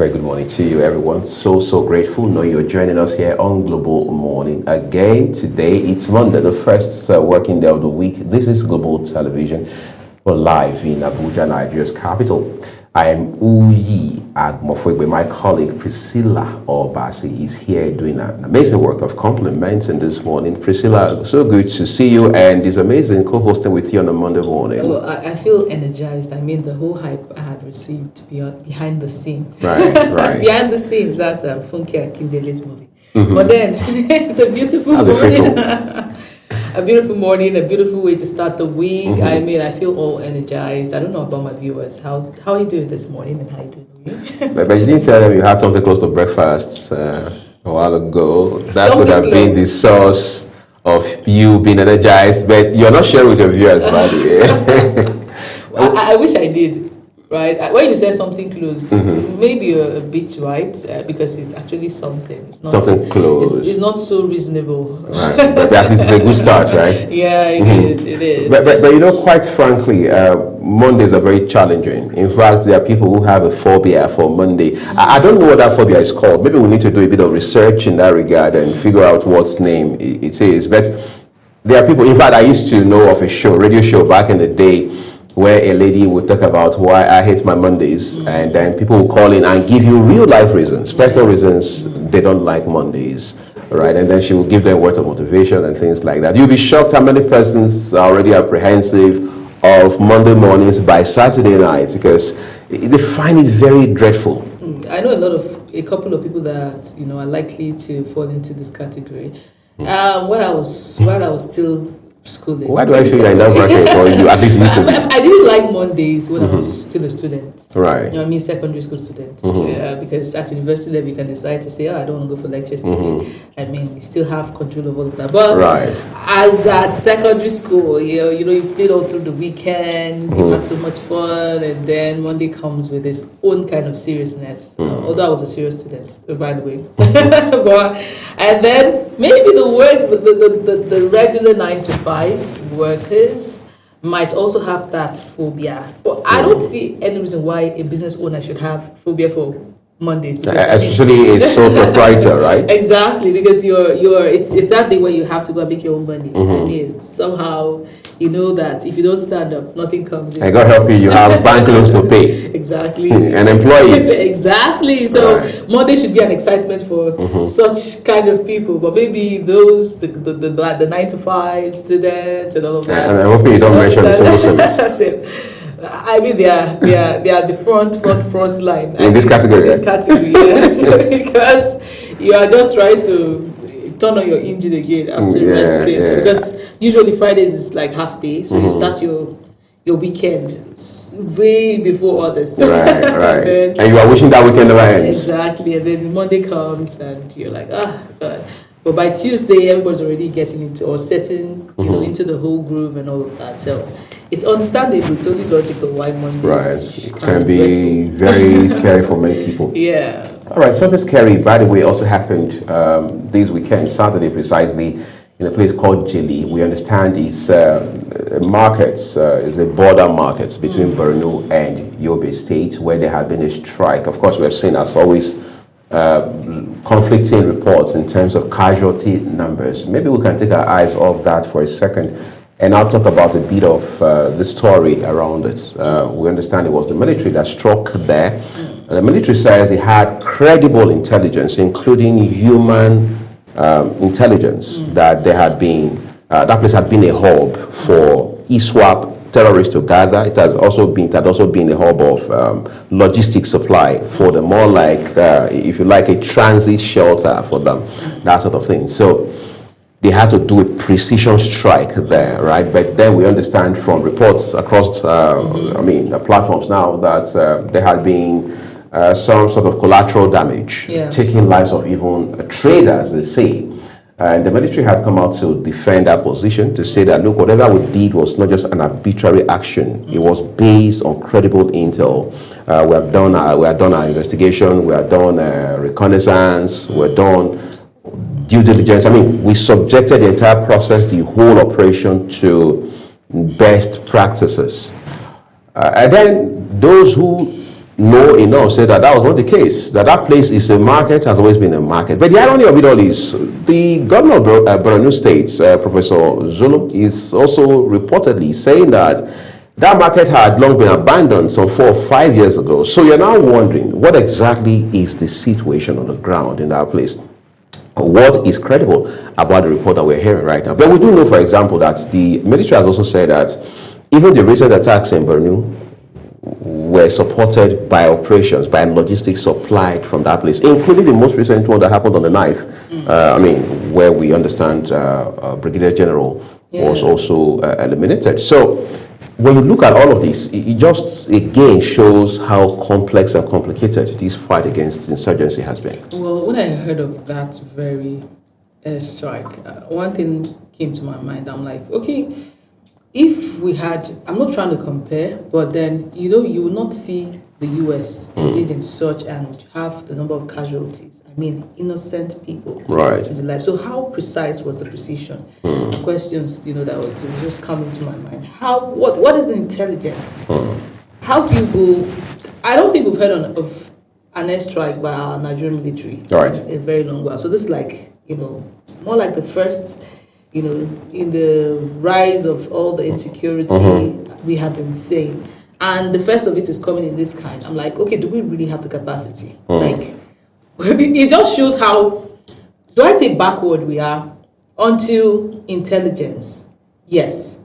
Very good morning to you, everyone. So grateful knowing you're joining us here on Global Morning. Again, today it's Monday, the first working day of the week. This is Global Television. We're live in Abuja, Nigeria's capital. I am Uyi Agmofwegbe. My colleague Priscilla Obasi is here doing an amazing work of complimenting this morning. Priscilla, so good to see you, and it's amazing co-hosting with you on a Monday morning. Oh, I feel energized. I mean, the whole hype I had received behind the scenes. Right. Behind the scenes, that's Funke Akindele's movie. But then, it's a beautiful morning. A beautiful morning, a beautiful way to start the week. I mean, I feel all energized. I don't know about my viewers. How are you doing this morning and how are you doing? But you didn't tell them you had something close to breakfast a while ago. That Something could have been the source of you being energized, but you're not sharing with your viewers, by the way. I wish I did. Right, when you say something close, maybe you're a bit right because it's actually something. It's not something close. It's not so reasonable. Right. But at least it's a good start, right? Yeah, it is. It is. But you know, quite frankly, Mondays are very challenging. In fact, there are people who have a phobia for Monday. I don't know what that phobia is called. Maybe we need to do a bit of research in that regard and figure out what name it is. But there are people. In fact, I used to know of a radio show back in the day, where a lady would talk about why I hate my Mondays, and then people will call in and give you real life reasons, personal reasons they don't like Mondays, right? And then she will give them words of motivation and things like that. You'll be shocked how many persons are already apprehensive of Monday mornings by Saturday night because they find it very dreadful. I know a couple of people that are likely to fall into this category. While I was still schooling. Why do I feel like that bracket for you? At least used to be. I didn't like Mondays when I was still a student. Right. I mean, secondary school student. Because at university level, you can decide to say, I don't want to go for lectures today. I mean, you still have control of all of that. But as at secondary school, you've played all through the weekend, you've had so much fun, and then Monday comes with its own kind of seriousness. Although I was a serious student, by the way. And then maybe the regular 9 to 5 workers might also have that phobia, but I don't see any reason why a business owner should have phobia for Mondays. Especially a sole proprietor, right? Exactly, because it's that day where you have to go and make your own money. I mean, somehow you know that if you don't stand up, nothing comes in. I God help you have bank loans to pay. Exactly. And employees. Exactly. So Monday should be an excitement for such kind of people, but maybe those the 9 to 5 students and all of that. And I hope you don't mention the civil service. I mean, they are the front line in this category. Yes, because you are just trying to turn on your engine again after resting. Because usually Fridays is like half day, so you start your weekend way before others. Right. And you are wishing that weekend never ends. Exactly, and then Monday comes and you're like, God. But by Tuesday, everybody's already getting into or setting, into the whole groove and all of that. So it's understandable. It's only logical why Mondays can be very scary for many people. Yeah. All right. Something scary, by the way, also happened this weekend, Saturday precisely, in a place called Jili. We understand it's markets, it's a border markets between Borno and Yobe State, where there had been a strike. Of course, we have seen, as always, conflicting reports in terms of casualty numbers. Maybe we can take our eyes off that for a second, and I'll talk about a bit of the story around it. We understand it was the military that struck there. The military says it had credible intelligence, including human intelligence, that there had been that place had been a hub for ISWAP terrorists to gather. It had also been a hub of logistic supply for them, more like, if you like, a transit shelter for them, that sort of thing. So they had to do a precision strike there, right? But then we understand from reports across, the platforms now that there had been some sort of collateral damage, taking lives of even traders, they say. And the military had come out to defend that position, to say that, look, whatever we did was not just an arbitrary action. It was based on credible intel. We have done our investigation, we have done reconnaissance, we have done due diligence. I mean, we subjected the entire process, the whole operation, to best practices. And then those who know enough say that that was not the case, that place is a market, has always been a market. But the irony of it all is the governor of Borno State, Professor Zulum, is also reportedly saying that that market had long been abandoned some 4 or 5 years ago. So you're now wondering, what exactly is the situation on the ground in that place? What is credible about the report that we're hearing right now? But we do know, for example, that the military has also said that even the recent attacks in Borno were supported by operations, by logistics supplied from that place, including the most recent one that happened on the 9th, where we understand Brigadier General was also eliminated. So when you look at all of this, it just again shows how complex and complicated this fight against insurgency has been. Well, when I heard of that very airstrike, one thing came to my mind. I'm like, okay, if we had, I'm not trying to compare, but then, you will not see the US engage in such and have the number of casualties. I mean, innocent people. Right. So how precise was the precision? The questions, that were just coming to my mind. What is the intelligence? How do you go? I don't think we've heard of an airstrike by our Nigerian military in a very long while. So this is like, more like the first, in the rise of all the insecurity we have been saying. And the first of it is coming in this kind. I'm like, okay, do we really have the capacity? Like, it just shows how, do I say backward we are onto intelligence? Yes.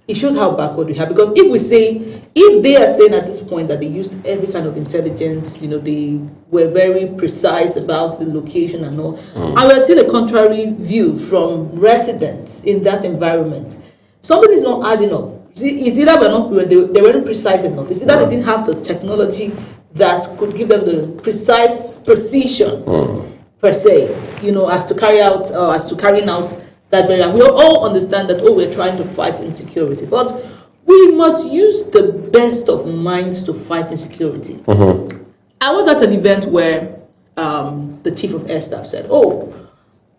It shows how backward we are. Because if they are saying at this point that they used every kind of intelligence, they were very precise about the location and all, and we're seeing a contrary view from residents in that environment, something is not adding up. It's either they weren't precise enough. It's either they didn't have the technology that could give them the precise precision per se, as to carrying out that very. We all understand that we're trying to fight insecurity, but we must use the best of minds to fight insecurity. I was at an event where the chief of air staff said,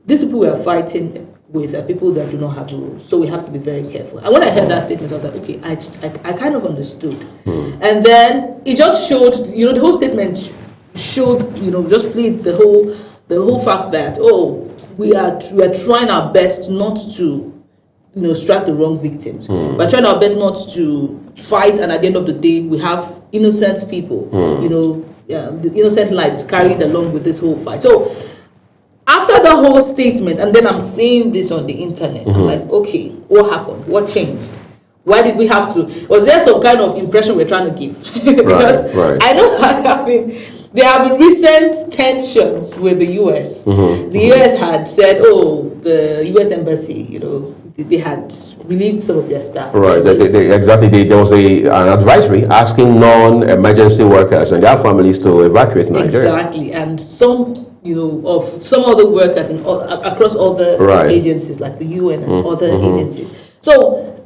these people we are fighting with people that do not have rules, so we have to be very careful. And when I heard that statement, I was like, okay, I kind of understood. And then it just showed, the whole statement showed, just played the whole fact that, we are trying our best not to, strike the wrong victims. We're trying our best not to fight, and at the end of the day, we have innocent people, the innocent lives carried along with this whole fight. So after the whole statement, and then I'm seeing this on the internet, I'm like, okay, what happened? What changed? Why did we have to? Was there some kind of impression we're trying to give? Because I know there have been recent tensions with the US. The US had said, the US embassy, they had relieved some of their staff. Right, exactly. There was an advisory asking non-emergency workers and their families to evacuate Nigeria. Exactly, and some of some other workers across other agencies like the UN and other agencies. So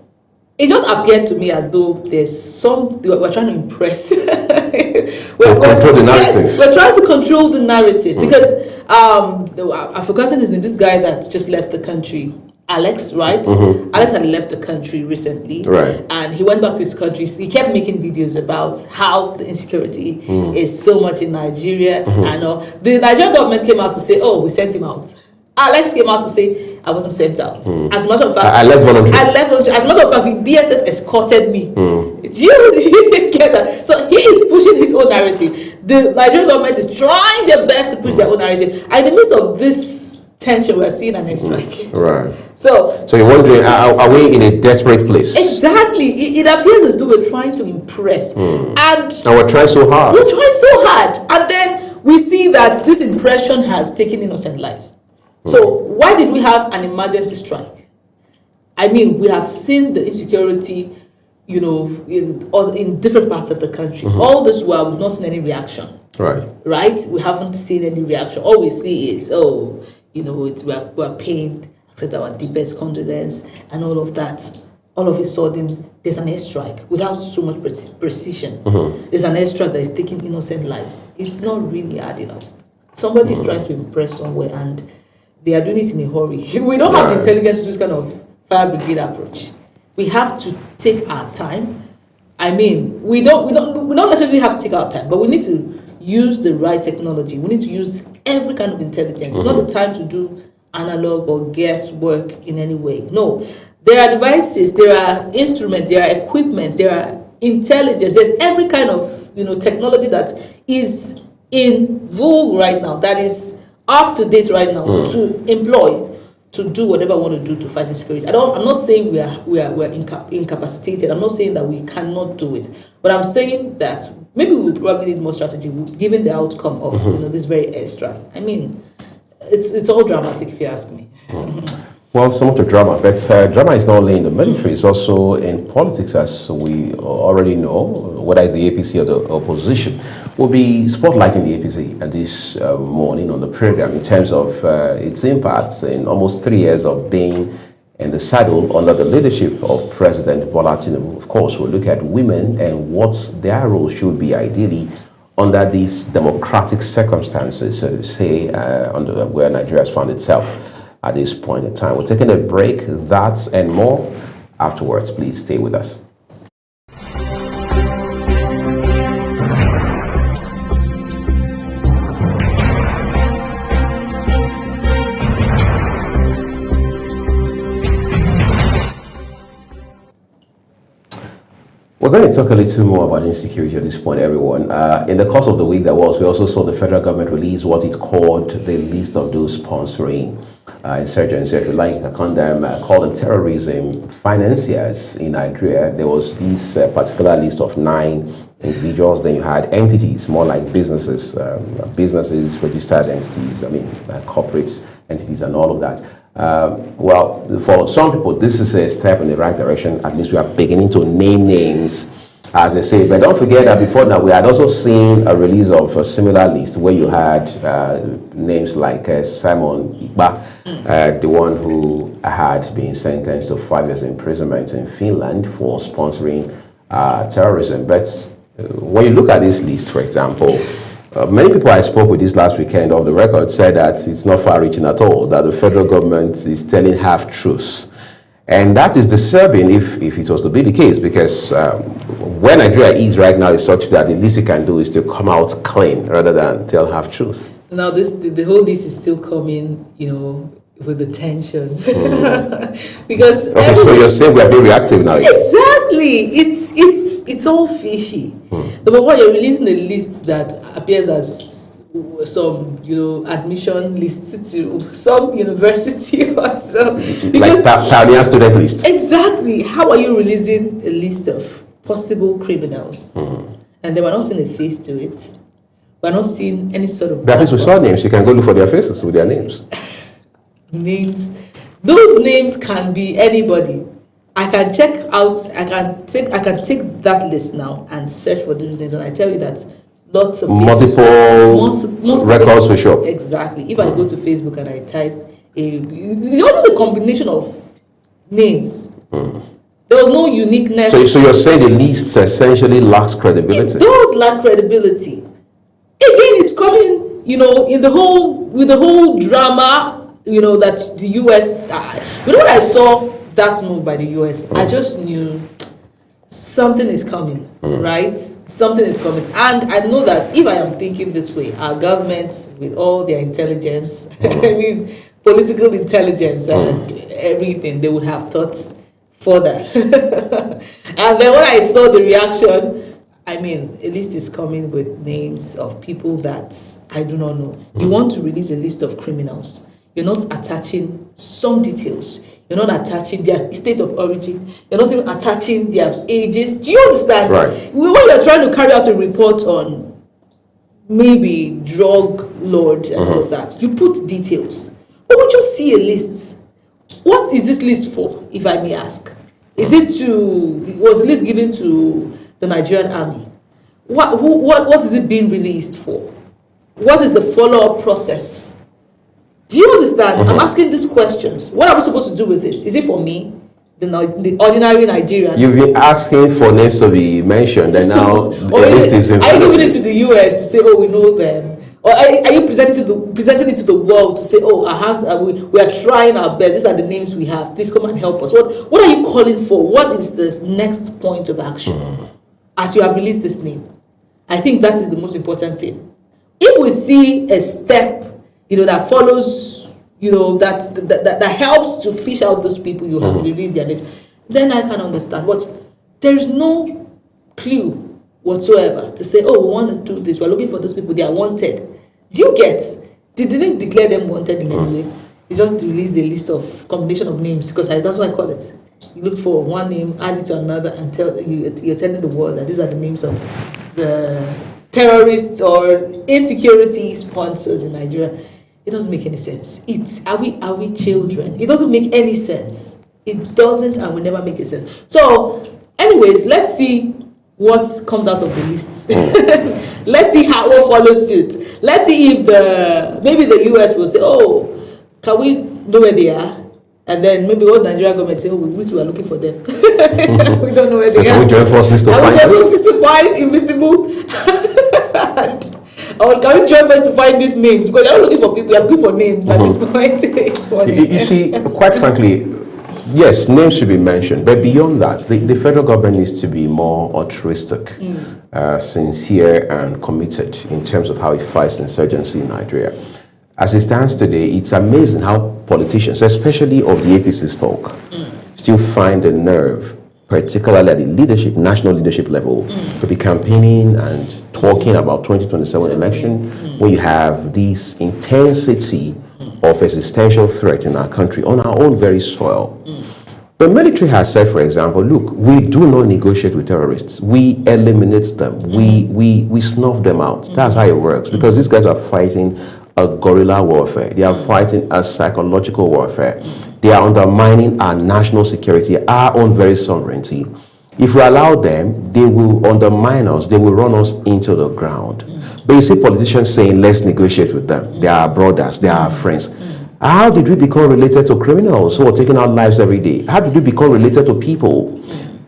it just appeared to me as though we're trying to impress. Control the narrative. We're trying to control the narrative because I've forgotten his name. This guy that just left the country, Alex, right? Alex had left the country recently, and he went back to his country. He kept making videos about how the insecurity is so much in Nigeria, and the Nigerian government came out to say, we sent him out. Alex came out to say, I wasn't sent out. As a matter of fact, I left voluntarily. As a matter of fact, the DSS escorted me. Do you get that? So he is pushing his own narrative. The Nigerian government is trying their best to push their own narrative. And in the midst of this tension, we're seeing an airstrike. Right. So you're wondering, are we in a desperate place? Exactly. It appears as though we're trying to impress. And we're trying so hard. We're trying so hard. And then we see that this impression has taken innocent lives. So why did we have an emergency strike? I mean, we have seen the insecurity, in different parts of the country. All this while, we've not seen any reaction. Right? We haven't seen any reaction. All we see is, we're pained, accept our deepest condolence, and all of that. All of a sudden, there's an airstrike without so much precision. There's an airstrike that is taking innocent lives. It's not really adding up. Somebody is trying to impress somewhere, and they are doing it in a hurry. We don't have the intelligence to do this kind of fire brigade approach. We have to take our time, I mean, we don't necessarily have to take our time, but we need to use the right technology. We need to use every kind of intelligence. It's not the time to do analog or guesswork in any way. No, there are devices, there are instruments, there are equipment, there are intelligence. There's every kind of technology that is in vogue right now, that is up to date right now to employ to do whatever I want to do to fight insecurity. I'm not saying we're incapacitated. I'm not saying that we cannot do it. But I'm saying that maybe we probably need more strategy given the outcome of this very extract. I mean, it's all dramatic if you ask me. Well, some of the drama, but drama is not only in the military, it's also in politics, as we already know, whether it's the APC or the opposition. We'll be spotlighting the APC at this morning on the program in terms of its impacts in almost 3 years of being in the saddle under the leadership of President Bola Tinubu. Of course, we'll look at women and what their role should be ideally under these democratic circumstances, so to say, where Nigeria has found itself at this point in time. We're taking a break, that and more afterwards. Please stay with us. We're going to talk a little more about insecurity at this point, everyone. In the course of the week that was, we also saw the federal government release what it called the list of those sponsoring insurgency, if you like, called them terrorism financiers in Nigeria. There was this particular list of 9 individuals. Then you had entities, more like businesses, registered entities, corporate entities and all of that. Well, for some people, this is a step in the right direction. At least we are beginning to name names, as they say. But don't forget that before that, we had also seen a release of a similar list where you had names like Simon Igba, the one who had been sentenced to 5 years imprisonment in Finland for sponsoring terrorism. But when you look at this list, for example, many people I spoke with this last weekend off the record said that it's not far-reaching at all, that the federal government is telling half-truths. And that is disturbing if it was to be the case, because where Nigeria is right now is such that the least it can do is to come out clean rather than tell half-truth. Now, the whole list is still coming, with the tensions. Because okay, so you're saying we are being reactive now? Exactly. It's all fishy. Number one, you're releasing a list that appears as some admission list to some university or so. Like Pioneer student list. Exactly. How are you releasing a list of possible criminals? And then we're not seeing a face to it. We're not seeing any sort of... That is with surnames. You can go look for their faces with their names. Names. Those names can be anybody. I can check out, I can take that list now and search for those names, and I tell you that lots of multiple records for sure. Exactly. If I go to Facebook and I type it's always a combination of names. There was no uniqueness. So you're saying the list essentially lacks credibility? It does lack credibility. Again, it's coming, with the whole drama, that the US. When I saw that move by the US, I just knew something is coming, right? Something is coming. And I know that if I am thinking this way, our government, with all their intelligence, political intelligence and everything, they would have thought further. And then when I saw the reaction, a list is coming with names of people that I do not know. You want to release a list of criminals. You're not attaching some details. You're not attaching their state of origin. You're not even attaching their ages. Do you understand? Right. When you're trying to carry out a report on maybe drug lords and all of that, you put details. But would you see a list? What is this list for, if I may ask? Was the list given to the Nigerian army? What is it being released for? What is the follow-up process? Do you understand? I'm asking these questions. What are we supposed to do with it? Is it for me, the ordinary Nigerian? You've been asking for names to be mentioned, and now the list is in. Are you giving it to the US to say, "Oh, we know them"? Or are you presenting it to the world to say, "Oh, our hands we are trying our best. These are the names we have. Please come and help us." What are you calling for? What is the next point of action? as you have released this name. I think that is the most important thing. If we see a step, that follows, that helps to fish out those people you have released their names, then I can understand. But there is no clue whatsoever to say, oh, we want to do this. We're looking for those people. They are wanted. Do you get? They didn't declare them wanted in any way. They just released a list of combination of names, because that's what I call it. You look for one name, add it to another, and you're telling the world that these are the names of the terrorists or insecurity sponsors in Nigeria. It doesn't make any sense. Are we children? It doesn't make any sense. It doesn't and will never make any sense. So, anyways, let's see what comes out of the list. Let's see how what follows suit. Let's see if maybe the US will say, oh, can we know where they are? And then maybe what Nigeria government say, oh, we are looking for them. We don't know where they are. Can we join forces to find them? To find invisible? Or can we join forces to find these names? Because they're not looking for people, they're looking for names at this point. It's funny. You see, quite frankly, yes, names should be mentioned, but beyond that, the federal government needs to be more altruistic, sincere, and committed in terms of how it fights insurgency in Nigeria. As it stands today, it's amazing how politicians, especially of the APC's talk, still find the nerve, particularly at the leadership, national leadership level, to be campaigning and talking about 2027 election, when you have this intensity of existential threat in our country on our own very soil. The military has said, for example, look, we do not negotiate with terrorists. We eliminate them. We snuff them out. That's how it works, because these guys are fighting a guerrilla warfare. They are fighting a psychological warfare. They are undermining our national security, our own very sovereignty. If we allow them, they will undermine us. They will run us into the ground. But you see politicians saying, let's negotiate with them. They are our brothers. They are our friends. How did we become related to criminals who are taking our lives every day? How did we become related to people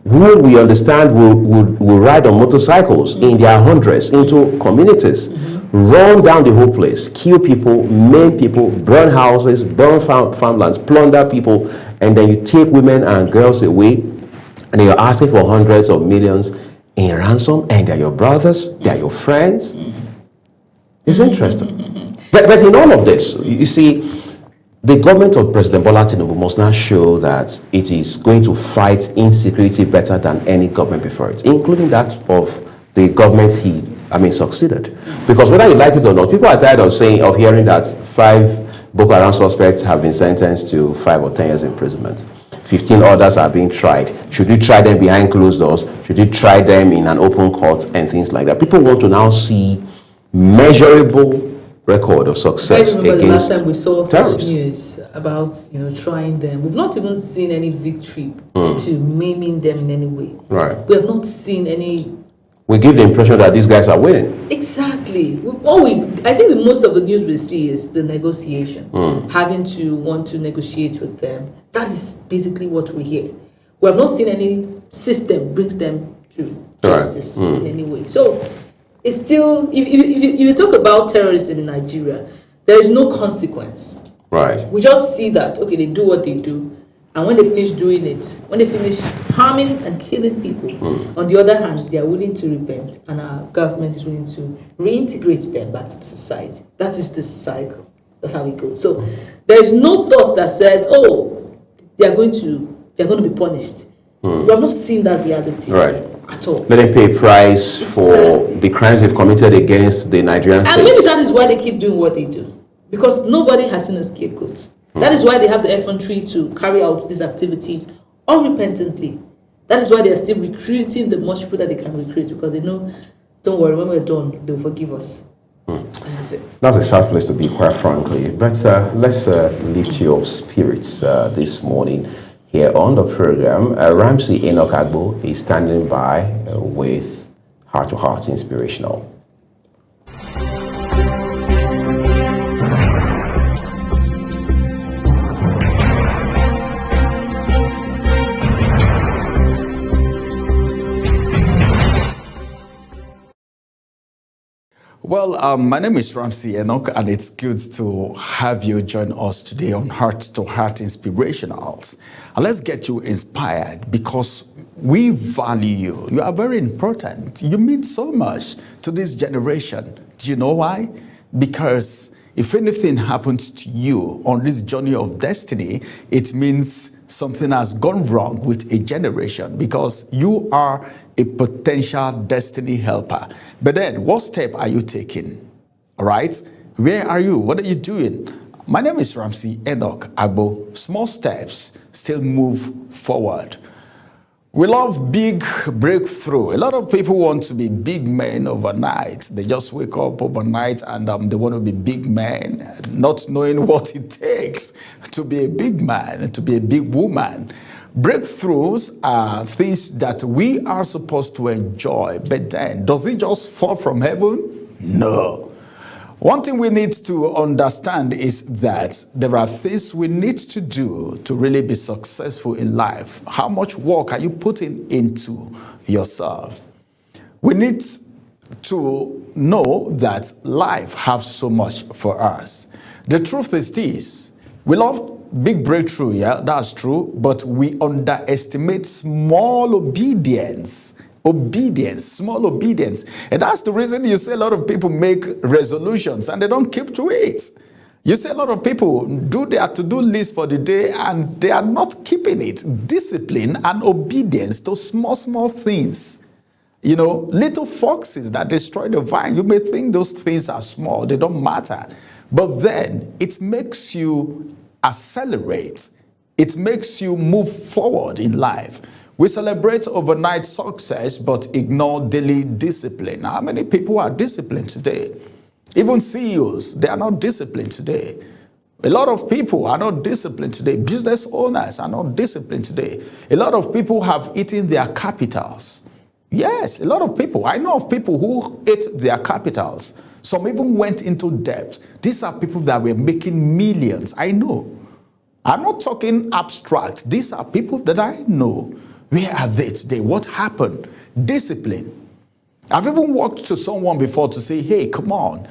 who we understand will ride on motorcycles in their hundreds into communities, run down the whole place, kill people, maim people, burn houses, burn farmlands, plunder people, and then you take women and girls away, and you're asking for hundreds of millions in ransom, and they're your brothers, they're your friends. It's interesting. But in all of this, you see, the government of President Bola Tinubu must now show that it is going to fight insecurity better than any government before it, including that of the government succeeded. Because whether you like it or not, people are tired of hearing that 5 Boko Haram suspects have been sentenced to 5 or 10 years imprisonment. 15 others are being tried. Should we try them behind closed doors? Should we try them in an open court and things like that? People want to now see measurable record of success. I remember the last time we saw terrorists. such news about trying them. We've not even seen any victory to maiming them in any way. Right. We have not seen any. We give the impression that these guys are winning. Exactly. I think the most of the news we see is the negotiation, having to want to negotiate with them. That is basically what we hear. We have not seen any system brings them to justice in any way. So it's still, if you talk about terrorism in Nigeria, there is no consequence. Right. We just see that, okay, they do what they do, and when they finish doing it, when they finish harming and killing people, on the other hand, they are willing to repent, and our government is willing to reintegrate them back to society. That is the cycle. That's how it goes. So there is no thought that says, oh, they're going to be punished. We have not seen that reality at all. Let them pay a price for the crimes they've committed against the Nigerian state. And maybe that is why they keep doing what they do. Because nobody has seen a scapegoat. That is why they have the effrontery to carry out these activities unrepentantly. That is why they are still recruiting the much people that they can recruit, because they know, don't worry, when we're done, they'll forgive us. That's it. That's a sad place to be, quite frankly. But let's lift your spirits this morning here on the program. Ramsey Enoch Agbo is standing by with Heart to Heart Inspirational. Well, my name is Ramsey Enoch, and it's good to have you join us today on Heart to Heart Inspirationals. And let's get you inspired, because we value you. You are very important. You mean so much to this generation. Do you know why? Because if anything happens to you on this journey of destiny, it means something has gone wrong with a generation, because you are a potential destiny helper. But then, what step are you taking? All right? Where are you? What are you doing? My name is Ramsey Enoch Agbo. Small steps still move forward. We love big breakthrough. A lot of people want to be big men overnight. They just wake up overnight and they want to be big men, not knowing what it takes to be a big man, to be a big woman. Breakthroughs are things that we are supposed to enjoy, but then, does it just fall from heaven? No. One thing we need to understand is that there are things we need to do to really be successful in life. How much work are you putting into yourself? We need to know that life has so much for us. The truth is this: we love big breakthrough, yeah, that's true, but we underestimate small obedience. Small obedience. And that's the reason you see a lot of people make resolutions and they don't keep to it. You see a lot of people do their to-do list for the day and they are not keeping it. Discipline and obedience to small things. You know, little foxes that destroy the vine. You may think those things are small, they don't matter. But then it makes you accelerate. It makes you move forward in life. We celebrate overnight success, but ignore daily discipline. How many people are disciplined today? Even CEOs, they are not disciplined today. A lot of people are not disciplined today. Business owners are not disciplined today. A lot of people have eaten their capitals. Yes, a lot of people. I know of people who ate their capitals. Some even went into debt. These are people that were making millions. I know. I'm not talking abstract. These are people that I know. Where are they today? What happened? Discipline. I've even walked to someone before to say, hey, come on.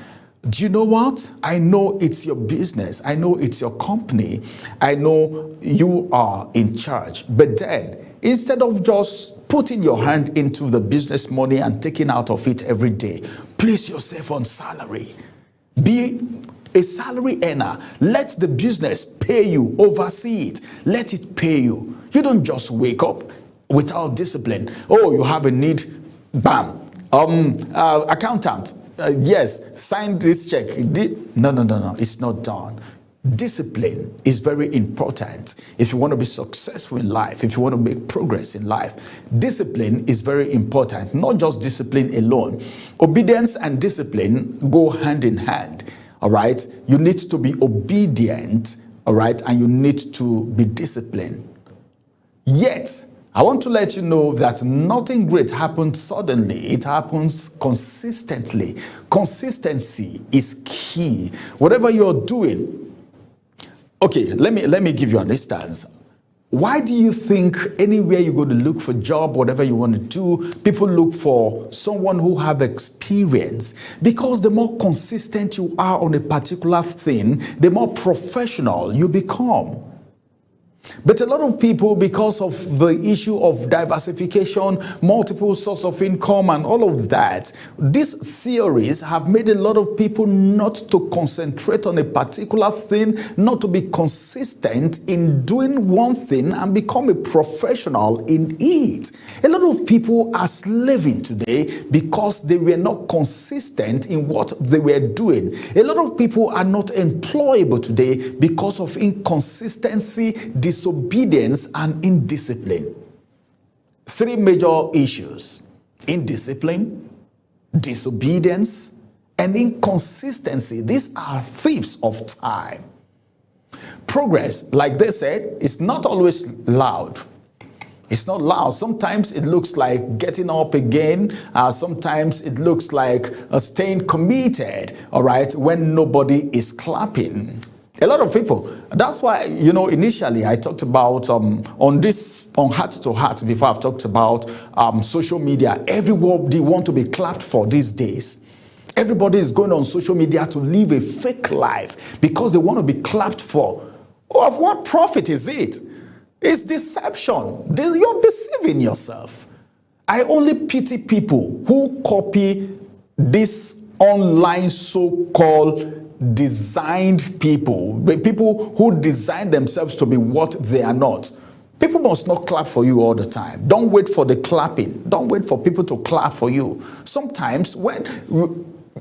Do you know what? I know it's your business. I know it's your company. I know you are in charge. But then, instead of just putting your hand into the business money and taking out of it every day, place yourself on salary. Be a salary earner. Let the business pay you. Oversee it. Let it pay you. You don't just wake up without discipline. Oh, you have a need. Bam. Accountant. Yes, sign this check. No. It's not done. Discipline is very important. If you want to be successful in life, if you want to make progress in life, discipline is very important. Not just discipline alone. Obedience and discipline go hand in hand. All right. You need to be obedient. All right. And you need to be disciplined. Yet, I want to let you know that nothing great happens suddenly. It happens consistently. Consistency is key. Whatever you're doing. Okay, let me give you an instance. Why do you think anywhere you go to look for a job, whatever you want to do, people look for someone who have experience? Because the more consistent you are on a particular thing, the more professional you become. But a lot of people, because of the issue of diversification, multiple sources of income and all of that, these theories have made a lot of people not to concentrate on a particular thing, not to be consistent in doing one thing and become a professional in it. A lot of people are slaving today because they were not consistent in what they were doing. A lot of people are not employable today because of inconsistency, disobedience, and indiscipline. Three major issues: indiscipline, disobedience, and inconsistency. These are thieves of time. Progress, like they said, is not always loud. It's not loud. Sometimes it looks like getting up again. Sometimes it looks like staying committed, all right, when nobody is clapping. A lot of people. That's why, initially I talked about on Heart to Heart, before I've talked about social media. Everybody want to be clapped for these days. Everybody is going on social media to live a fake life because they want to be clapped for. Oh, of what profit is it? It's deception. You're deceiving yourself. I only pity people who copy this online so-called designed people who design themselves to be what they are not. People must not clap for you all the time. Don't wait for the clapping. Don't wait for people to clap for you. Sometimes when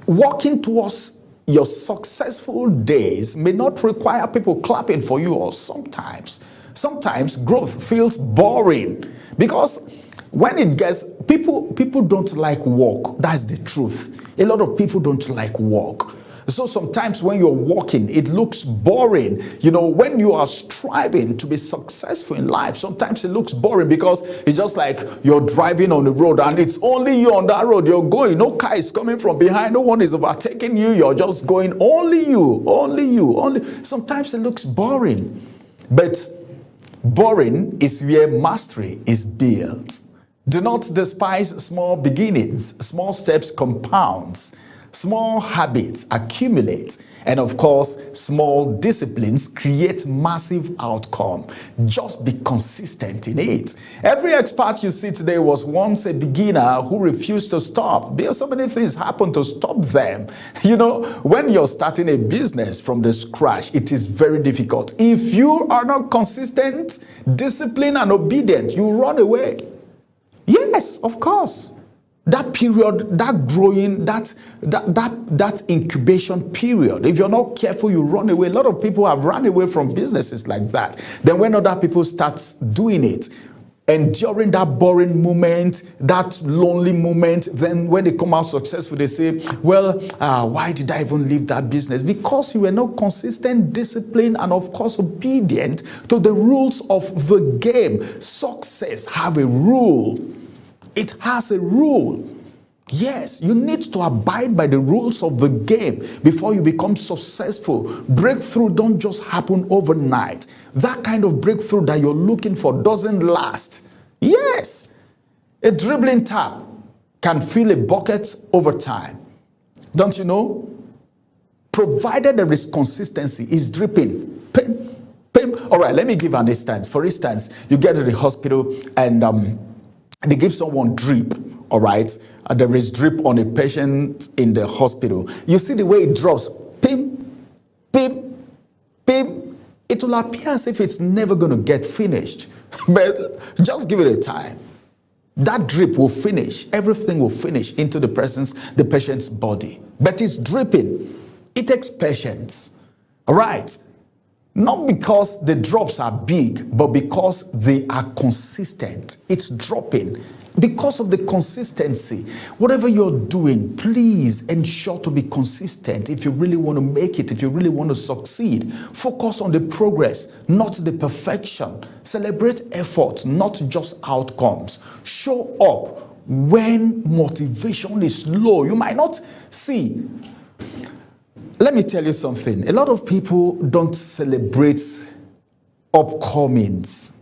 walking towards your successful days may not require people clapping for you, or sometimes growth feels boring because when it gets, people don't like work. That's the truth. A lot of people don't like work. So sometimes when you're walking, it looks boring. You know, when you are striving to be successful in life, sometimes it looks boring because it's just like you're driving on the road and it's only you on that road. You're going, no car is coming from behind, no one is overtaking you. You're just going, only you. Sometimes it looks boring. But boring is where mastery is built. Do not despise small beginnings. Small steps compounds. Small habits accumulate. And of course, small disciplines create massive outcome. Just be consistent in it. Every expert you see today was once a beginner who refused to stop. Because so many things happen to stop them. You know, when you're starting a business from the scratch, it is very difficult. If you are not consistent, disciplined, and obedient, you run away. Yes, of course. That period, that growing, that incubation period, if you're not careful, you run away. A lot of people have run away from businesses like that. Then when other people start doing it, and during that boring moment, that lonely moment, then when they come out successful, they say, well, why did I even leave that business? Because you were not consistent, disciplined, and of course obedient to the rules of the game. Success have a rule. It has a rule. Yes, you need to abide by the rules of the game before you become successful. Breakthrough don't just happen overnight. That kind of breakthrough that you're looking for doesn't last. Yes, a dribbling tap can fill a bucket over time. Don't you know? Provided there is consistency, it's dripping. Pim, pim. All right, let me give an instance. For instance, you get to the hospital and they give someone drip, all right? There is drip on a patient in the hospital. You see the way it drops, pim, pim, pim. It will appear as if it's never going to get finished. But just give it a time. That drip will finish. Everything will finish into the patient's body. But it's dripping. It takes patience, all right? Not because the drops are big, but because they are consistent. It's dropping. Because of the consistency. Whatever you're doing, please ensure to be consistent. If you really want to make it, if you really want to succeed, focus on the progress, not the perfection. Celebrate effort, not just outcomes. Show up when motivation is low. You might not see. Let me tell you something. A lot of people don't celebrate upcomings.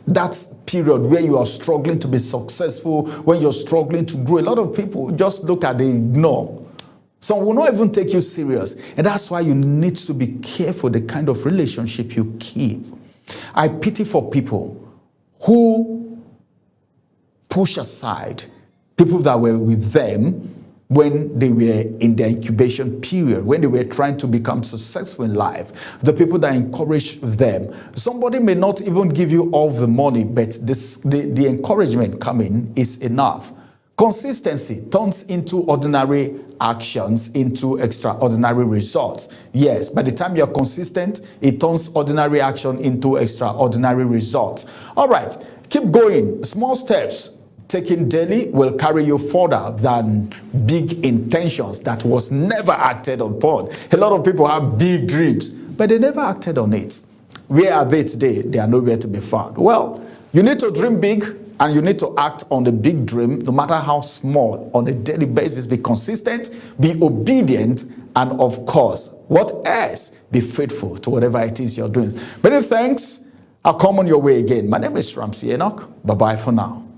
That period where you are struggling to be successful, when you're struggling to grow, a lot of people just look at the ignore. Some will not even take you serious. And that's why you need to be careful the kind of relationship you keep. I pity for people who push aside people that were with them when they were in their incubation period, when they were trying to become successful in life, the people that encourage them. Somebody may not even give you all the money, but the encouragement coming is enough. Consistency turns into ordinary actions into extraordinary results. Yes, by the time you're consistent, it turns ordinary action into extraordinary results. All right, keep going. Small steps taken daily will carry you further than big intentions that was never acted upon. A lot of people have big dreams, but they never acted on it. Where are they today? They are nowhere to be found. Well, you need to dream big and you need to act on the big dream, no matter how small, on a daily basis. Be consistent, be obedient, and of course, what else? Be faithful to whatever it is you're doing. Many thanks. I'll come on your way again. My name is Ramsey Enoch. Bye-bye for now.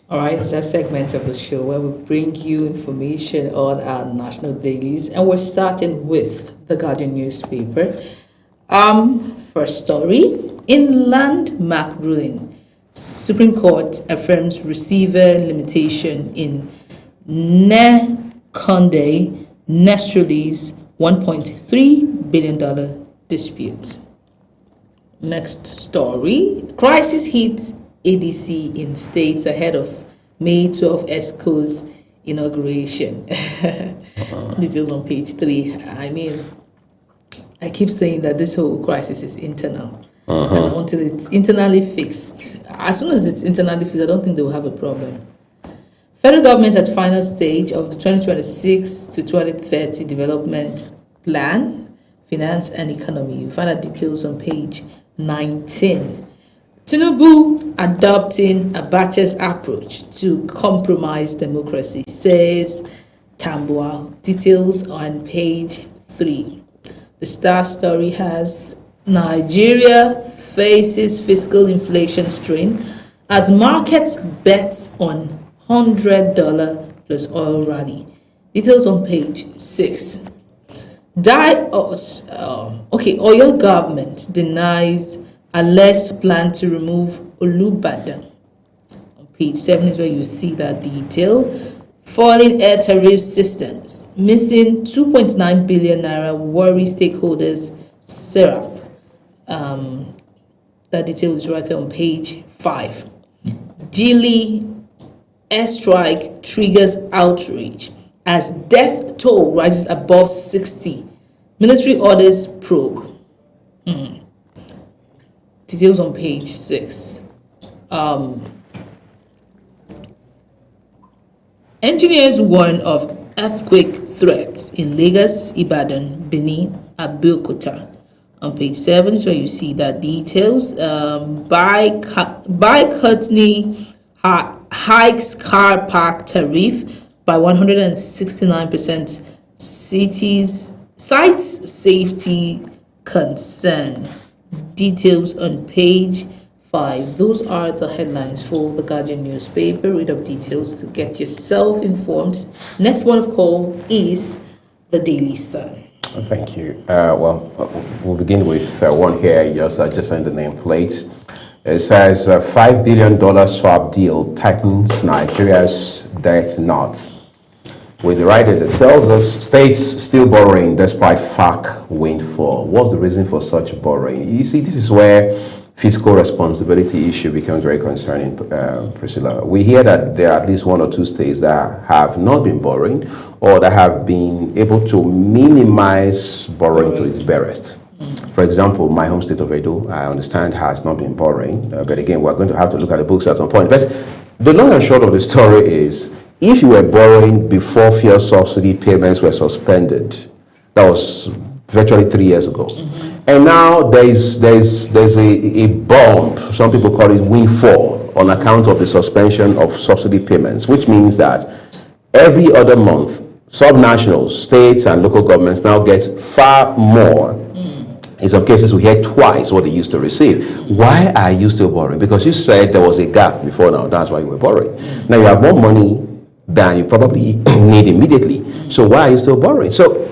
All right, it's a segment of the show where we bring you information on our national dailies, and we're starting with the Guardian newspaper. First story: in landmark ruling, Supreme Court affirms receiver limitation in Nekonde Nestl's $1.3 billion dispute. Next story: crisis hits ADC in states ahead of May 12 ESCO's inauguration. Details on page 3. I mean, I keep saying that this whole crisis is internal. And until it's internally fixed, as soon as it's internally fixed, I don't think they will have a problem. Federal government at final stage of the 2026 to 2030 development plan, finance and economy. You find out details on page 19. Tinubu adopting Abacha's approach to compromise democracy, says Tambuwal. Details on page 3. The Star story has Nigeria faces fiscal inflation strain as markets bet on $100 plus oil rally. Details on page 6. Oyo government denies alleged plan to remove Olubadan. On page 7 is where you see that detail. Falling air tariff systems, missing 2.9 billion naira, worry stakeholders, Serap. That detail is right there on page 5. Geely airstrike triggers outrage as death toll rises above 60. Military orders probe. Details on page 6. Engineers warn of earthquake threats in Lagos, Ibadan, Benin, Abeokuta. On page 7 is where you see that details. By Courtney hikes car park tariff by 169%. Cites safety concern. Details on page 5. Those are the headlines for the Guardian newspaper. Read up details to get yourself informed. Next one of call is the Daily Sun. Thank you. We'll begin with one here. I just sent the nameplate. It says $5 billion swap deal tightens Nigeria's debt knot. With the writer that tells us states still borrowing despite FARC windfall. What's the reason for such borrowing? You see, this is where fiscal responsibility issue becomes very concerning, Priscilla. We hear that there are at least 1 or 2 states that have not been borrowing or that have been able to minimize borrowing to its barest. For example, my home state of Edo, I understand, has not been borrowing. But again, we're going to have to look at the books at some point. But the long and short of the story is, if you were borrowing before fuel subsidy payments were suspended, that was virtually 3 years ago. And now there's a bump, some people call it windfall, on account of the suspension of subsidy payments, which means that every other month, subnationals, states and local governments now get far more. In some cases, we hear twice what they used to receive. Why are you still borrowing? Because you said there was a gap before now. That's why you were borrowing. Now you have more money than you probably need immediately. So why are you still borrowing? So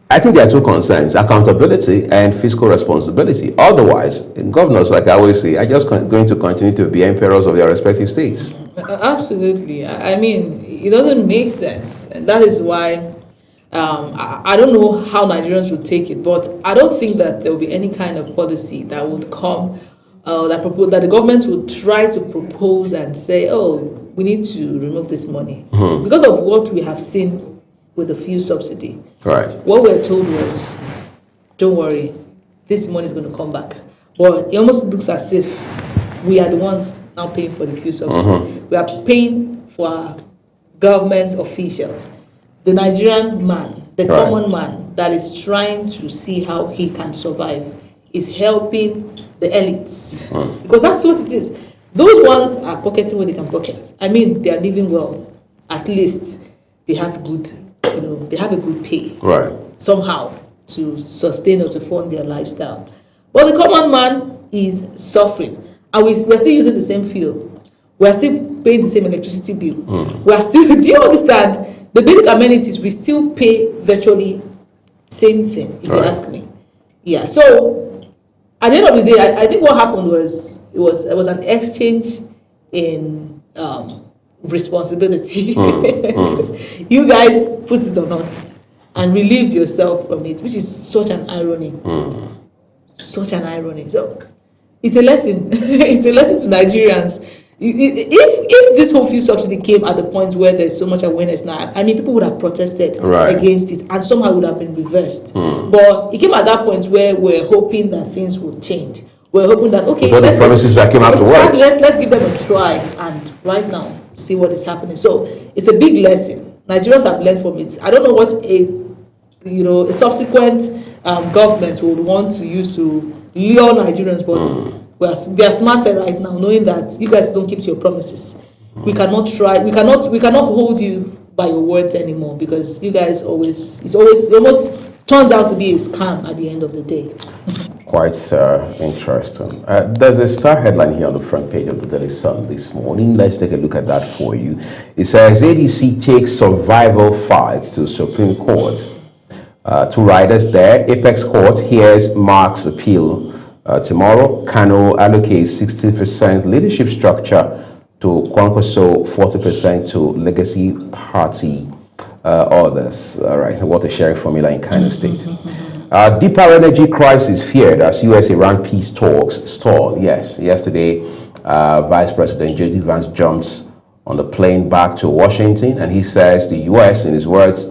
I think there are 2 concerns: accountability and fiscal responsibility. Otherwise, governors, like I always say, are just going to continue to be emperors of their respective states. Absolutely. I mean, it doesn't make sense. And that is why I don't know how Nigerians would take it, but I don't think that there will be any kind of policy that would come, that the government would try to propose and say, oh, we need to remove this money. Because of what we have seen with the fuel subsidy. Right. What we're told was, don't worry, this money is going to come back. But it almost looks as if we are the ones now paying for the fuel subsidy. We are paying for our government officials. The Nigerian man, the common man that is trying to see how he can survive is helping the elites. Because that's what it is. Those ones are pocketing what they can pocket. I mean, they are living well. At least they have good, they have a good pay. Right. Somehow to sustain or to fund their lifestyle. But the common man is suffering. And we're still using the same fuel. We are still paying the same electricity bill. We are still, do you understand? The basic amenities, we still pay virtually same thing, if you ask me. Yeah, so at the end of the day, I think what happened was, it was an exchange in responsibility. You guys put it on us and relieved yourself from it, which is such an irony. Such an irony. So it's a lesson. It's a lesson to Nigerians. If this whole fuel subsidy came at the point where there's so much awareness now, I mean, people would have protested against it and somehow would have been reversed. But it came at that point where we're hoping that things would change. We're hoping that, okay, the promises that came afterwards. Let's give them a try, and right now see what is happening. So it's a big lesson. Nigerians have learned from it. I don't know what a subsequent government would want to use to lure Nigerians, but we are smarter right now, knowing that you guys don't keep to your promises. We cannot hold you by your words anymore, because you guys it almost turns out to be a scam at the end of the day. Quite interesting. There's a star headline here on the front page of the Daily Sun this morning. Let's take a look at that for you. It says ADC takes survival fights to Supreme Court. Two riders there. Apex Court hears Mark's appeal tomorrow. Kano allocates 60% leadership structure to Kwankwaso, 40% to Legacy Party. Others. All right. What a sharing formula in Kano State. Deeper energy crisis feared as U.S.-Iran peace talks stall. Yes, yesterday, Vice President J.D. Vance jumps on the plane back to Washington, and he says the U.S., in his words,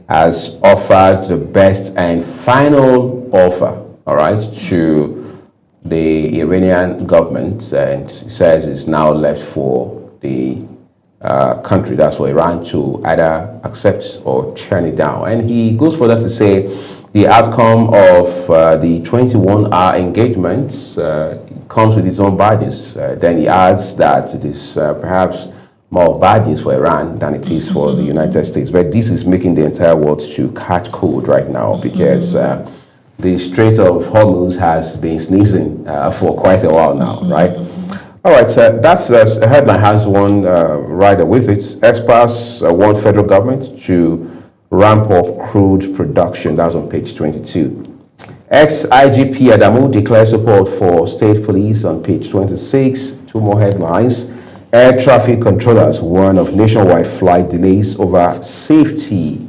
has offered the best and final offer, all right, to the Iranian government, and he says it's now left for the country, that's for Iran, to either accept or turn it down. And he goes further to say the outcome of the 21-hour engagement comes with its own burdens. Then he adds that it is perhaps more bad news for Iran than it is for the United States. But this is making the entire world to catch cold right now, because the Strait of Hormuz has been sneezing for quite a while now, right? All right, that's a headline has one rider with it. Experts want federal government to ramp up crude production. That's on page 22. Ex-IGP Adamu declares support for state police on page 26. Two more headlines. Air traffic controllers warn of nationwide flight delays over safety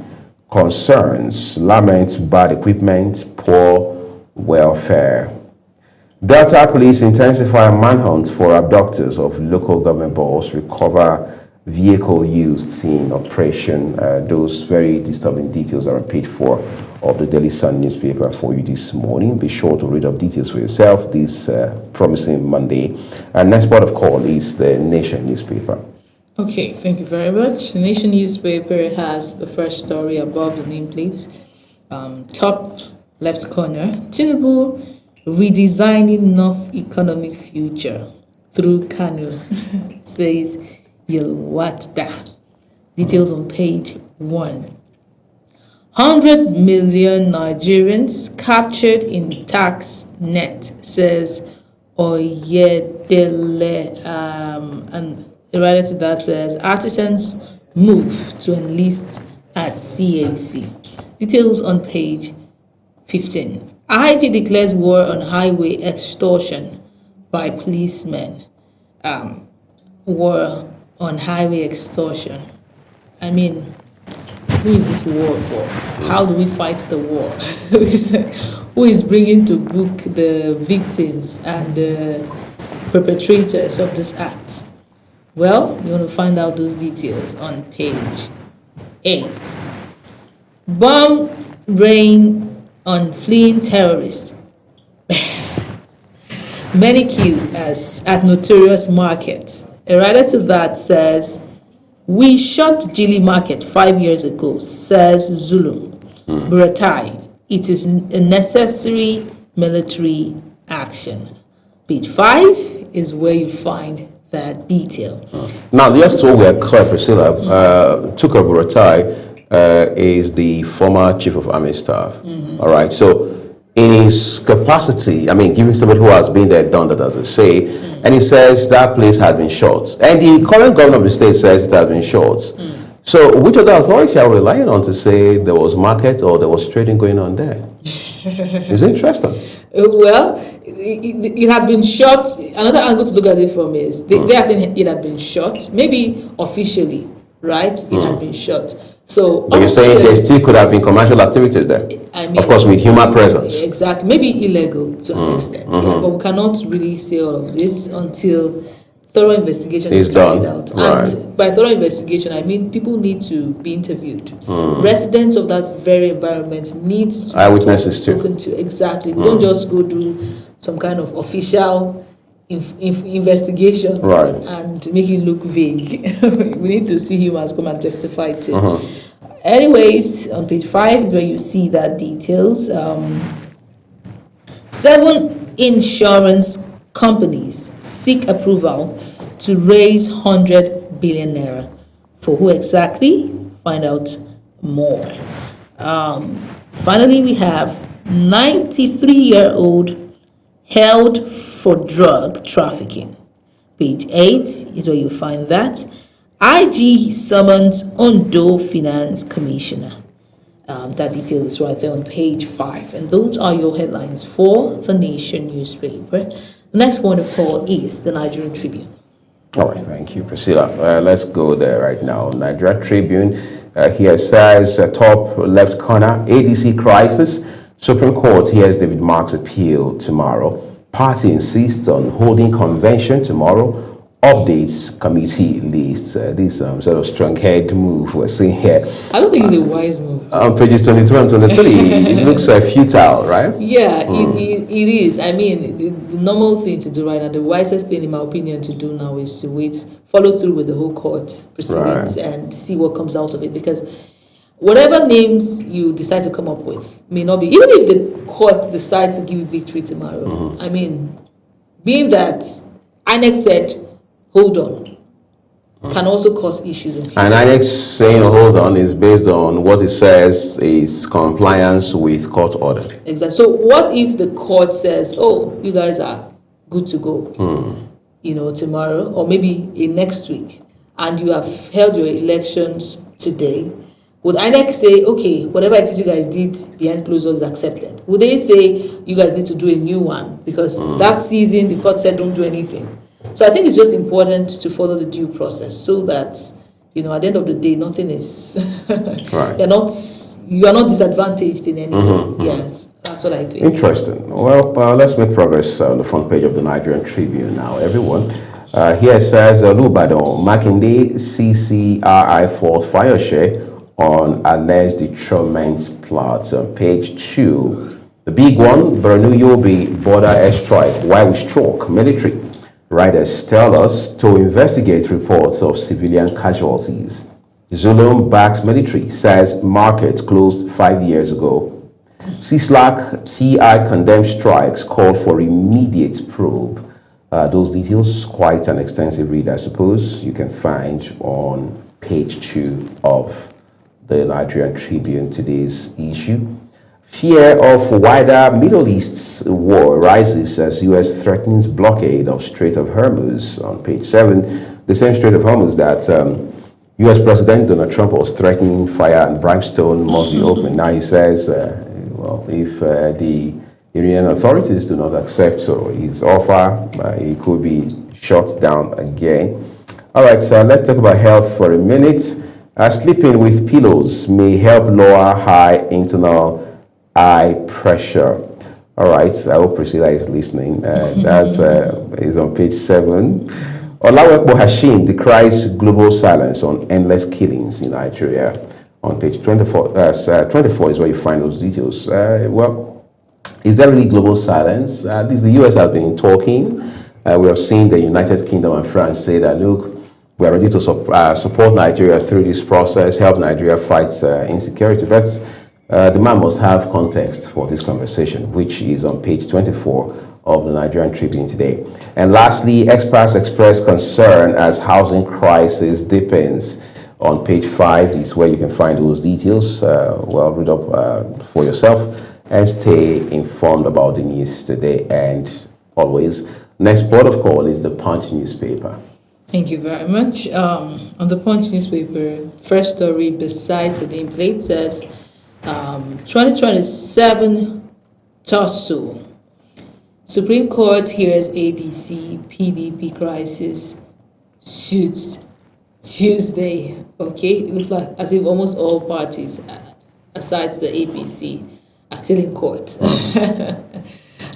concerns. Lament bad equipment, poor welfare. Delta police intensify manhunt for abductors of local government boss. Recover vehicle used in operation. Those very disturbing details are on page 4 of the Daily Sun newspaper for you this morning. Be sure to read up details for yourself this promising Monday. And next part of call is the Nation newspaper. Okay, thank you very much. The Nation newspaper has the first story above the nameplate. Top left corner, Tinubu redesigning North economic future through Kano, says Yelwata. Details on page 1. 100 million Nigerians captured in tax net, says Oyedele, and rather to that says artisans move to enlist at CAC. Details on page 15. IG declares war on highway extortion by policemen. War on highway extortion. I mean, who is this war for? How do we fight the war? Who is bringing to book the victims and the perpetrators of this act? Well, you want to find out those details on page 8. Bomb rain on fleeing terrorists. Many killed as at notorious markets. A writer to that says, we shot Jili Market 5 years ago, says Zulum. Buratai, it is a necessary military action. Page 5 is where you find that detail. Now, just so we're clear, Priscilla, Tukur Buratai is the former Chief of Army Staff. All right, so in his capacity, I mean, giving somebody who has been there, done that, as I say, and he says that place had been shot. And the current governor of the state says it has been shot. So which other authority are we relying on to say there was market or there was trading going on there? It's interesting. Well, it had been shot. Another angle to look at it from is they are saying it had been shot, maybe officially, right? It had been shot. So, but you're saying there still could have been commercial activities there? I mean, of course, with human presence. Exactly. Maybe illegal to an extent. Yeah, but we cannot really say all of this until thorough investigation is carried out. Right. And by thorough investigation, I mean people need to be interviewed. Residents of that very environment need to be eyewitnesses too. Spoken to. Exactly. We don't just go do some kind of official investigation and make it look vague. We need to see humans come and testify too. Anyways, on page 5 is where you see that details. 7 insurance companies seek approval to raise 100 billion naira. For who exactly? Find out more. Finally, we have 93-year-old held for drug trafficking. Page 8 is where you find that. IG summons Ondo Finance Commissioner. That detail is right there on page 5. And those are your headlines for the Nation newspaper. The next point of call is the Nigerian Tribune. All right, thank you, Priscilla. Let's go there right now. Nigerian Tribune here says, top left corner, ADC crisis. Supreme Court hears David Mark's appeal tomorrow. Party insists on holding convention tomorrow. Updates committee lists. This sort of strong-head move we're seeing here. I don't think it's a wise move. On pages 22 and 23, it looks futile, right? Yeah, it is. I mean, the normal thing to do right now, the wisest thing, in my opinion, to do now is to wait, follow through with the whole court proceedings and see what comes out of it. Because whatever names you decide to come up with may not be, even if the court decides to give you victory tomorrow, I mean, being that INEC said, hold on, can also cause issues in future. And INEC saying hold on is based on what it says is compliance with court order. Exactly. So what if the court says, oh, you guys are good to go, you know, tomorrow or maybe in next week, and you have held your elections today? Would INEC say, okay, whatever it is you guys did behind closed doors is accepted? Would they say you guys need to do a new one because that season the court said don't do anything? So I think it's just important to follow the due process so that, you know, at the end of the day, nothing is, you are not disadvantaged in any way. Yeah, that's what I think. Interesting. Well, let's make progress on the front page of the Nigerian Tribune now, everyone. Here it says, Lubadon, Makinde CCRI for fire share on alleged detriment plots. On page 2, the big one, Borno Yobe border airstrike, why we struck military. Writers tell us to investigate reports of civilian casualties. Zulum backs military, says market closed 5 years ago. CISLAC TI condemns strikes, called for immediate probe. Those details, quite an extensive read, I suppose, you can find on page 2 of the Nigerian Tribune, today's issue. Fear of wider Middle East war rises as U.S. threatens blockade of Strait of Hormuz. On page 7, the same Strait of Hormuz that U.S. President Donald Trump was threatening fire and brimstone must be open. Now he says, well, if the Iranian authorities do not accept his offer, it could be shut down again. All right, so let's talk about health for a minute. Sleeping with pillows may help lower high internal eye pressure. All right, I hope Priscilla is listening. That's is on page 7. Olawekbo Hashim decries global silence on endless killings in Nigeria. On page 24 is where you find those details. Well, is there really global silence? At least the US has been talking. We have seen the United Kingdom and France say that, look, we are ready to support Nigeria through this process, help Nigeria fight insecurity. But the man must have context for this conversation, which is on page 24 of the Nigerian Tribune today. And lastly, experts express concern as housing crisis deepens. On page 5 is where you can find those details. Well, read up for yourself. and stay informed about the news today and always. Next port of call is the Punch newspaper. Thank you very much. On the Punch newspaper, first story besides the nameplate says 2027 tussle. Supreme Court hears ADC PDP crisis suits Tuesday. Okay, it looks like as if almost all parties, aside the APC, are still in court.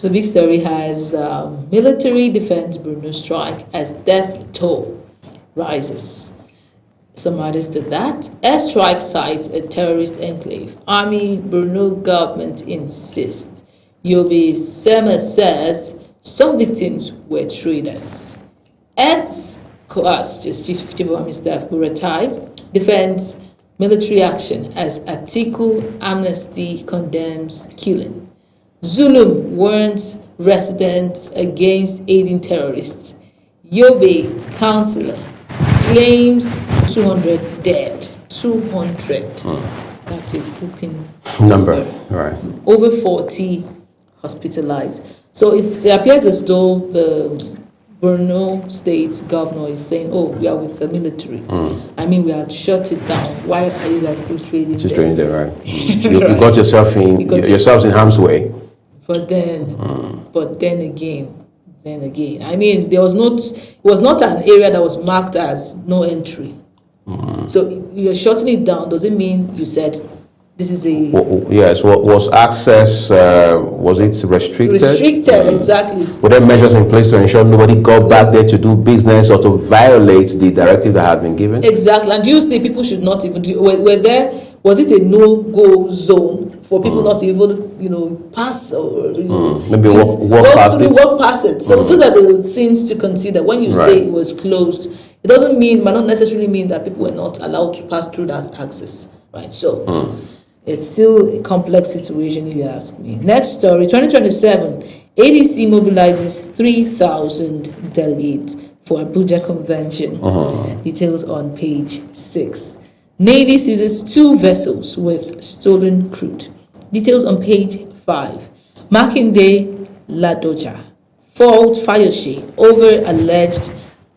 The big story has military defense Bruno strike as death toll rises. Some others to that. Airstrike sites a terrorist enclave. Army Bruno government insists. Yobe Sema says some victims were traders. Ex-COAS, Justice Chief of Army Staff Buratai, defends military action as Atiku amnesty condemns killing. Zulum warns residents against aiding terrorists. Yobe councillor claims 200 dead. 200. That's a whooping Number, right. Over 40 hospitalized. So it appears as though the Borno State governor is saying, oh, we are with the military. I mean, we had shut it down. Why are you guys still trading Just there? trading there, right? You got yourselves in harm's way. But then again, I mean, it was not an area that was marked as no entry. So you're shutting it down. Does it mean you said this is a... Yes, was access, was it restricted? Restricted, exactly. Were there measures in place to ensure nobody got back there to do business or to violate the directive that had been given? Exactly. And do you say people should not even do... Was it a no-go zone for people not to even, pass or, maybe walk past it? Walk past it. So those are the things to consider. When you say it was closed, it might not necessarily mean that people were not allowed to pass through that access, right? So it's still a complex situation, if you ask me. Next story, 2027, ADC mobilizes 3,000 delegates for Abuja Convention. Details on page 6. Navy seizes 2 vessels with stolen crude. Details on page 5. Makinde Ladoja fault Fayose over alleged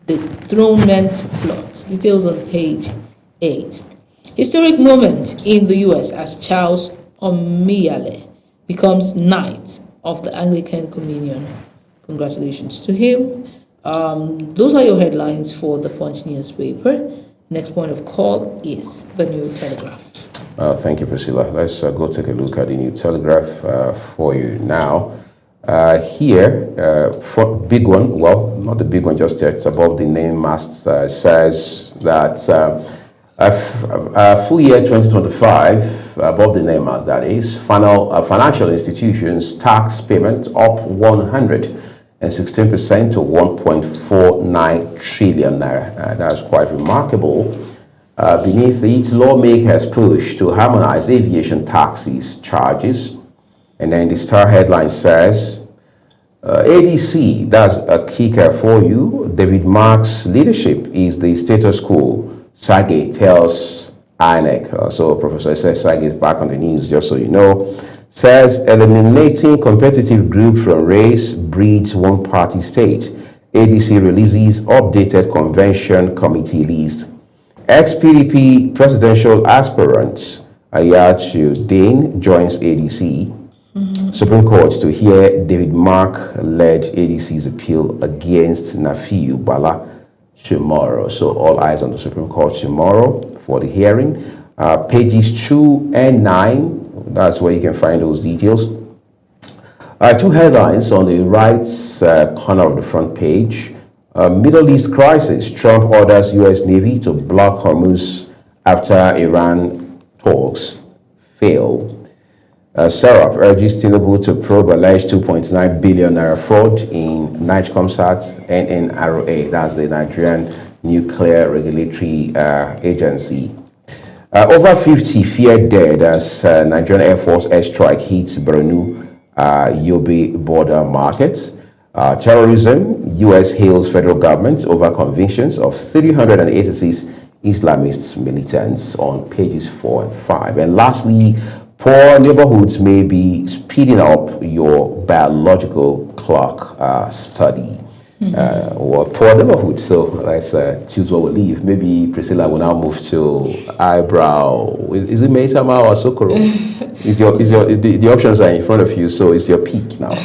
dethronement plot. Details on page 8. Historic moment in the U.S. as Charles Omiyale becomes Knight of the Anglican Communion. Congratulations to him. Those are your headlines for the Punch newspaper. Next point of call is the New Telegraph. Thank you, Priscilla. Let's go take a look at the New Telegraph for you now. Here, for big one, well, not the big one just yet, it's above the name mast, says that full year 2025, above the name mast, that is, financial institutions tax payment up 116% to 1.49 trillion naira. That's quite remarkable. Beneath it, lawmakers push to harmonize aviation taxis charges. And then the Star headline says, ADC, that's a kicker for you. David Mark's leadership is the status quo. Sage tells INEC. So Professor S.S. Sage is back on the news, just so you know. Says eliminating competitive group from race breeds one-party state. ADC releases updated convention committee list. Ex-PDP presidential aspirant Ayatu Dane joins ADC. Supreme Court to hear David Mark-led ADC's appeal against Nafiu Bala tomorrow. So all eyes on the Supreme Court tomorrow for the hearing. Pages 2 and 9. That's where you can find those details. 2 headlines on the right corner of the front page. Middle East crisis. Trump orders U.S. Navy to block Hormuz after Iran talks fail. Sarap urges Tinubu to probe alleged 2.9 billion naira fraud in NIGCOMSAT and NRA. That's the Nigerian Nuclear Regulatory Agency. Over 50 feared dead as Nigerian Air Force airstrike hits Borno Yobe border markets. Terrorism, U.S. hails federal government over convictions of 386 Islamist militants on pages 4 and 5. And lastly, Poor neighborhoods may be speeding up your biological clock study. Or poor neighborhood. So let's choose what we leave. Maybe Priscilla will now move to eyebrow. Is it Meisama or Sokoro? The options are in front of you, so it's your peak now.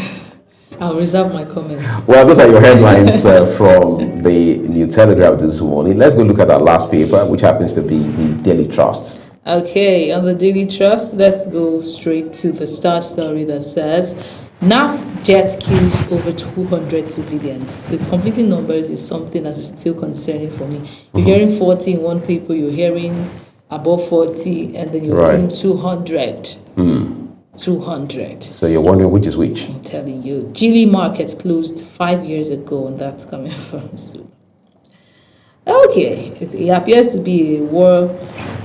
I'll reserve my comments. Well, those are your headlines from the New Telegraph this morning. Let's go look at our last paper, which happens to be the Daily Trust. Okay, on the Daily Trust, let's go straight to the Star story that says NAF jet kills over 200 civilians. So completing numbers is something that is still concerning for me. You're hearing 40 in one paper, you're hearing above 40, and then you're seeing 200. 200. So you're wondering which is which? I'm telling you. Geely Market closed 5 years ago, and that's coming from soon. Okay, it appears to be a war,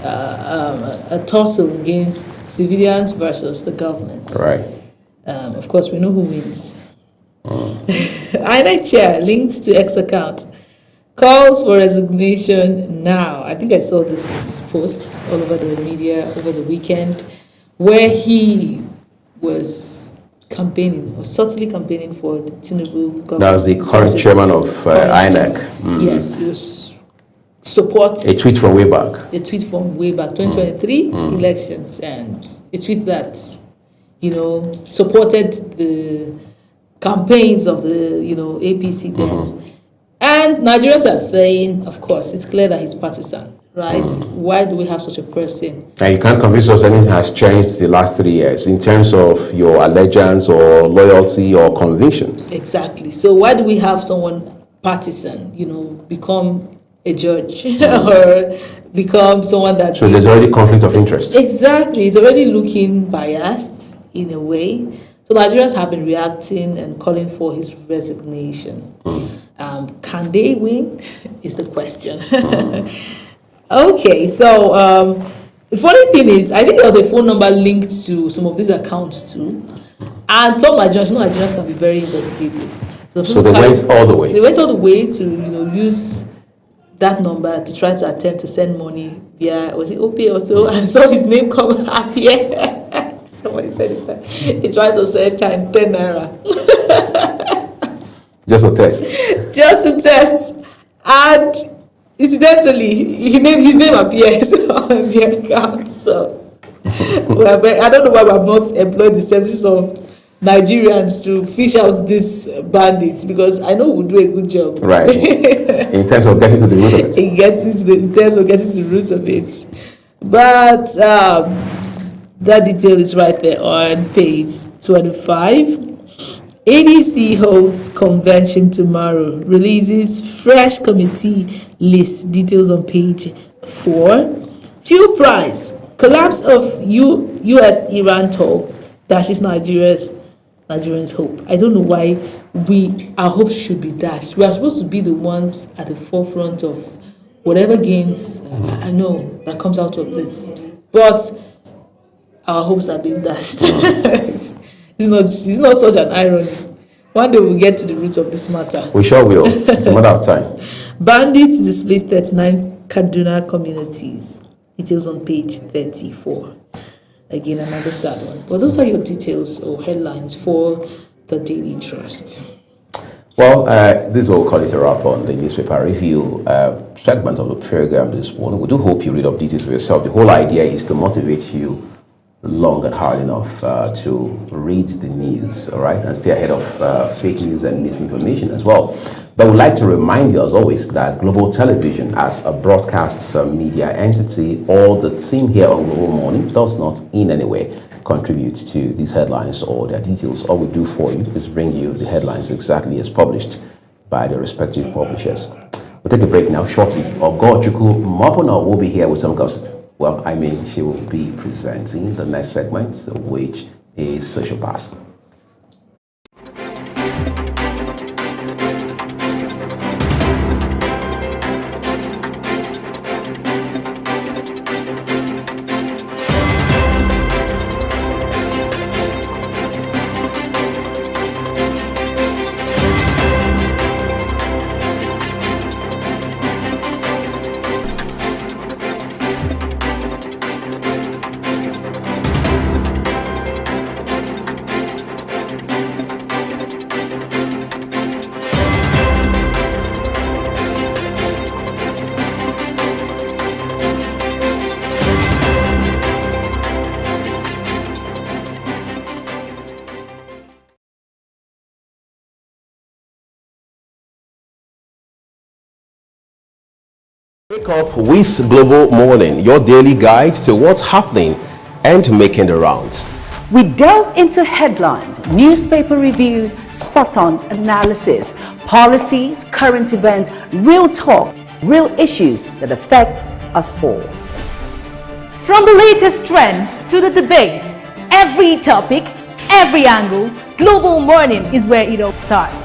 a tussle against civilians versus the government. Right. Of course, we know who wins. INEC chair linked to X account calls for resignation now. I think I saw this post all over the media over the weekend, where he was campaigning, or subtly campaigning for the Tinubu government. That was the current chairman of INEC. Yes, he was supporting. A tweet from way back. A tweet from way back, 2023 elections, and a tweet that, supported the campaigns of the, APC then. And Nigerians are saying, of course, it's clear that he's partisan. Right? Why do we have such a person? And you can't convince us anything has changed the last 3 years in terms of your allegiance or loyalty or conviction. Exactly. So why do we have someone partisan, become a judge or become someone that... So there's already conflict of interest. Exactly. It's already looking biased in a way. So Nigerians have been reacting and calling for his resignation. Can they win is the question. Okay, so the funny thing is, I think there was a phone number linked to some of these accounts too. And some Nigerians can be very investigative. So they went all the way. They went all the way to use that number to try to attempt to send money via, was it OPay or so? And saw his name come up here. Somebody said he tried to send 10 naira. Just a test. Just to test. And incidentally, his name appears on the account. So, I don't know why we have not employed the services of Nigerians to fish out these bandits, because I know we'll do a good job. Right. In terms of getting to the root of it. In terms of getting to the root of it. But that detail is right there on page 25. ADC holds convention tomorrow, releases fresh committee list, details on page 4. Fuel price, collapse of US-Iran talks dashes Nigerians' hope. I don't know why our hopes should be dashed. We are supposed to be the ones at the forefront of whatever gains I know that comes out of this. But our hopes are being dashed. It's not such an irony. One day we'll get to the root of this matter. We sure will. It's a matter of time. Bandits displaced 39 Kaduna communities. Details on page 34. Again, another sad one. But those are your details or headlines for the Daily Trust. Well, this is what we'll call it a wrap on the newspaper review segment of the program this morning. We do hope you read up details for yourself. The whole idea is to motivate you long and hard enough to read the news, all right, and stay ahead of fake news and misinformation as well. But we'd like to remind you, as always, that Global Television, as a broadcast media entity, or the team here on Global Morning, does not in any way contribute to these headlines or their details. All we do for you is bring you the headlines exactly as published by the respective publishers. We'll take a break now shortly. Ogochukwu Mopona will be here with some gossip. Well, she will be presenting the next segment, which is Social Pass. Wake up with Global Morning, your daily guide to what's happening and making the rounds. We delve into headlines, newspaper reviews, spot-on analysis, policies, current events, real talk, real issues that affect us all. From the latest trends to the debates, every topic, every angle, Global Morning is where it all starts.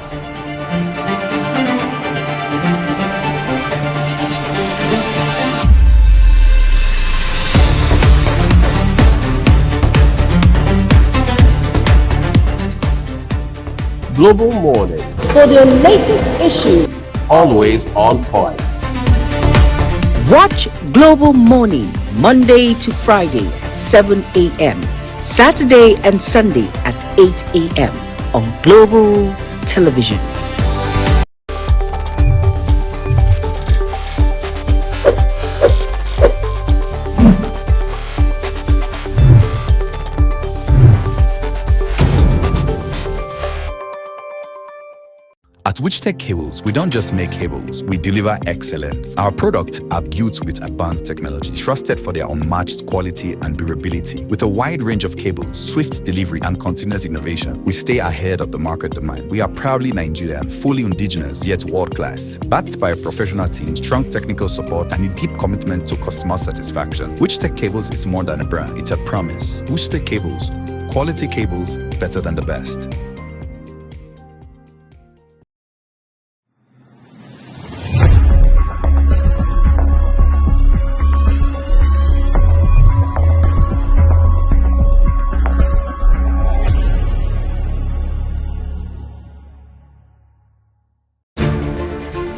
Global Morning, For the latest issues, always on point. watch Global Morning Monday to Friday, 7 a.m. Saturday and Sunday at 8 a.m. on Global Television. At Wichtech Cables, we don't just make cables, we deliver excellence. Our products are built with advanced technology, trusted for their unmatched quality and durability. With a wide range of cables, swift delivery, and continuous innovation, we stay ahead of the market demand. We are proudly Nigerian, fully indigenous, yet world-class. Backed by a professional team, strong technical support, and a deep commitment to customer satisfaction. Wichtech Cables is more than a brand, it's a promise. Wichtech Cables, quality cables better than the best.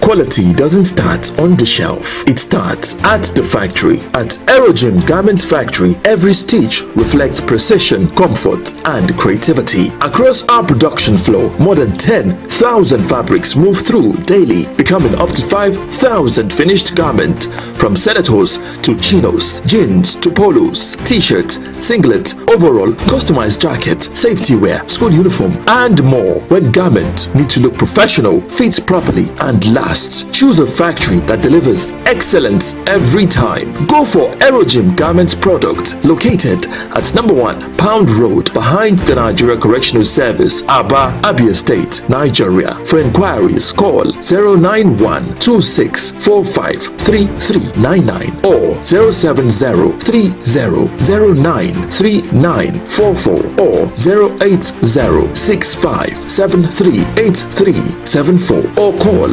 Quality doesn't start on the shelf, it starts at the factory. At Aerogym Garments Factory, every stitch reflects precision, comfort, and creativity. Across our production floor, more than 10,000 fabrics move through daily, becoming up to 5,000 finished garments, from senators to chinos, jeans to polos, t-shirt, singlet, overall, customized jacket, safety wear, school uniform, and more. When garments need to look professional, fit properly, and last, choose a factory that delivers excellence every time. Go for Aerogym Garments product, located at number 1 Pound Road behind the Nigeria Correctional Service, Aba, Abia State, Nigeria. For inquiries, call 09126453399 or 07030093944 or 08065738374 or call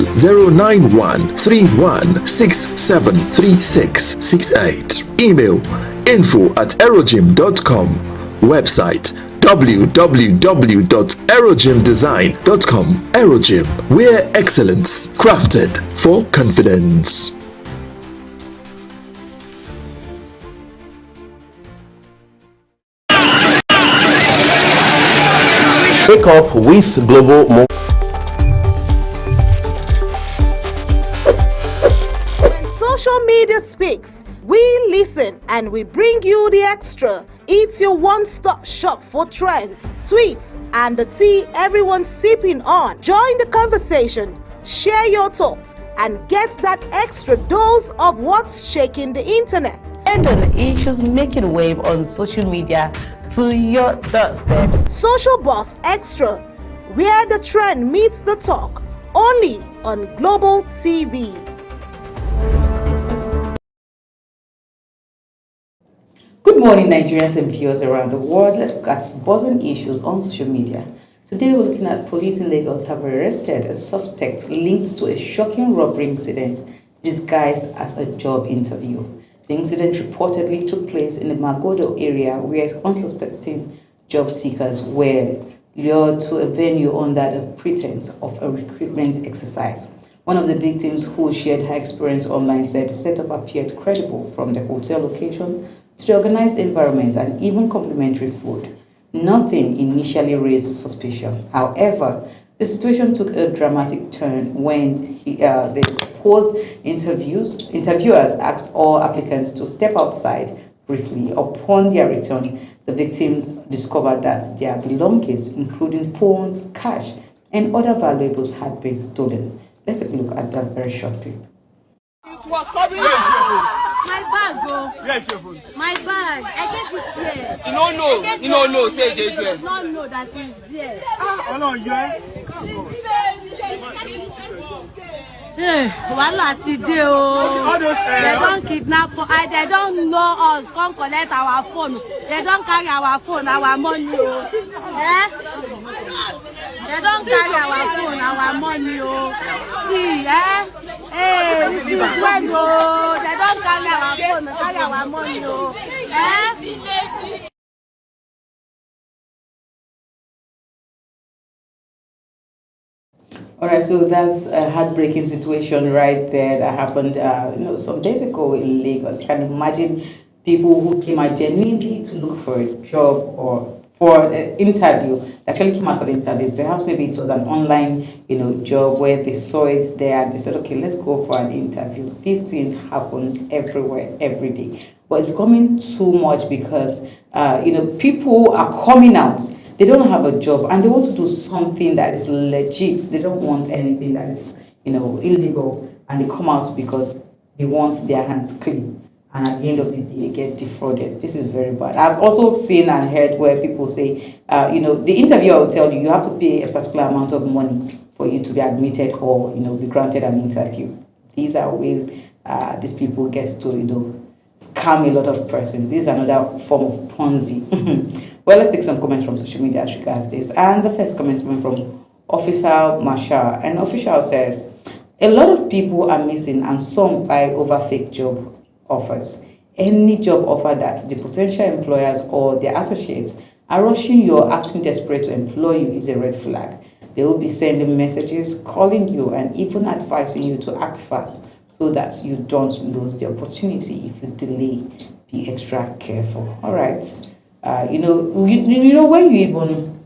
09131673668. Email info@aerogym.com. Website www.aerogymdesign.com. Aerogym, where excellence crafted for confidence. Wake up with Global Morning. Social media speaks. We listen and we bring you the extra. It's your one-stop shop for trends, tweets, and the tea everyone's sipping on. Join the conversation, share your thoughts, and get that extra dose of what's shaking the internet. And on the issues making wave on social media to your doorstep. Social Boss Extra, where the trend meets the talk. Only on Global TV. Good morning, Nigerians and viewers around the world. Let's look at buzzing issues on social media. Today, we're looking at police in Lagos have arrested a suspect linked to a shocking robbery incident disguised as a job interview. The incident reportedly took place in the Magodo area where unsuspecting job seekers were lured to a venue under the pretense of a recruitment exercise. One of the victims, who shared her experience online, said the setup appeared credible, from the hotel location to the organized environment and even complimentary food. Nothing initially raised suspicion. However, the situation took a dramatic turn when the supposed interviewers asked all applicants to step outside briefly. Upon their return, the victims discovered that their belongings, including phones, cash, and other valuables, had been stolen. Let's take a look at that very short clip. My bag, go. Yes, your phone. My bag. I guess it's here. You don't know. You don't know. Say it here. You don't know that it's there. Oh no, yeah. Wahala today, oh. They don't kidnap us. They don't know us. Come collect our phone. They don't carry our phone, our money, oh. They don't carry our phone, our money, oh. See, Hey, this is when, oh. They don't carry our phone, carry our money, oh. All right, so that's a heartbreaking situation right there that happened, some days ago in Lagos. You can imagine people who came out genuinely to look for a job or for an interview. They actually came out for the interview. Perhaps maybe it was an online, job where they saw it there and they said, okay, let's go for an interview. These things happen everywhere, every day. But it's becoming too much because, people are coming out. They don't have a job and they want to do something that is legit. They don't want anything that is, illegal. And they come out because they want their hands clean. And at the end of the day, they get defrauded. This is very bad. I've also seen and heard where people say, the interviewer will tell you have to pay a particular amount of money for you to be admitted or, be granted an interview. These are ways these people get to, scam a lot of persons. This is another form of Ponzi. Well, let's take some comments from social media as regards this. And the first comment is coming from Officer Marshall. And Official says, a lot of people are missing and some buy over fake job offers. Any job offer that the potential employers or their associates are rushing you or acting desperate to employ you is a red flag. They will be sending messages, calling you, and even advising you to act fast so that you don't lose the opportunity. If you delay, be extra careful. All right. When you even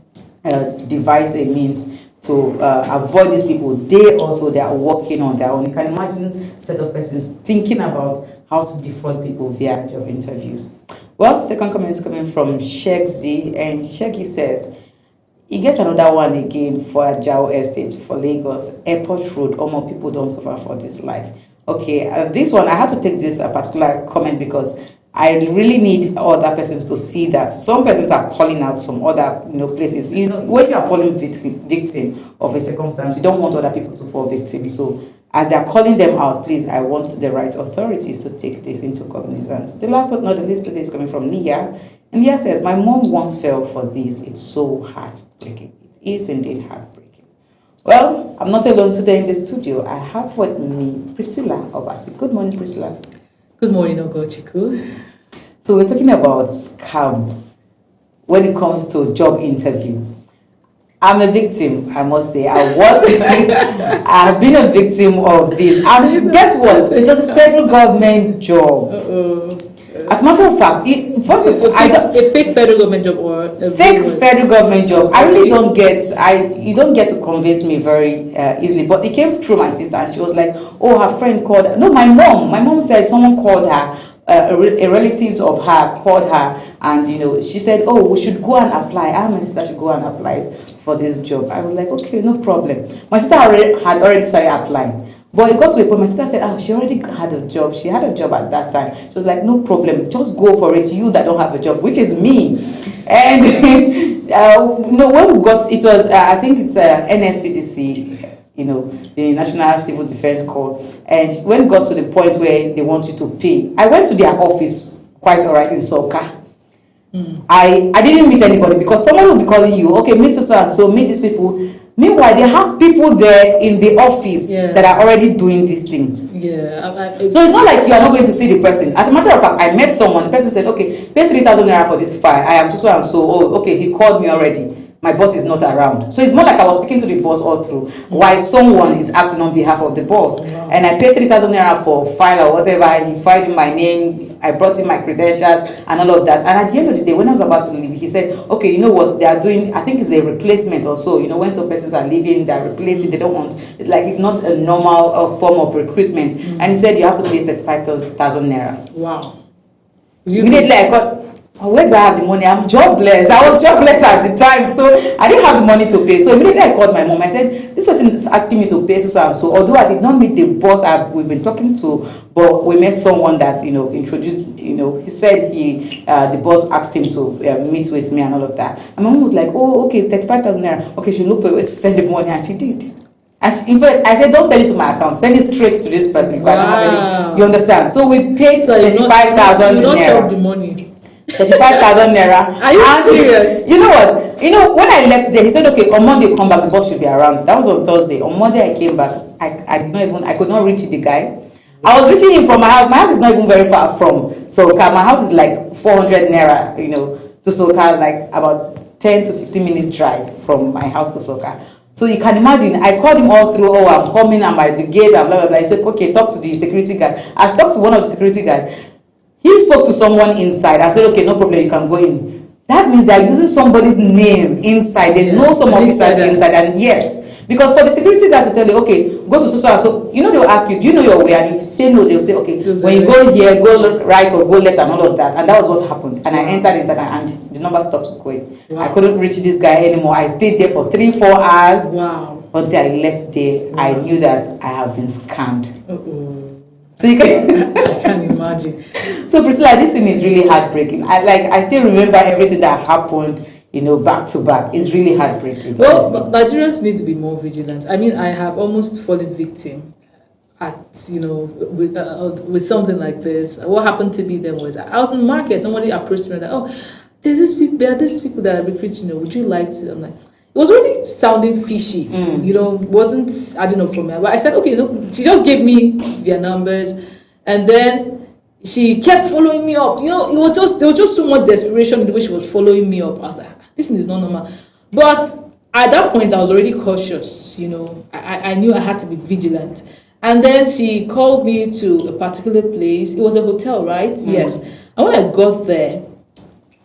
devise a means to avoid these people, they are working on their own. You can imagine a set of persons thinking about how to defraud people via job interviews. Well, second comment is coming from Sheikh Z, and Sheikh says, you get another one again for Ajao Estate for Lagos, Airport Road. More people don't suffer for this life. Okay, this one, I had to take this particular comment because I really need other persons to see that some persons are calling out some other places. When you are falling victim of a circumstance, you don't want other people to fall victim. So as they are calling them out, please, I want the right authorities to take this into cognizance. The last but not the least today is coming from Nia. And Nia says, my mom once fell for this. It's so heartbreaking. It is indeed heartbreaking. Well, I'm not alone today in the studio. I have with me Priscilla Obasi. Good morning, Priscilla. Good morning, Ogochukwu. So we're talking about scam when it comes to job interview. I'm a victim, I must say. I've been a victim of this. And guess what? It was a federal government job. As a matter of fact, a fake federal government job or a fake federal government job. I really don't get. You don't get to convince me very easily. But it came through my sister, and she was like, "Oh, her friend called." No, my mom. My mom said someone called her. A relative of her called her, and she said, "Oh, we should go and apply. My sister should go and apply for this job." I was like, "Okay, no problem." My sister had already started applying. But it got to a point, my sister said, she already had a job. She had a job at that time. She was like, no problem, just go for it. You that don't have a job, which is me. And, when we got, it was, I think it's NFCDC, the National Civil Defense Corps. And when it got to the point where they want you to pay, I went to their office, quite all right, in Soka. I didn't meet anybody because someone will be calling you, okay, meet so and so, meet these people. Meanwhile, they have people there in the office that are already doing these things. So it's not like you are not going to see the person. As a matter of fact, I met someone. The person said, okay, pay 3,000 naira for this file. I am so and so. Oh, okay, he called me already. My boss is not around. So it's more like I was speaking to the boss all through, while someone is acting on behalf of the boss. Wow. And I paid 3,000 naira for file or whatever. He filed in my name. I brought in my credentials and all of that. And at the end of the day, when I was about to leave, he said, okay, you know what they are doing? I think it's a replacement or so. When some persons are leaving, they're replacing. They don't want, it's not a normal form of recruitment. And he said, you have to pay 35,000 naira. Wow. Immediately I got where do I have the money? I'm jobless. I was jobless at the time, so I didn't have the money to pay. So immediately I called my mom. I said, this person is asking me to pay so and so. Although I did not meet the boss we've been talking to, but we met someone that, introduced, he said the boss asked him to meet with me and all of that. And my mom was like, oh, okay, 35,000 naira. Okay, she looked for a way to send the money, and she did. And in fact, I said, don't send it to my account. Send it straight to this person because I don't have any. You understand? So we paid 35,000 naira. You don't have the money. 35,000 naira. Are you serious? You know what? When I left there, he said, okay, on Monday come back, the boss should be around. That was on Thursday. On Monday I came back. I could not reach the guy. I was reaching him from my house. My house is not even very far from Soka. My house is like 400 naira, to Soka, like about 10 to 15 minutes drive from my house to Soka. So you can imagine, I called him all through, oh, I'm coming, I'm at the gate, and blah, blah, blah. He said, okay, talk to the security guard. I talked to one of the security guards. He spoke to someone inside. I said, okay, no problem, you can go in. That means they're using somebody's name inside. They know some officers inside. And yes, because for the security guard to tell you, okay, go to so and so, they'll ask you, do you know your way? And if you say no, they'll say, okay, when you go here, go right or go left and all of that. And that was what happened. And I entered inside and the number stopped going. Wow. I couldn't reach this guy anymore. I stayed there for 3-4 hours. Wow. Until I left there, I knew that I have been scammed. So you can I can imagine. So Priscilla, this thing is really heartbreaking. I still remember everything that happened, back to back. It's really heartbreaking. Well, Nigerians need to be more vigilant. I mean, I have almost fallen victim at with something like this. What happened to me then was I was in the market. Somebody approached me like, there are these people that are recruiting. Would you like to? I'm like, it was already sounding fishy. Wasn't adding up for me. But I said, okay, she just gave me their numbers, and then she kept following me up. There was just so much desperation in the way she was following me up. I was like, this is not normal. But at that point, I was already cautious. I knew I had to be vigilant. And then she called me to a particular place. It was a hotel, right? Yes. And when I got there,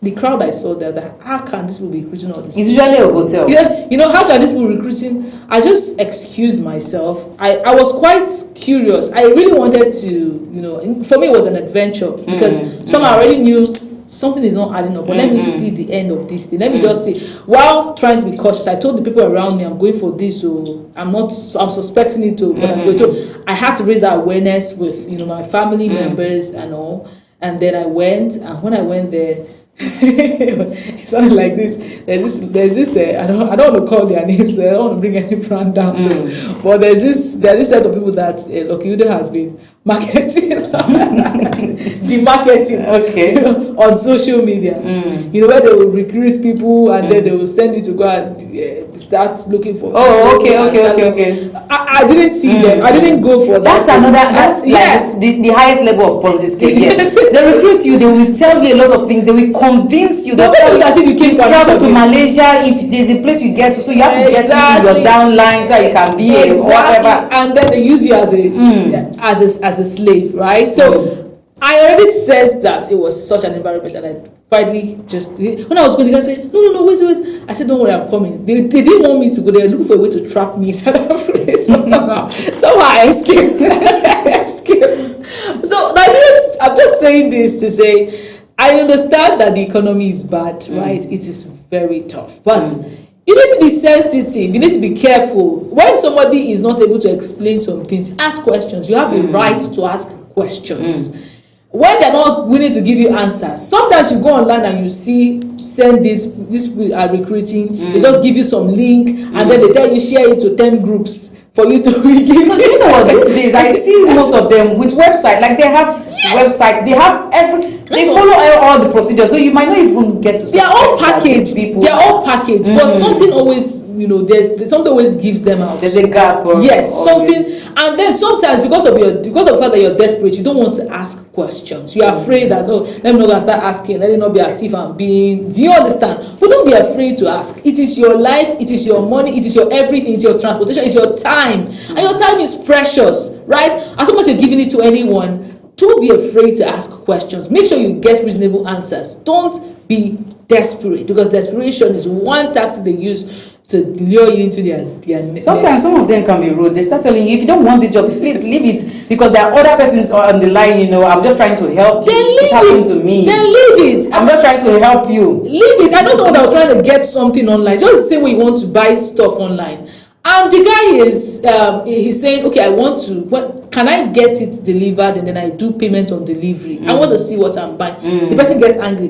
the crowd I saw there, how can this people be recruiting all this? It's usually a hotel. Yeah, how can this people recruiting? I just excused myself. I was quite curious. I really wanted to, for me it was an adventure because somehow I already knew something is not adding up. But let me see the end of this thing. Let me just see. While trying to be cautious, I told the people around me, I'm going for this, so I'm suspecting it to. So I had to raise that awareness with my family members and all. And then I went, and when I went there, it sounded like this. There's this. I don't want to call their names. I don't want to bring any brand down. But there's this set of people that Lucky Ude has been marketing, demarketing, on social media. Where they will recruit people and then they will send you to go and start looking for. Oh, okay. I didn't see them. I didn't go for that. That's the highest level of Ponzi scheme. Yes, they recruit you. They will tell you a lot of things. They will convince you. They will tell you as if you came travel to Malaysia. If there's a place you get to, so you have to get your downline so you can be whatever. And then they use you as a slave, right? So I already said that it was such an environment, and I quietly just, when I was going, the guy said, no, wait. I said, don't worry, I'm coming. They didn't want me to go. They were looking for a way to trap me. So somehow I escaped. So Nigerians, I'm just saying this to say, I understand that the economy is bad, right? It is very tough, but you need to be sensitive. You need to be careful. When somebody is not able to explain some things, ask questions. You have the right to ask questions. When they're not willing to give you answers, sometimes you go online and you send this are recruiting. They just give you some link and then they tell you share it to 10 groups for you to give. You know what? These days I see most of them with websites. Like they have websites. They have They follow all the procedures, so you might not even get to. They're all packaged. They're all packaged, but something always, there's something always gives them out. There's a gap. Something, and then sometimes because of the fact that you're desperate, you don't want to ask questions. You're afraid that let me not gonna start asking. Let it not be as if I'm being. Do you understand? But don't be afraid to ask. It is your life. It is your money. It is your everything. It's your transportation. It's your time, and your time is precious, right? As long as you're giving it to anyone. Don't be afraid to ask questions. Make sure you get reasonable answers. Don't be desperate, because desperation is one tactic they use to lure you into their sometimes some of them can be rude. They start telling you, if you don't want the job, please leave it, because there are other persons on the line, you know, I'm just trying to help you. It happened to me. Then leave it. I'm just trying to help you. Leave it. I know someone that was trying to get something online, just the same way you want to buy stuff online. And the guy is he's saying, okay, I want to, can I get it delivered, and then I do payment on delivery. I want to see what I'm buying. The person gets angry,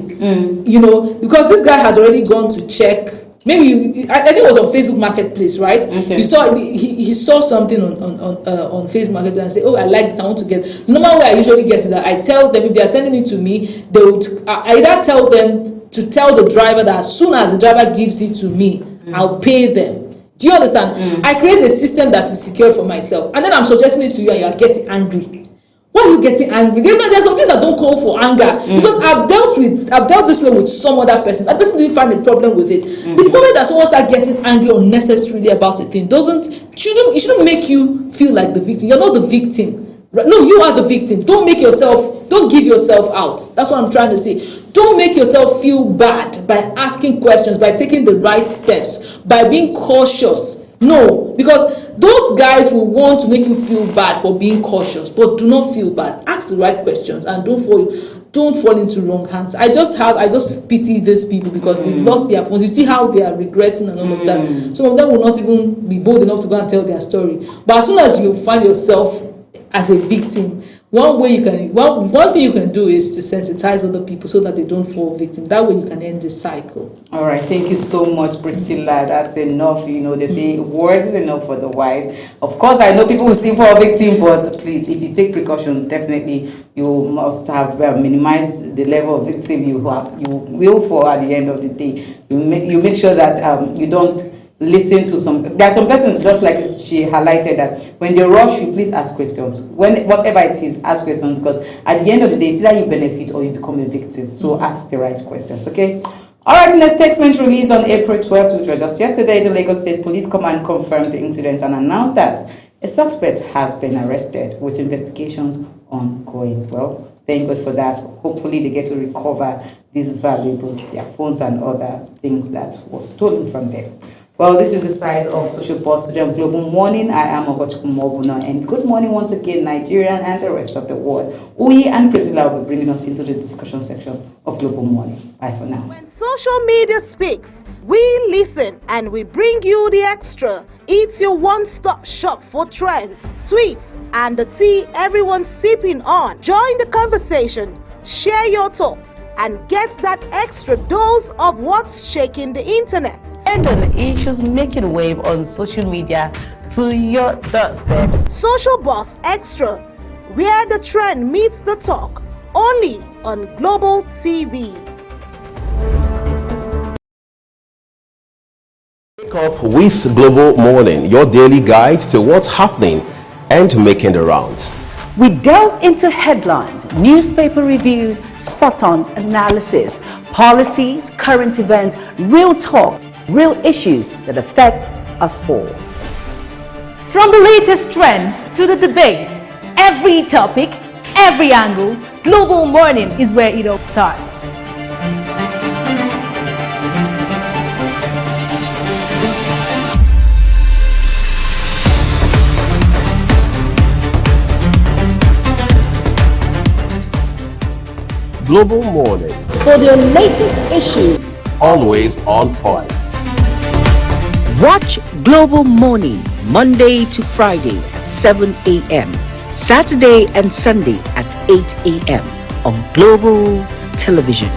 you know, because this guy has already gone to check. Maybe I think it was on Facebook Marketplace, right? Okay. You saw he saw something on Facebook Marketplace and say, oh, I like this, I want to get. The normal way I usually get is that I tell them, if they are sending it to me, they would I either tell them to tell the driver that as soon as the driver gives it to me, I'll pay them. Do you understand? I create a system that is secure for myself, and then I'm suggesting it to you, and you're getting angry. Why are you getting angry? There's some things that don't call for anger, because I've dealt this way with some other persons. I personally find a problem with it. The moment that someone starts getting angry unnecessarily about a thing, it shouldn't make you feel like the victim. You're not the victim. No, you are the victim. Don't give yourself out. That's what I'm trying to say. Don't make yourself feel bad by asking questions, by taking the right steps, by being cautious. No, because those guys will want to make you feel bad for being cautious, but do not feel bad. Ask the right questions and don't fall into wrong hands. I just pity these people because they've lost their phones. You see how they are regretting and all of that. Some of them will not even be bold enough to go and tell their story. But as soon as you find yourself as a victim, one thing you can do is to sensitize other people so that they don't fall victim. That way you can end this cycle. All right, thank you so much, Priscilla. That's enough. You know, they say words is enough for the wise. Of course, I know people will still fall victim, but please, if you take precautions, definitely you must have minimized the level of victim you will fall at the end of the day. You make sure that you don't listen to there are some persons, just like she highlighted, that when they rush you, please ask questions. Whatever it is, ask questions, because at the end of the day, it's either you benefit or you become a victim. So ask the right questions, okay? All right, in a statement released on April 12th, which was just yesterday, the Lagos State Police Command confirmed the incident and announced that a suspect has been arrested with investigations ongoing. Well, thank God for that. Hopefully they get to recover these valuables, their phones and other things that was stolen from them. Well, this is the size of Social Pulse today on Global Morning. I am Ogochukwu Mobuna, and good morning once again, Nigeria and the rest of the world. Uyi and Priscilla will be bringing us into the discussion section of Global Morning. Bye for now. When social media speaks, we listen and we bring you the extra. It's your one-stop shop for trends, tweets, and the tea everyone's sipping on. Join the conversation, share your thoughts, and get that extra dose of what's shaking the internet. And on the issues making wave on social media to your doorstep. Social Boss Extra, where the trend meets the talk, only on Global TV. Wake up with Global Morning, your daily guide to what's happening and making the rounds. We delve into headlines, newspaper reviews, spot-on analysis, policies, current events, real talk, real issues that affect us all. From the latest trends to the debate, every topic, every angle, Global Morning is where it all starts. Global Morning, For the latest issues, always on point. watch Global Morning Monday to Friday at 7 a.m. Saturday and Sunday at 8 a.m. on Global Television.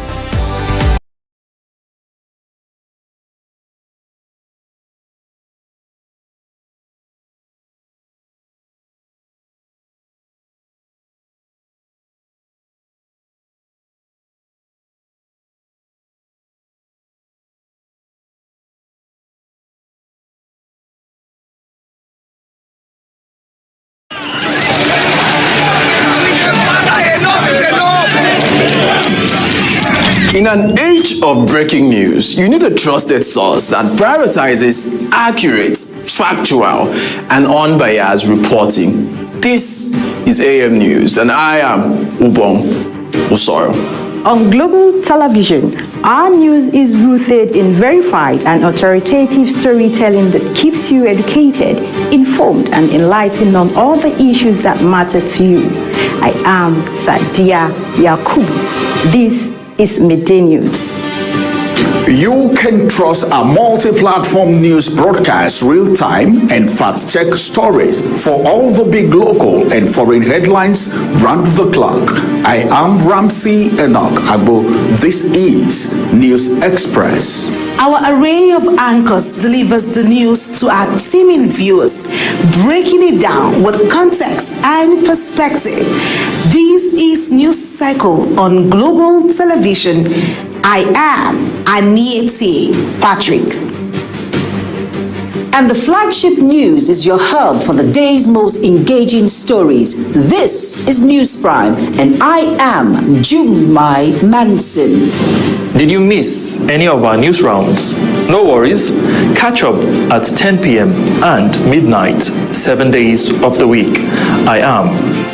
In an age of breaking news, you need a trusted source that prioritizes accurate, factual, and unbiased reporting. This is AM News, and I am Ubong Usoro. On global television, our news is rooted in verified and authoritative storytelling that keeps you educated, informed, and enlightened on all the issues that matter to you. I am Sadia Yakub. This is Midday News. You can trust our multi-platform news broadcast real-time and fast-check stories for all the big local and foreign headlines round the clock. I am Ramsey Enoch Agbo. This is News Express. Our array of anchors delivers the news to our teeming viewers, breaking it down with context and perspective. This is News Cycle on Global Television. I am Anieti Patrick. And the flagship news is your hub for the day's most engaging stories. This is News Prime, and I am Jumai Manson. Did you miss any of our news rounds? No worries. Catch up at 10 p.m. and midnight, 7 days of the week. I am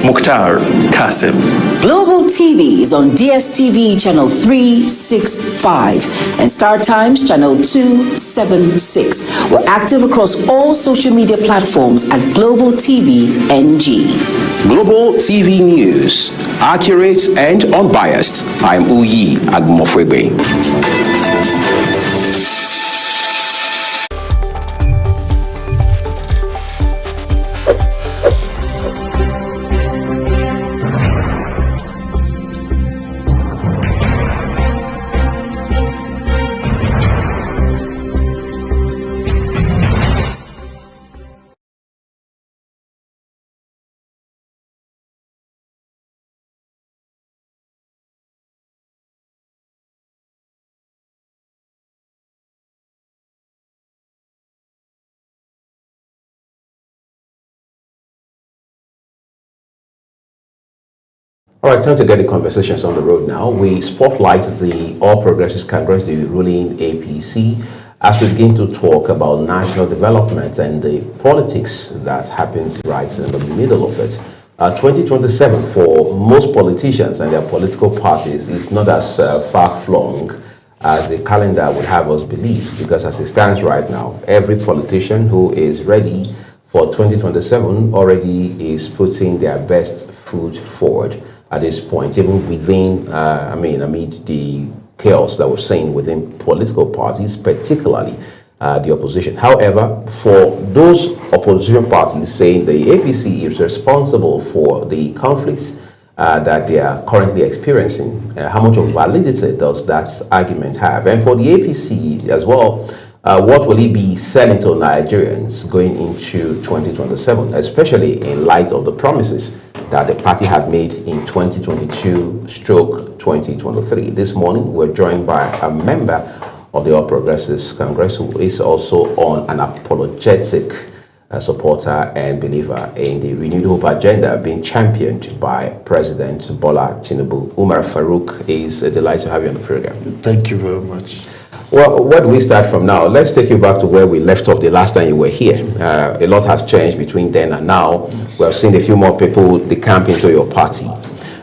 Mukhtar Kasim. Global TV is on DSTV channel 365 and Star Times channel 276. We're active across all social media platforms at Global TV NG. Global TV News, accurate and unbiased. I'm Uyi Agmofwebe. All right, time to get the conversations on the road now. We spotlight the All Progressives Congress, the ruling APC, as we begin to talk about national development and the politics that happens right in the middle of it. 2027 for most politicians and their political parties is not as far-flung as the calendar would have us believe, because as it stands right now, every politician who is ready for 2027 already is putting their best foot forward at this point, even within, amid the chaos that we're seeing within political parties, particularly the opposition. However, for those opposition parties saying the APC is responsible for the conflicts that they are currently experiencing, how much of validity does that argument have? And for the APC as well, what will it be selling to Nigerians going into 2027, especially in light of the promises that the party had made in 2022/2023. This morning, we're joined by a member of the All Progressives Congress who is also an unapologetic supporter and believer in the renewed hope agenda being championed by President Bola Tinubu. Umar Farouk, is a delight to have you on the program. Thank you very much. Well, where do we start from now? Let's take you back to where we left off the last time you were here. A lot has changed between then and now. Yes. We have seen a few more people decamp into your party.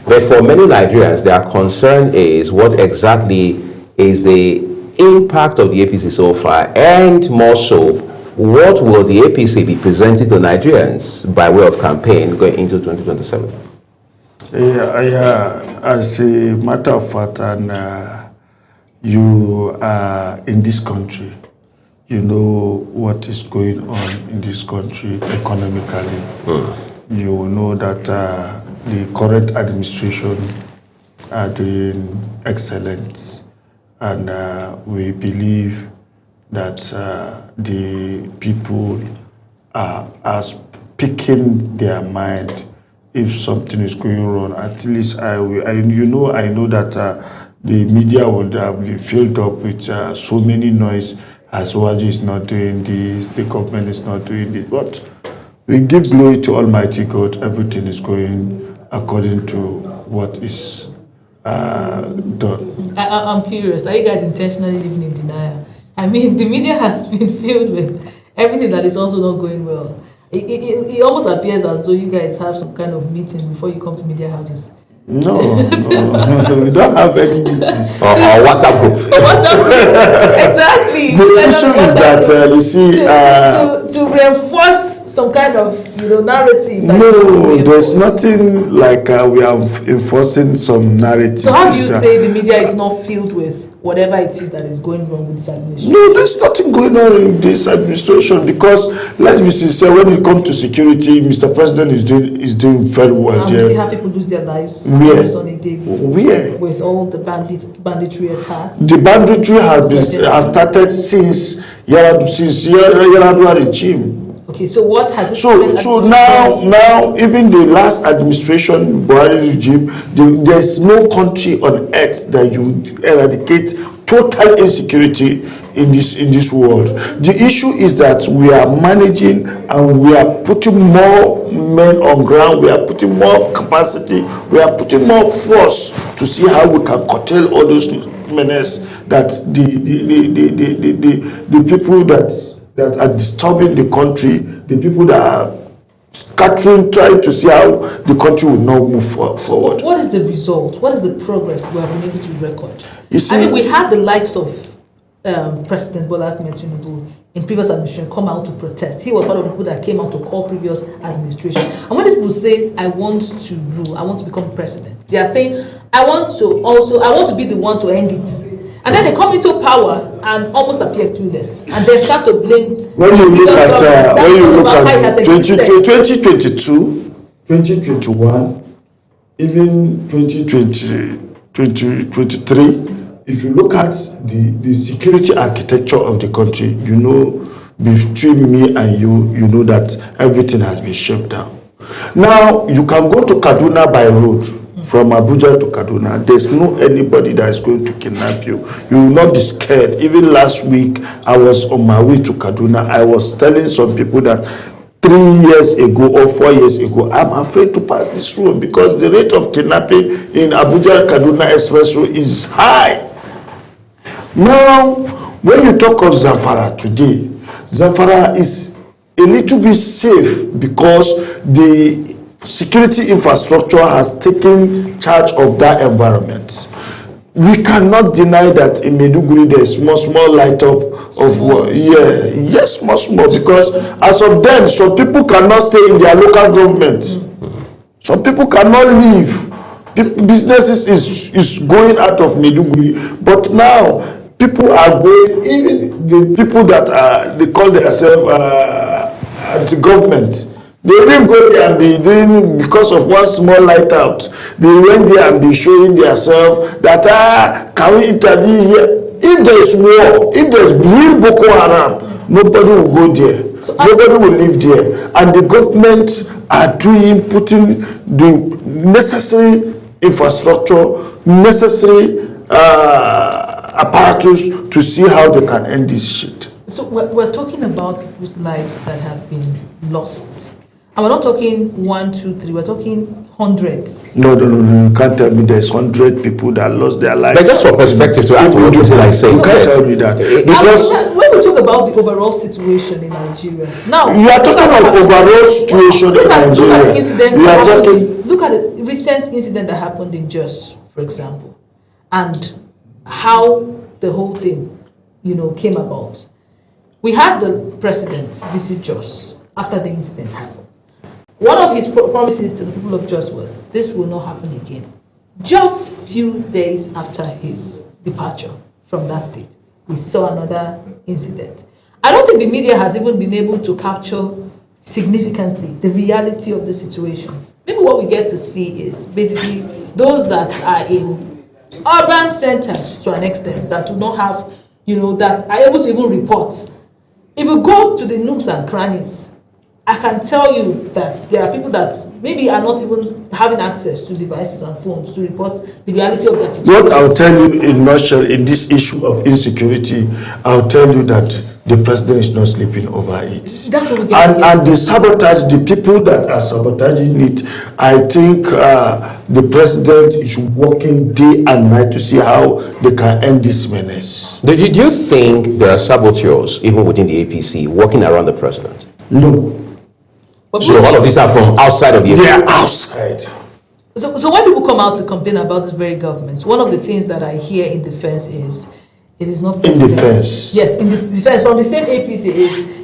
But for many Nigerians, their concern is what exactly is the impact of the APC so far, and more so, what will the APC be presenting to Nigerians by way of campaign going into 2027? As a matter of fact, and you are in this country, you know what is going on in this country economically. You know that the current administration are doing excellent, and we believe that the people are speaking their mind. If something is going wrong, at least I know that the media would have been filled up with so many noise. Aswaji is not doing this, the government is not doing this. But we give glory to Almighty God. Everything is going according to what is done. I'm curious, are you guys intentionally living in denial? I mean, the media has been filled with everything that is also not going well. It almost appears as though you guys have some kind of meeting before you come to media houses. No, we don't have any meetings. Or WhatsApp group. Exactly. The issue is that you see, to reinforce some kind of narrative. No, there's nothing like we are enforcing some narrative. So how do you say the media is not filled with whatever it is that is going wrong with this administration? No, there's nothing going on in this administration, because let's be sincere, when it comes to security, Mr. President is doing very well. And we still have people lose their lives on a daily. Where? With all the banditry attacks. The banditry has started since Yar'Adua regime. Okay, so what has it so now even the last administration Buhari regime, there's no country on earth that you eradicate total insecurity in this world. The issue is that we are managing and we are putting more men on ground, we are putting more capacity, we are putting more force to see how we can curtail all those menaces that the people that are disturbing the country, the people that are scattering, trying to see how the country will not move forward. What is the result? What is the progress we have been able to record? You see, I mean, we had the likes of President Bola Ahmed Tinubu in previous administration come out to protest. He was one of the people that came out to call previous administration. And when people say, I want to rule, I want to become president, they are saying, I want to be the one to end it. And then they come into power and almost appear clueless, and they start to blame. When you look at 2022, 2021, even 2023, if you look at the security architecture of the country, between me and you know that everything has been shut down. Now you can go to Kaduna by road. From Abuja to Kaduna, there's no anybody that is going to kidnap you. You will not be scared. Even last week, I was on my way to Kaduna. I was telling some people that 3 years ago or 4 years ago, I'm afraid to pass this road because the rate of kidnapping in Abuja-Kaduna Expressway is high. Now, when you talk of Zamfara today, Zamfara is a little bit safe because the security infrastructure has taken charge of that environment. We cannot deny that in Maiduguri there is small light up of what? Yes, small, because as of then, some people cannot stay in their local government. Some people cannot leave. Businesses is going out of Maiduguri, but now people are going. Even the people that they call themselves anti-government. They didn't go there and be doing, because of one small light out, they went there and be showing themselves that, can we intervene here? If there's war, if there's real Boko Haram, nobody will go there. Nobody will live there. And the government are putting the necessary infrastructure, necessary apparatus to see how they can end this shit. So we're talking about people's lives that have been lost. And we're not talking 1, 2, 3, we're talking hundreds. No, you can't tell me there's 100 people that lost their lives. But just for perspective to add to what I say. You can't tell me that. Because when we talk about the overall situation in Nigeria, now you are talking about overall situation in Nigeria. Look at the recent incident that happened in Jos, for example, and how the whole thing, came about. We had the president visit Jos after the incident happened. One of his promises to the people of Jos was, this will not happen again. Just few days after his departure from that state, we saw another incident. I don't think the media has even been able to capture significantly the reality of the situations. Maybe what we get to see is basically those that are in urban centers to an extent that do not have, that are able to even report. If you go to the nooks and crannies, I can tell you that there are people that maybe are not even having access to devices and phones to report the reality of their situation. What I'll tell you in a nutshell in this issue of insecurity, I'll tell you that the president is not sleeping over it. That's what we get. And the sabotage, the people that are sabotaging it, I think the president is working day and night to see how they can end this menace. Do you think there are saboteurs, even within the APC, working around the president? No. So all of these are from outside of the APC? They are outside. So when people come out to complain about this very government, one of the things that I hear in defense is it is not president. In defense? Yes, in the defense. From the same APC,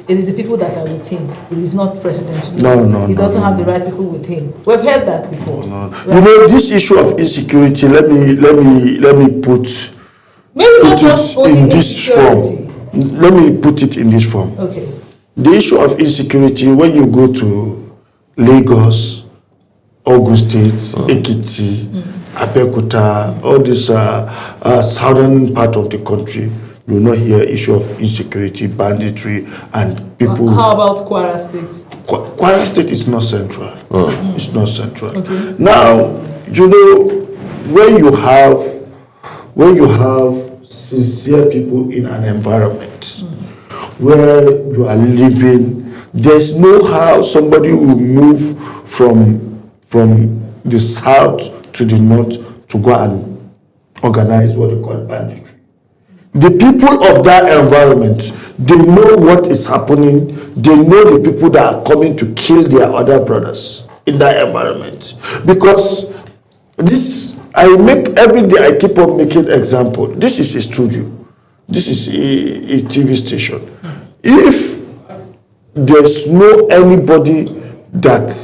it is the people that are with him. It is not president. No. He doesn't have the right people with him. We've heard that before. No. Right? You know, this issue of insecurity, let me put it in this form. Let me put it in this form. Okay. The issue of insecurity, when you go to Lagos, Ogun State, Ekiti, Abeokuta, all this southern part of the country, you will not hear issue of insecurity, banditry, and people. How about Kwara State? Kwara State is not central. It's not central. Okay. Now, you know, when you have sincere people in an environment where you are living, there's no how somebody will move from the south to the north to go and organize what they call banditry. The people of that environment, they know what is happening. They know the people that are coming to kill their other brothers in that environment. Because this, every day I keep on making example. This is a studio. This is a TV station. If there's no anybody that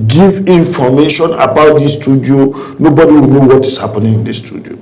give information about this studio, nobody will know what is happening in this studio.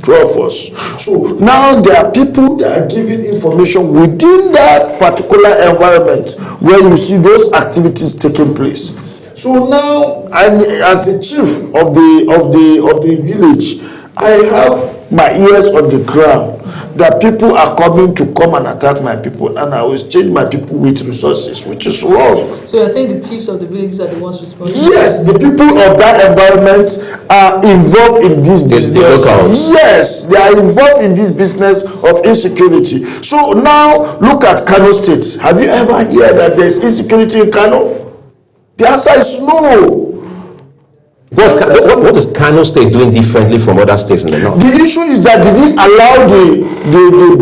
12 of us. So now there are people that are giving information within that particular environment where you see those activities taking place. So now, as the chief of the village, I have my ears on the ground that people are coming to come and attack my people, and I will change my people with resources, which is wrong. So you're saying the chiefs of the villages are the ones responsible? Yes, the people of that environment are involved in this business. Yes, they are involved in this business of insecurity. So now, look at Kano State. Have you ever heard that there's insecurity in Kano? The answer is no. What is Kano State doing differently from other states in the north? The issue is that did it allow the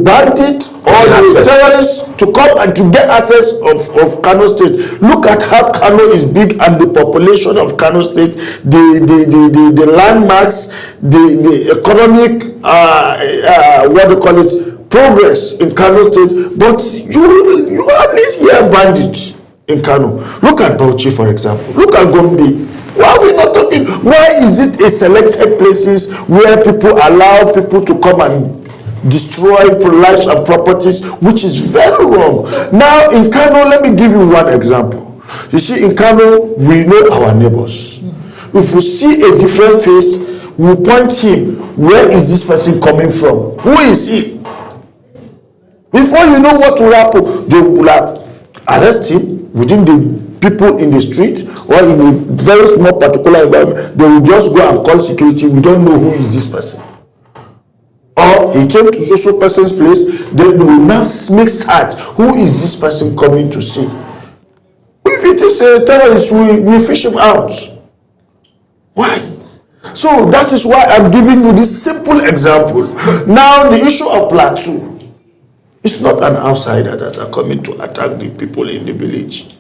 bandit or the terrorists to come and to get access of Kano State? Look at how Kano is big and the population of Kano State, the landmarks, the economic what do you call it, progress in Kano State. But you at least hear bandits in Kano. Look at Bauchi, for example. Look at Gombe. Why are we not talking? Why is it a selected places where people allow people to come and destroy lives and properties, which is very wrong? Now in Kano, let me give you one example. You see, in Kano, we know our neighbors. If we see a different face, we point him. Where is this person coming from? Who is he? Before you know what will happen, they will arrest him within the people in the street or in a very small particular environment. They will just go and call security. We don't know who is this person. Or he came to social person's place, then they will now make search. Who is this person coming to see? If it is a terrorist, we fish him out. Why? So that is why I'm giving you this simple example. Now the issue of Plateau, it's not an outsider that are coming to attack the people in the village.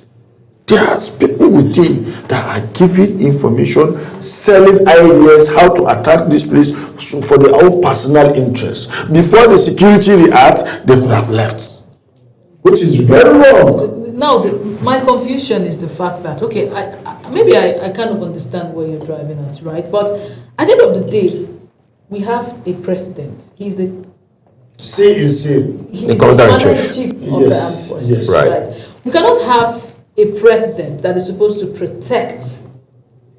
There's people within that are giving information, selling ideas how to attack this place for their own personal interest. Before the security reacts, they could have left, which is very wrong. Now, my confusion is the fact that, okay, I kind of understand where you're driving at, right? But at the end of the day, we have a president. He's the commander-in-chief of the armed forces. Yes. Right. We cannot have a president that is supposed to protect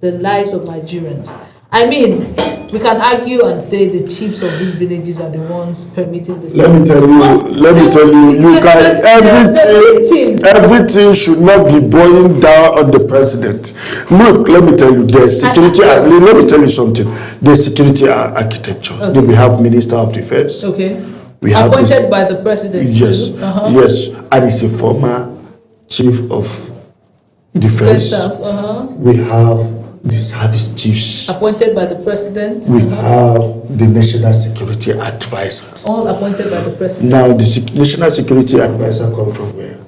the lives of Nigerians. I mean, we can argue and say the chiefs of these villages are the ones permitting this. Let me tell you, you guys, everything should not be boiling down on the president. Look, let me tell you, there's security. Let me tell you something. There's security architecture. Okay. Then we have Minister of Defense. Okay. We have appointed by the president. Yes, yes, and he's a former chief of defense. We have the service chiefs appointed by the president. We have the national security advisors, all appointed by the president. Now the national security advisor come from where?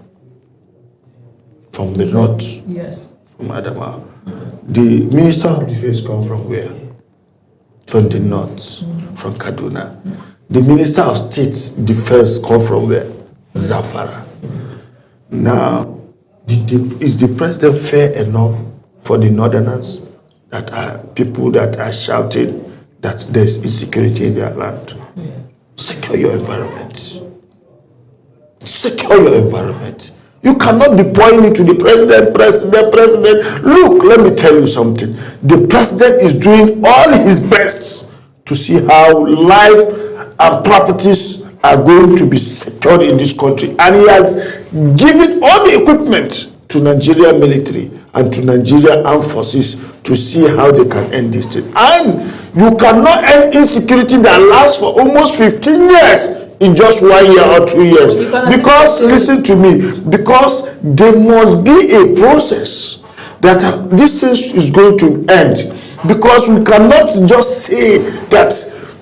From the north. Yes. From Adamawa. The Minister of Defense come from where? From the north, from Kaduna. The Minister of State Defense come from where? Zamfara. Now, is the president fair enough for the northerners, that are people that are shouting that there's insecurity in their land? Secure your environment. Secure your environment. You cannot be pointing it to the president. Look, let me tell you something. The president is doing all his best to see how life and properties are going to be secured in this country. And he has given all the equipment to Nigeria military and to Nigeria armed forces to see how they can end this thing. And you cannot end insecurity that lasts for almost 15 years in just 1 year or 2 years. Because, listen to me, because there must be a process that this thing is going to end. Because we cannot just say that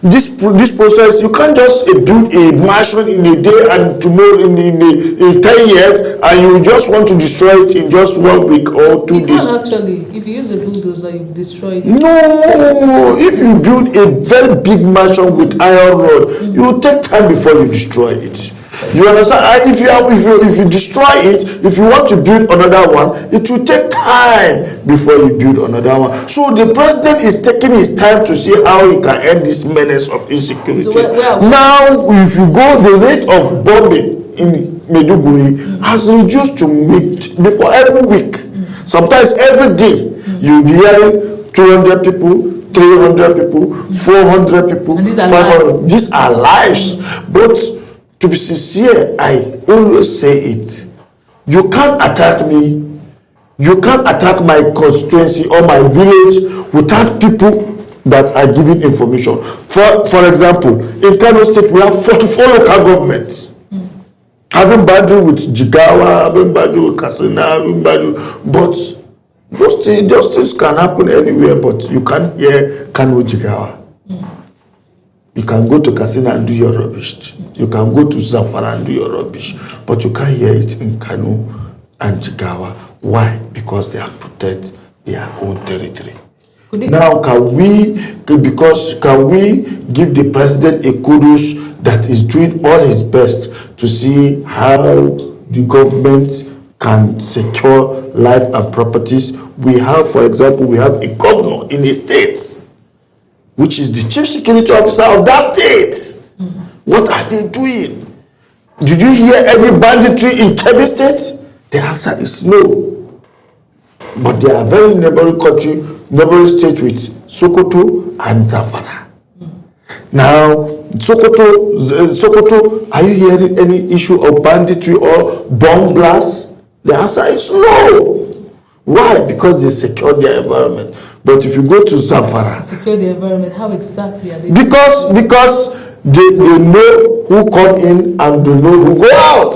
this process, you can't just build a mansion in a day and tomorrow in 10 years, and you just want to destroy it in just 1 week or 2 days. You can't actually. If you use a bulldozer, you destroy it. No, if you build a very big mansion with iron rod, you will take time before you destroy it. You understand? If you destroy it, if you want to build another one, it will take time before you build another one. So the president is taking his time to see how he can end this menace of insecurity. So now, if you go, the rate of bombing in Maiduguri has reduced to before every week. Sometimes every day you'll be hearing 200 people, 300 people, 400 people, 500. These are lives. But to be sincere, I always say it. You can't attack me. You can't attack my constituency or my village without people that are giving information. For example, in Kano State, we have 44 local governments. Having battled with Jigawa, having battled with Katsina, having battled, but those things can happen anywhere, but you can't hear Kano Jigawa. You can go to Katsina and do your rubbish. You can go to Zamfara and do your rubbish. But you can't hear it in Kano and Jigawa. Why? Because they are protect their own territory. Now, can we give the president a kudos that is doing all his best to see how the government can secure life and properties? We have, for example, we have a governor in a state which is the chief security officer of that state. What are they doing? Did you hear any banditry in Kebbi State? The answer is no. But they are very neighboring state with Sokoto and Zamfara. Now, Sokoto, are you hearing any issue of banditry or bomb blasts? The answer is no. Why? Because they secure their environment. But if you go to Zamfara, secure the environment, how exactly are they? Because they know who come in and they know who go out.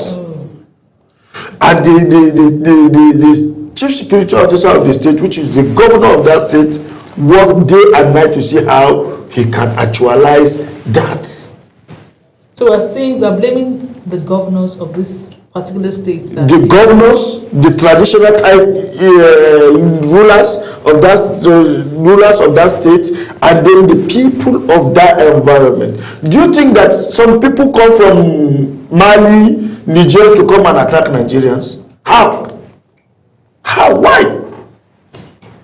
And the chief security officer of the state, which is the governor of that state, work day and night to see how he can actualize that. So we're saying we're blaming the governors of this particular states. The governors, the traditional rulers of that state, and then the people of that environment. Do you think that some people come from Mali, Niger to come and attack Nigerians? How? Why?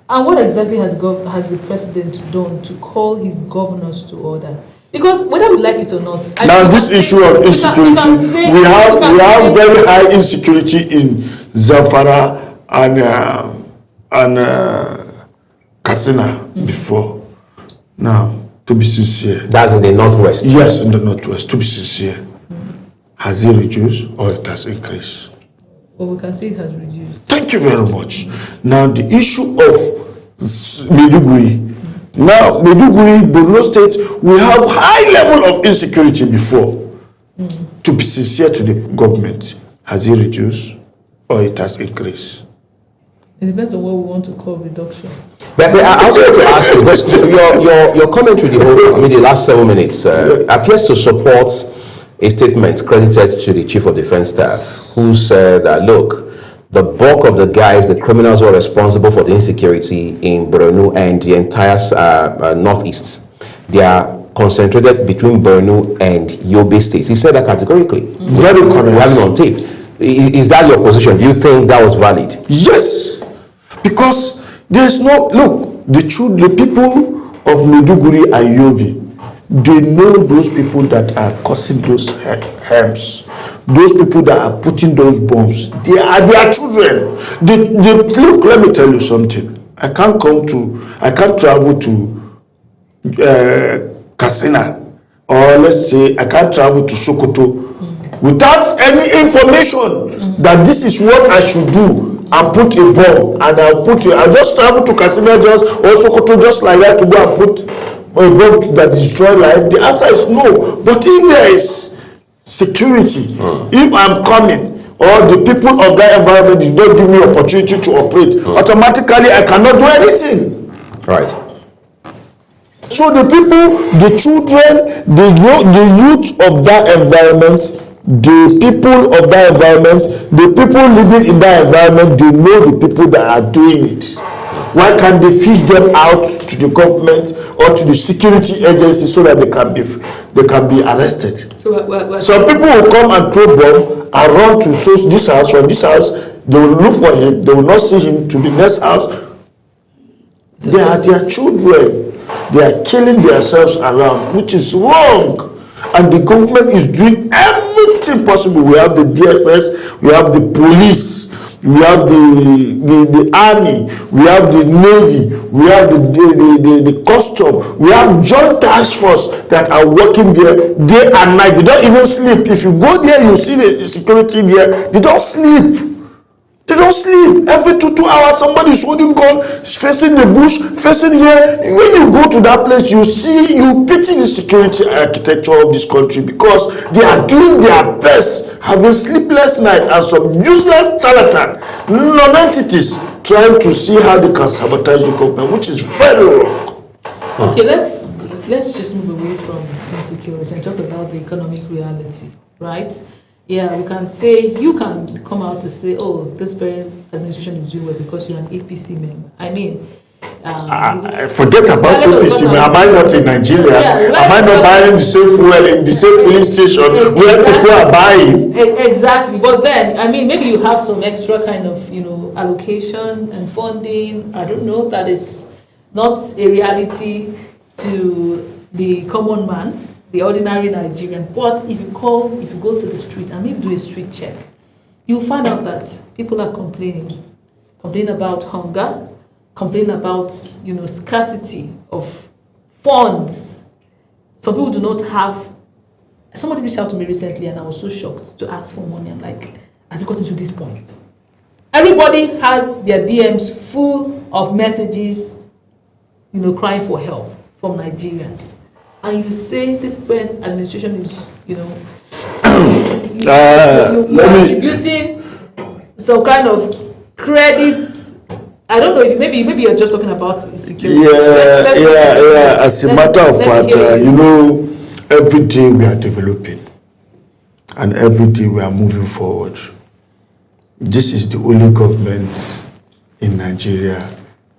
And what exactly has the president done to call his governors to order? Because whether we like it or not, now this issue of insecurity, we have very high insecurity in Zamfara and Katsina before. Now, to be sincere, that's in the northwest. Yes, in the northwest. To be sincere, has it reduced or it has increased? Well, we can see it has reduced. Thank you very much. Now, the issue of Maiduguri. Now, Maiduguri, Borno State, we have high level of insecurity before. To be sincere to the government, has it reduced or it has increased? It depends on what we want to call reduction. But I also want to ask you, because your commentary, the last 7 minutes, appears to support a statement credited to the Chief of Defense Staff, who said that, look, the bulk of the guys, the criminals who are responsible for the insecurity in Borno and the entire northeast, they are concentrated between Borno and Yobe states. He said that categorically. Very correct. We have it on tape. Is that your position? Do you think that was valid? Yes, because there's no, look, the people of Maiduguri and Yobe, they know those people that are causing those harms, those people that are putting those bombs. They are their children. Look, let me tell you something. I can't travel to Katsina, or let's say I can't travel to Sokoto without any information that this is what I should do. And put a bomb, and I'll just travel to Katsina or Sokoto just like that to go and put a bomb that destroy life. The answer is no. But if there is security, if I'm coming, or the people of that environment did not give me opportunity to operate, automatically I cannot do anything. Right. So the people, the children, the youth of that environment, the people of that environment, the people living in that environment, they know the people that are doing it. Why can't they fish them out to the government or to the security agency so that they can be arrested? So some people will come and throw bomb and run to this house, from this house. They will look for him. They will not see him to the next house. They are their children. They are killing themselves around, which is wrong. And the government is doing everything possible. We have the DSS, we have the police, we have the army, we have the navy, we have the custom, we have joint task force that are working there day and night. They don't even sleep. If you go there, you see the security there. They don't sleep. They don't sleep. Every 2 hours, somebody is holding gun, facing the bush, facing here. When you go to that place, you pity the security architecture of this country because they are doing their best, having sleepless nights and some useless charlatan, non-entities trying to see how they can sabotage the government, which is very wrong. Okay, let's just move away from insecurity and talk about the economic reality, right? Yeah, we can say, you can come out to say, oh, this parent administration is doing well because you're an APC member. I mean, forget about APC. Am I not in Nigeria? Am I not buying the same fuel in the same filling station where people are buying? Exactly. But then, I mean, maybe you have some extra kind of, allocation and funding. I don't know. That is not a reality to the common man, the ordinary Nigerian. But if you go to the street and maybe do a street check, you'll find out that people are complaining about hunger, complaining about scarcity of funds. Some people do not have. Somebody reached out to me recently and I was so shocked to ask for money. I'm like, has it gotten to this point? Everybody has their DMs full of messages, crying for help from Nigerians. And you say this parent administration is, you're attributing some kind of credit. I don't know if maybe you're just talking about security. Yeah. As a matter of fact, every day we are developing, and every day we are moving forward. This is the only government in Nigeria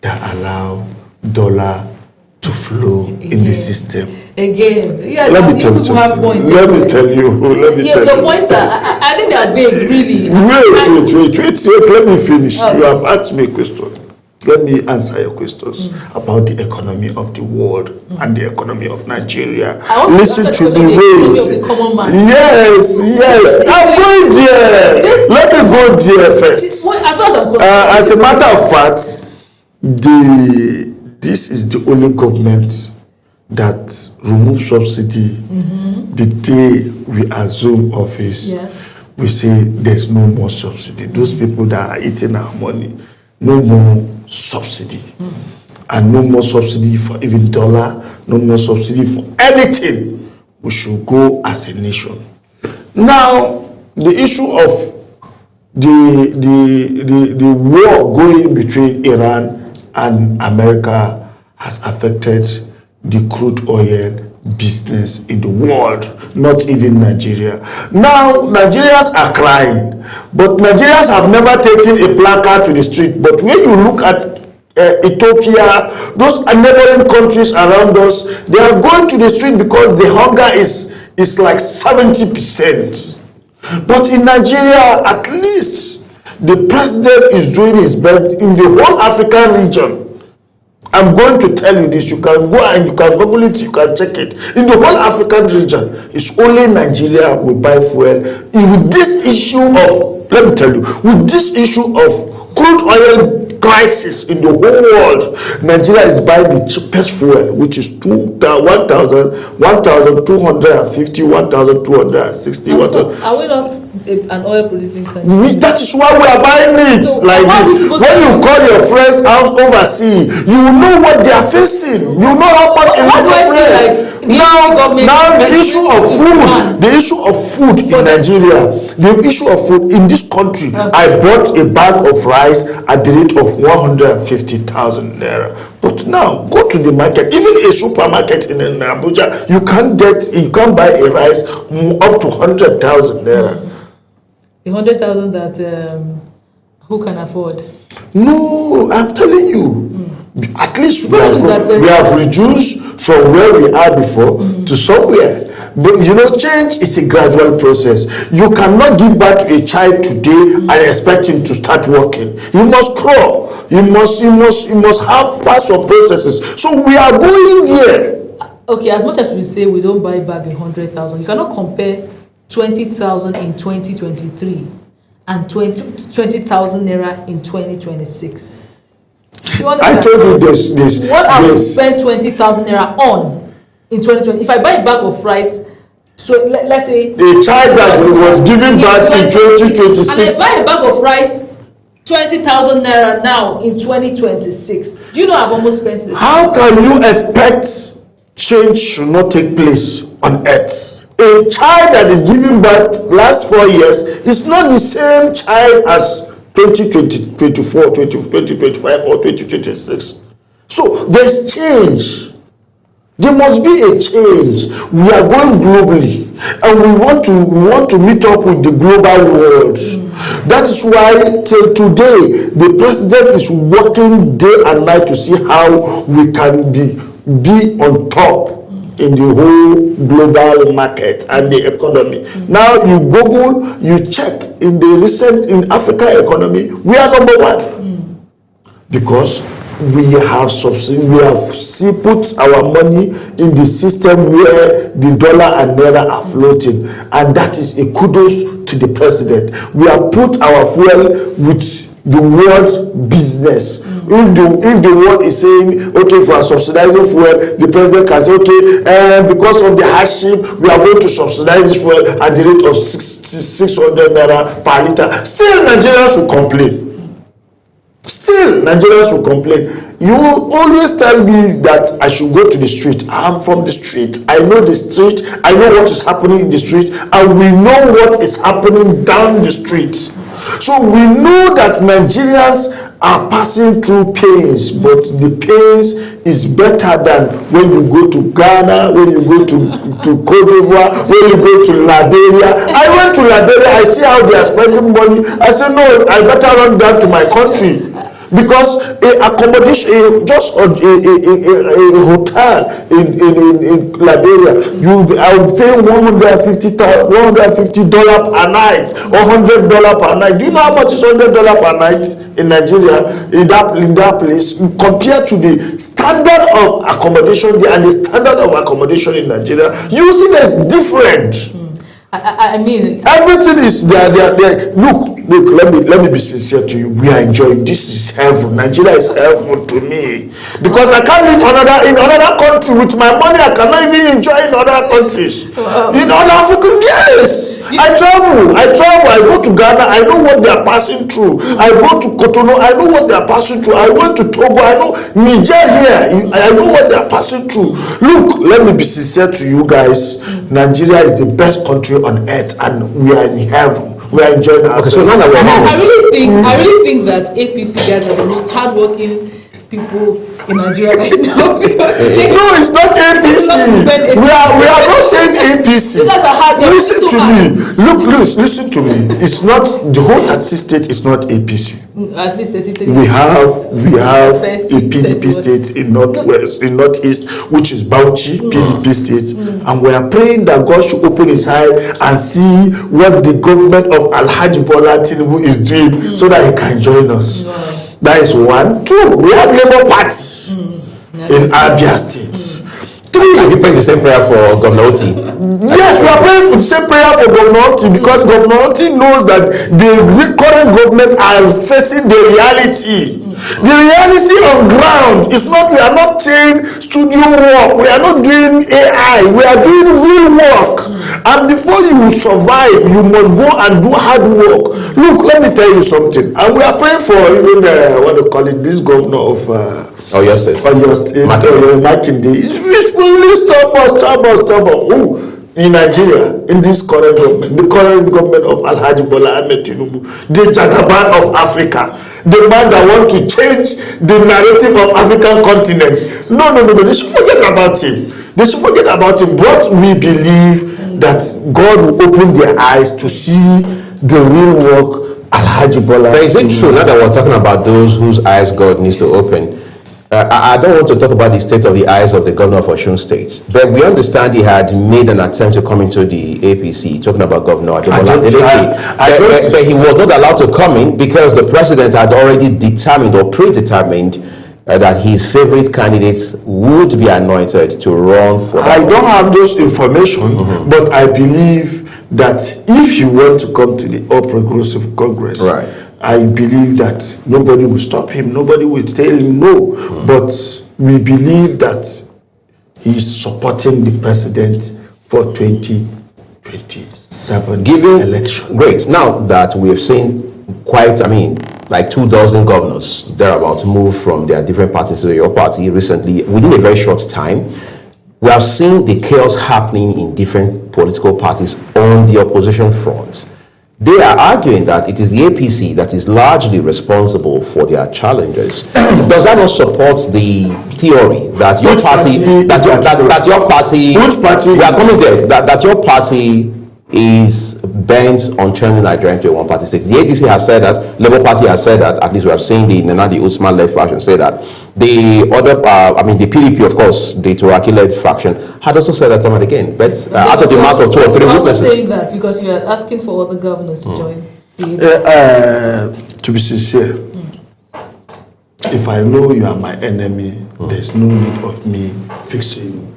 that allow dollar to flow in the system. Again, let me tell you something. Let me tell you. The points are, I think they're vague, really. Wait. Let me finish. You have asked me a question. Let me answer your questions about the economy of the world and the economy of Nigeria. Listen to me, wait. Yes. I'm going there. Let me go there first. As a matter of fact, this is the only government that removes subsidy the day we assume office. Yes. We say there's no more subsidy. Those people that are eating our money, no more subsidy. And no more subsidy for even dollar, no more subsidy for anything. We should go as a nation. Now, the issue of the war going between Iran and America has affected the crude oil business in the world, not even Nigeria. Now, Nigerians are crying, but Nigerians have never taken a placard to the street. But when you look at Ethiopia, those neighboring countries around us, they are going to the street because the hunger is like 70%. But in Nigeria, at least the president is doing his best in the whole African region. I'm going to tell you this. You can go and you can Google it, you can check it. In the whole African region, it's only Nigeria will buy fuel. With this issue of, let me tell you, with this issue of crude oil crisis in the whole world, Nigeria is buying the cheapest fuel, which is 1,250, 1,260. Are we not an oil producing country? That is why we are buying it like this. When you call your friends out overseas, you will know what they are facing. You know how much it will Now the issue of food in Nigeria, the issue of food in this country, I bought a bag of rice at the rate of 150,000 naira. But now go to the market, even a supermarket in Abuja, you can't buy a rice up to 100,000 naira. The 100,000 that who can afford? No, I'm telling you. At least we have reduced from where we are before to somewhere. But you know, change is a gradual process. You cannot give birth to a child today and expect him to start working. You must crawl. You must have parts of processes. So we are going there. Okay, as much as we say we don't buy back 100,000, you cannot compare 20,000 in 2023 and 20,000 naira in 2026. I told you this. What I will spend 20,000 naira on in 2020? If I buy a bag of rice, so let's say a child that was given birth in 2026, and I buy a bag of rice 20,000 naira now in 2026. Do you know I've almost spent this? How can you expect change should not take place on earth? A child that is giving birth last 4 years is not the same child as 2020, 24, 2025 or 2026. So there's change. There must be a change. We are going globally and we want to meet up with the global world. That is why till today the president is working day and night to see how we can be on top in the whole global market and the economy. Now you Google, you check in the Africa economy, we are number one. Because we have put our money in the system where the dollar and naira are floating, and that is a kudos to the president. We have put our fuel with the world business. If the world is saying, okay, for subsidizing fuel, the president can say, okay, because of the hardship, we are going to subsidize this fuel at the rate of 600 naira per liter. Still, Nigerians will complain. You will always tell me that I should go to the street. I'm from the street. I know the street. I know what is happening in the street. And we know what is happening down the street. So we know that Nigerians are passing through pains, but the pains is better than when you go to Ghana, when you go to Cote d'Ivoire, when you go to Liberia. I went to Liberia, I see how they are spending money. I said, no, I better run down to my country. Because accommodation, just a hotel in Liberia, I will pay $150 per night or $100 per night. Do you know how much is $100 per night in Nigeria, in that place, compared to the standard of accommodation there and the standard of accommodation in Nigeria? You see, there's different. I mean, everything is there. Look, let me be sincere to you. We are enjoying. This is heaven. Nigeria is heaven to me, because I can't live in another country with my money. I cannot even enjoy in other countries. In other African, yes, I travel. I go to Ghana. I know what they are passing through. I go to Cotonou. I know what they are passing through. I went to Togo. I know Niger here. I know what they are passing through. Look, let me be sincere to you guys. Nigeria is the best country on earth, and we are in heaven. We are enjoying ourselves. I really think that APC guys are the most hardworking people in Nigeria right now. No, it's not APC. We are not saying APC. Listen to me. Listen to me. It's not the whole 30 state is not APC. At least 33. We have a PDP state in northwest, in northeast, which is Bauchi, PDP state, and we are praying that God should open his eye and see what the government of Alhaji Bola Tinubu is doing, so that he can join us. That is one. Two, we have Labour Party in Abia State. Three, are you praying the same prayer for Governor Oti? Yes, we are praying for the same prayer for Governor Oti, because Governor Oti knows that the current government are facing the reality. The reality on ground is not, we are not saying studio work, we are not doing AI, we are doing real work. And before you survive, you must go and do hard work. Look, let me tell you something. And we are praying for even what they call it, this governor of Oyo State. Makinde. It's really stubborn. In Nigeria, in this current government, the current government of Alhaji Bola Ahmed Tinubu, the Jagaban of Africa, the man that wants to change the narrative of African continent. No, they should forget about him. But we believe that God will open their eyes to see the real work Alhaji Bola. But is it true, now that we're talking about those whose eyes God needs to open, I don't want to talk about the state of the eyes of the governor of Osun State, but we understand he had made an attempt to come into the APC, talking about Governor Adebola Adeleke, but he was not allowed to come in because the president had already determined or predetermined that his favorite candidates would be anointed to run for. I don't have those information, but I believe that if you want to come to the All Progressive Congress, right, I believe that nobody will stop him, nobody will tell him no, but we believe that he is supporting the president for 2027 election. Great. Now that we have seen like 24 governors thereabouts move from their different parties to your party recently, within a very short time, we have seen the chaos happening in different political parties on the opposition front. They are arguing that it is the APC that is largely responsible for their challenges. Does that not support the theory that your party is bent on turning Nigeria into a one-party state? The ADC has said that, Labour Party has said that, at least we have seen the Nnamdi Usman-led faction say that. The other, the PDP, of course, the Turaki-led faction, had also said that time and again. But out of the mouth of 2 or 3 witnesses. I'm saying that because you are asking for other governors to join the ADC. To be sincere, if I know you are my enemy, there's no need of me fixing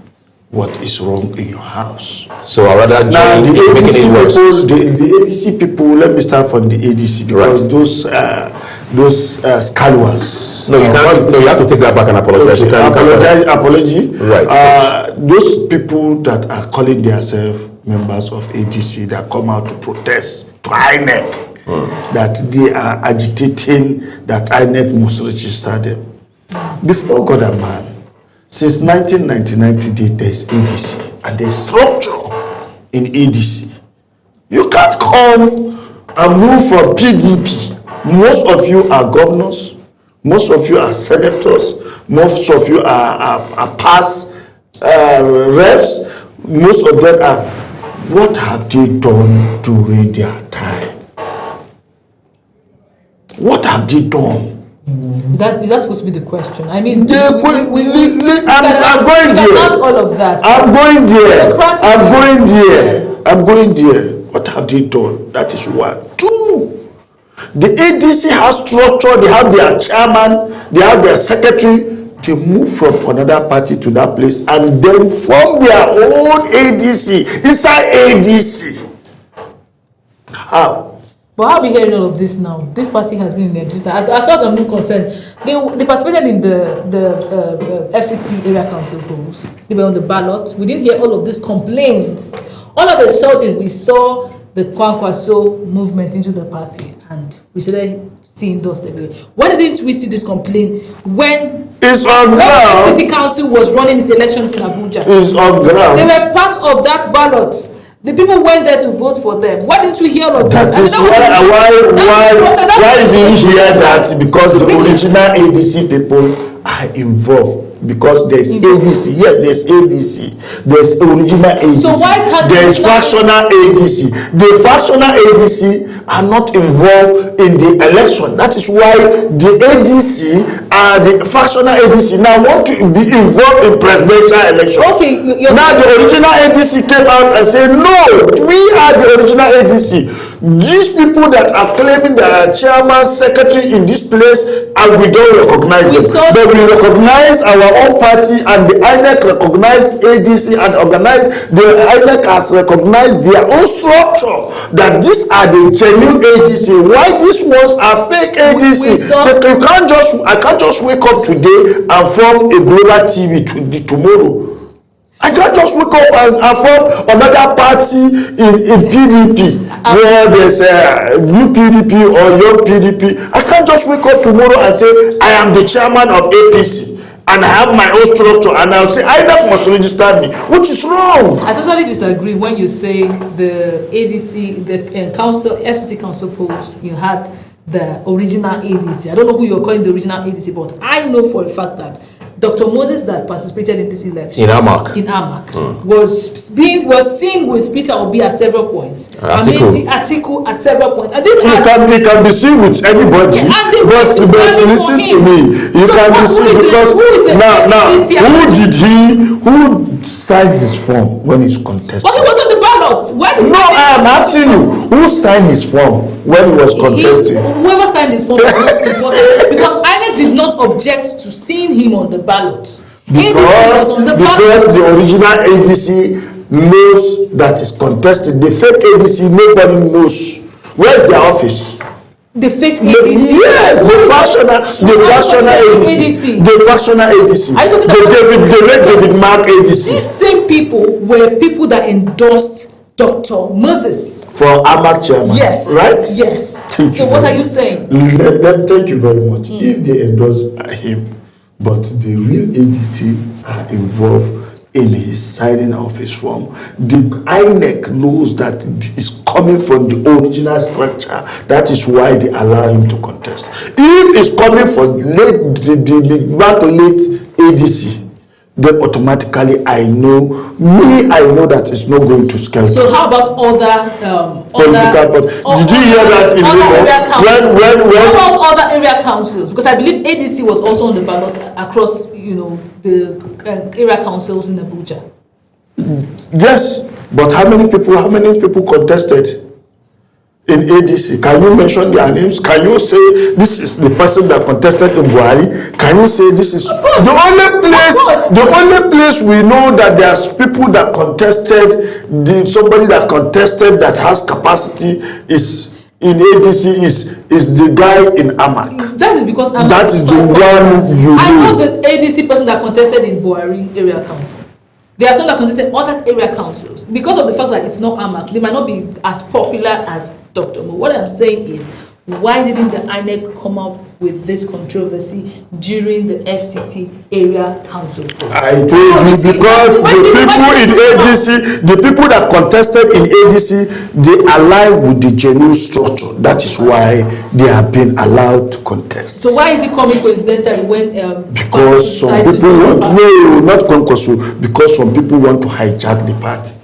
what is wrong in your house. So I rather join the ADC people, let me start from the ADC, because those scalwags. No, you can't. No, you have to take that back and apologize. Okay, apology. Right. Those people that are calling themselves members of ADC that come out to protest to INEC, that they are agitating that INEC must register them. Before God and man, since 1999 there is ADC, and there's structure in ADC. You can't come and move from PDP. Most of you are governors, most of you are senators, most of you are past reps, most of them are. What have they done during their time? What have they done? Is that supposed to be the question? I mean, I'm going there. What have they done? That is one. Two, the ADC has structure, they have their chairman, they have their secretary. They move from another party to that place and then form their own ADC inside ADC. How? But how are we hearing all of this now? This party has been in existence. As far as I'm concerned, they participated in the FCT area council polls. They were on the ballot. We didn't hear all of these complaints. All of a sudden, we saw the Kwankwaso movement into the party, and we started seeing those everywhere. Why didn't we see this complaint when the city council was running its elections in Abuja? It's on ground. They were part of that ballot. The people went there to vote for them. Why didn't we hear all of that? Why didn't you hear that? Because the original ADC people are involved. Because there's ADC, yes, there's ADC, there's original ADC, so why can't there's fractional ADC. The fractional ADC are not involved in the election. That is why the ADC and the fractional ADC now want to be involved in presidential election. Okay, now the original ADC came out and said, no, we are the original ADC. These people that are claiming they are chairman, secretary in this place, and we don't recognize them. But we recognize our own party, and the INEC recognize ADC and organize. The INEC has recognized their own structure that these are the genuine ADC. Why these ones are fake ADC? But I can't just wake up today and form a global TV tomorrow. I can't just wake up and form another party in PDP where there's a new PDP or young PDP. I can't just wake up tomorrow and say I am the chairman of APC and I have my own structure and I'll say INEC must register me, which is wrong. I totally disagree when you say the ADC, the council, FCT council polls, you had the original ADC. I don't know who you're calling the original ADC, but I know for a fact that Dr. Moses that participated in this election in Amak was seen with Peter Obi at several points. Atiku at several points. And this it can be seen with anybody. Yeah, but listen to me. You can be seen because who signed his form when he's contested? But he was on the ballot. No, I am asking you, who signed his form when he was contesting? Whoever signed his form was not important because INEC did not object to seeing him on the ballot. Because the original ADC knows that is contested. The fake ADC, nobody knows. Where is their office? The fake ADC? Yes, the fractional ADC. The fractional ADC. The David Mark ADC. These same people were people that endorsed Dr. Moses for Amak chairman. Yes. Right? Yes. So what are you saying? Thank you very much. If they endorse him, but the real ADC are involved in his signing of his form, the INEC knows that it is coming from the original structure. That is why they allow him to contest. If it's coming from late ADC, then automatically I know that it's not going to scale. So how about other political? Did you hear that in How about other area councils? Because I believe ADC was also on the ballot across, the area councils in Abuja. Yes, but how many people contested in ADC? Can you mention their names? Can you say this is the person that contested in Buhari? Can you say this is the only place we know that there's people that contested, somebody that contested that has capacity is in ADC is the guy in Amak. That is because Amak that is the one you I know the ADC person that contested in Buhari area council. There are some that contested other area councils. Because of the fact that it's not Amak, they might not be as popular as Dr. Mo. What I'm saying is, why didn't the INEC come up with this controversy during the FCT area council? I told you because the people that contested in ADC, they align with the genuine structure. That is why they have been allowed to contest. So why is it coming coincidentally when because some people because some people want to hijack the party.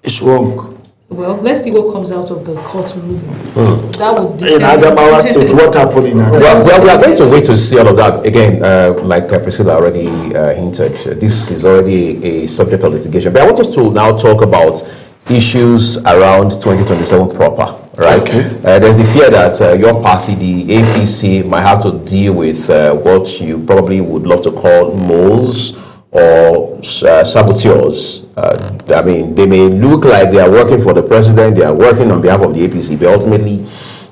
It's wrong. Well, let's see what comes out of the court rulings. That would in Adamawa State, what happened in Adamawa? Well, we are going to wait to see all of that. Again, like Priscilla already hinted, this is already a subject of litigation. But I want us to now talk about issues around 2027 proper, right? Okay. There's the fear that your party, the APC, might have to deal with what you probably would love to call moles or saboteurs. I mean, they may look like they are working for the president, they are working on behalf of the APC, but ultimately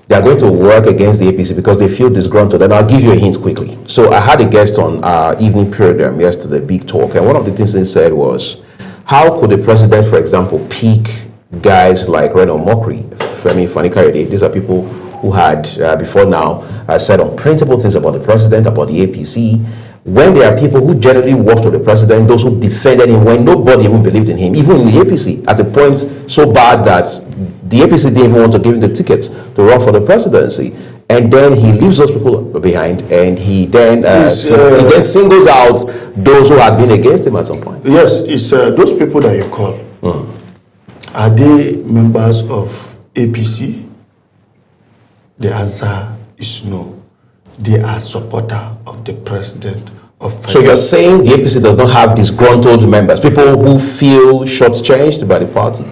they are going to work against the APC because they feel disgruntled. And I'll give you a hint quickly. So I had a guest on our evening program yesterday, Big Talk, and one of the things they said was, how could the president, for example, pick guys like Reno Mokri, Femi Fani-Kayode? These are people who had, before now, said unprintable things about the president, about the APC, when there are people who generally worked with the president, those who defended him when nobody even believed in him, even in the APC, at a point so bad that the APC didn't even want to give him the tickets to run for the presidency. and then he leaves those people behind, and he then singles out those who had been against him at some point. Yes, it's those people that you call. Are they members of APC? The answer is no. They are supporter of the president of. So you're saying the APC does not have disgruntled members, people who feel shortchanged by the party?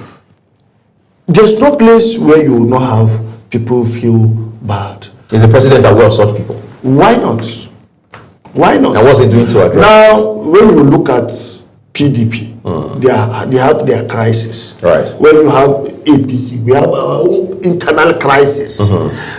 There's no place where you will not have people feel bad. Is the president aware of such people? Why not? Why not? And what's he doing to address? Now, when you look at PDP, they have their crisis. Right. When you have APC, we have our own internal crisis.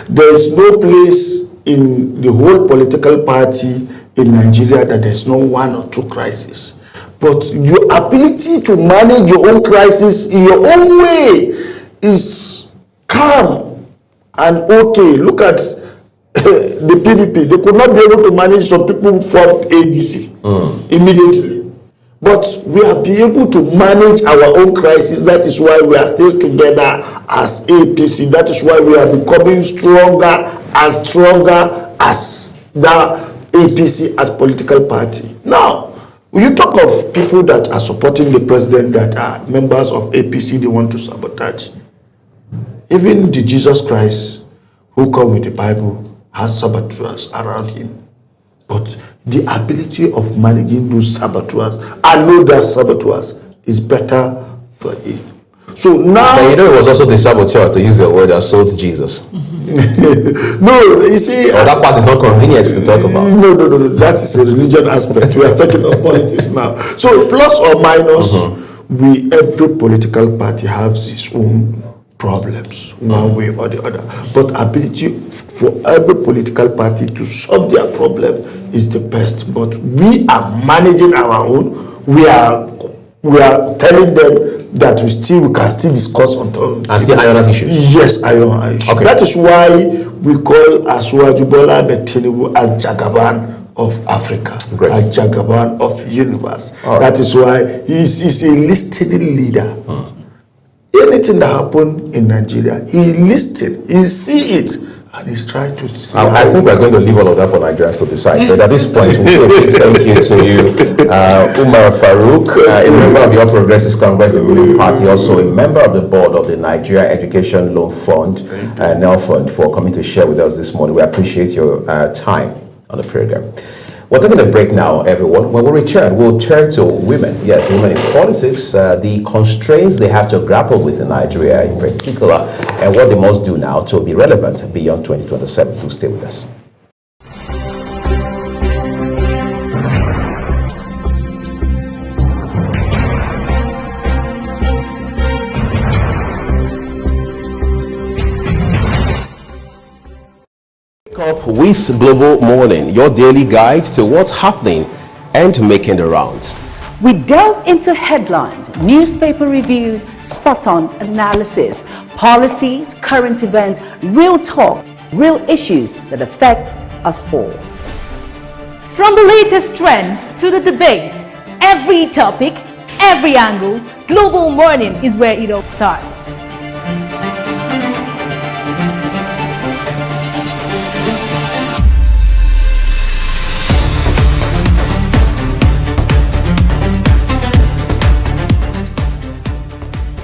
There is no place in the whole political party in Nigeria that there's no one or two crises. But your ability to manage your own crisis in your own way is calm and okay. Look at the PDP. They could not be able to manage some people from ADC immediately. But we have been able to manage our own crisis. That is why we are still together as APC. That is why we are becoming stronger and stronger as the APC as political party. Now, when you talk of people that are supporting the president that are members of APC, they want to sabotage. Even the Jesus Christ who come with the Bible has saboteurs around him. But the ability of managing those saboteurs, I know that saboteurs, is better for him. So now... But you know, it was also the saboteur, to use the word, that sold Jesus. No, you see... that part is not convenient to talk about. No. That is a religion aspect. We are talking of politics now. So plus or minus, every political party has its own problems, one way or the other. But ability for every political party to solve their problem is the best. But we are managing our own. We are telling them that we can still discuss on and still iron out issues. Yes, iron issues. Okay. That is why we call Asiwaju Bola Ahmed Tinubu as Jagaban of Africa, Great. as Jagaban of universe. Right. That is why he's a listening leader. Anything that happened in Nigeria, he listened, he see it, and he's trying to see. I think we're going to leave all of that for Nigerians to decide. But at this point, we'll say a big thank you to you, Umar Farouk, a member of the All Progressives Congress, the ruling party, also a member of the board of the Nigeria Education Loan Fund, NELFund, for coming to share with us this morning. We appreciate your time on the program. We're taking a break now, everyone. When we return, we'll turn to women. Yes, women in politics, the constraints they have to grapple with in Nigeria in particular, and what they must do now to be relevant beyond 2027. Do stay with us. Up with Global Morning, your daily guide to what's happening and making the rounds. We delve into headlines, newspaper reviews, spot-on analysis, policies, current events, real talk, real issues that affect us all. From the latest trends to the debate, every topic, every angle, Global Morning is where it all starts.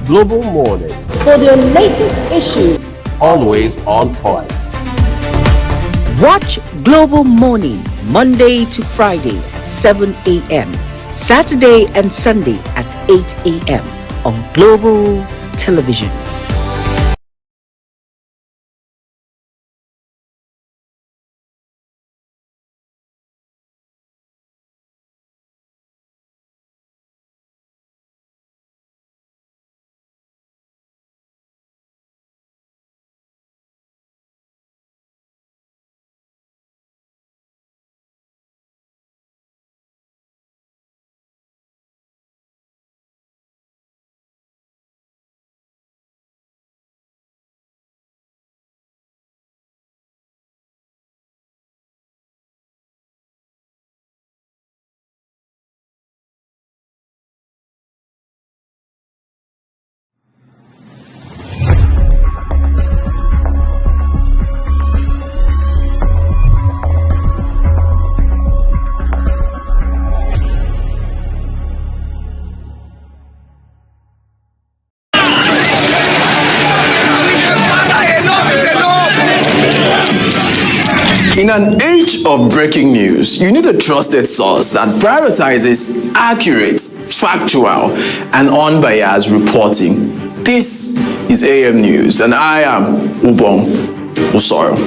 Global Morning, For the latest issues, always on point. watch Global Morning Monday to Friday at 7 a.m. Saturday and Sunday at 8 a.m. on Global Television. In an age of breaking news, you need a trusted source that prioritizes accurate, factual, and unbiased reporting. This is AM News, and I am Ubong Usoro.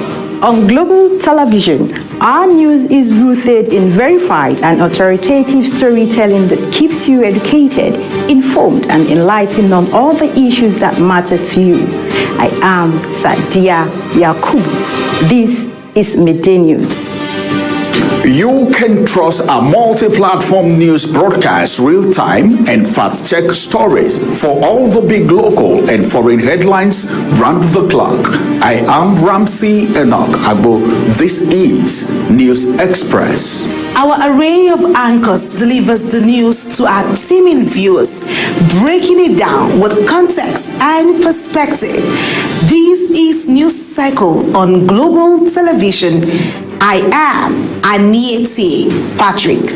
On global television, our news is rooted in verified and authoritative storytelling that keeps you educated, informed, and enlightened on all the issues that matter to you. I am Sadia Yakubu. This is Midday News. You can trust our multi-platform news broadcast real-time and fast-check stories for all the big local and foreign headlines round the clock. I am Ramsey Enoch Agbo. This is News Express. Our array of anchors delivers the news to our teeming viewers, breaking it down with context and perspective. This is News Cycle on Global Television. I am Anieti Patrick.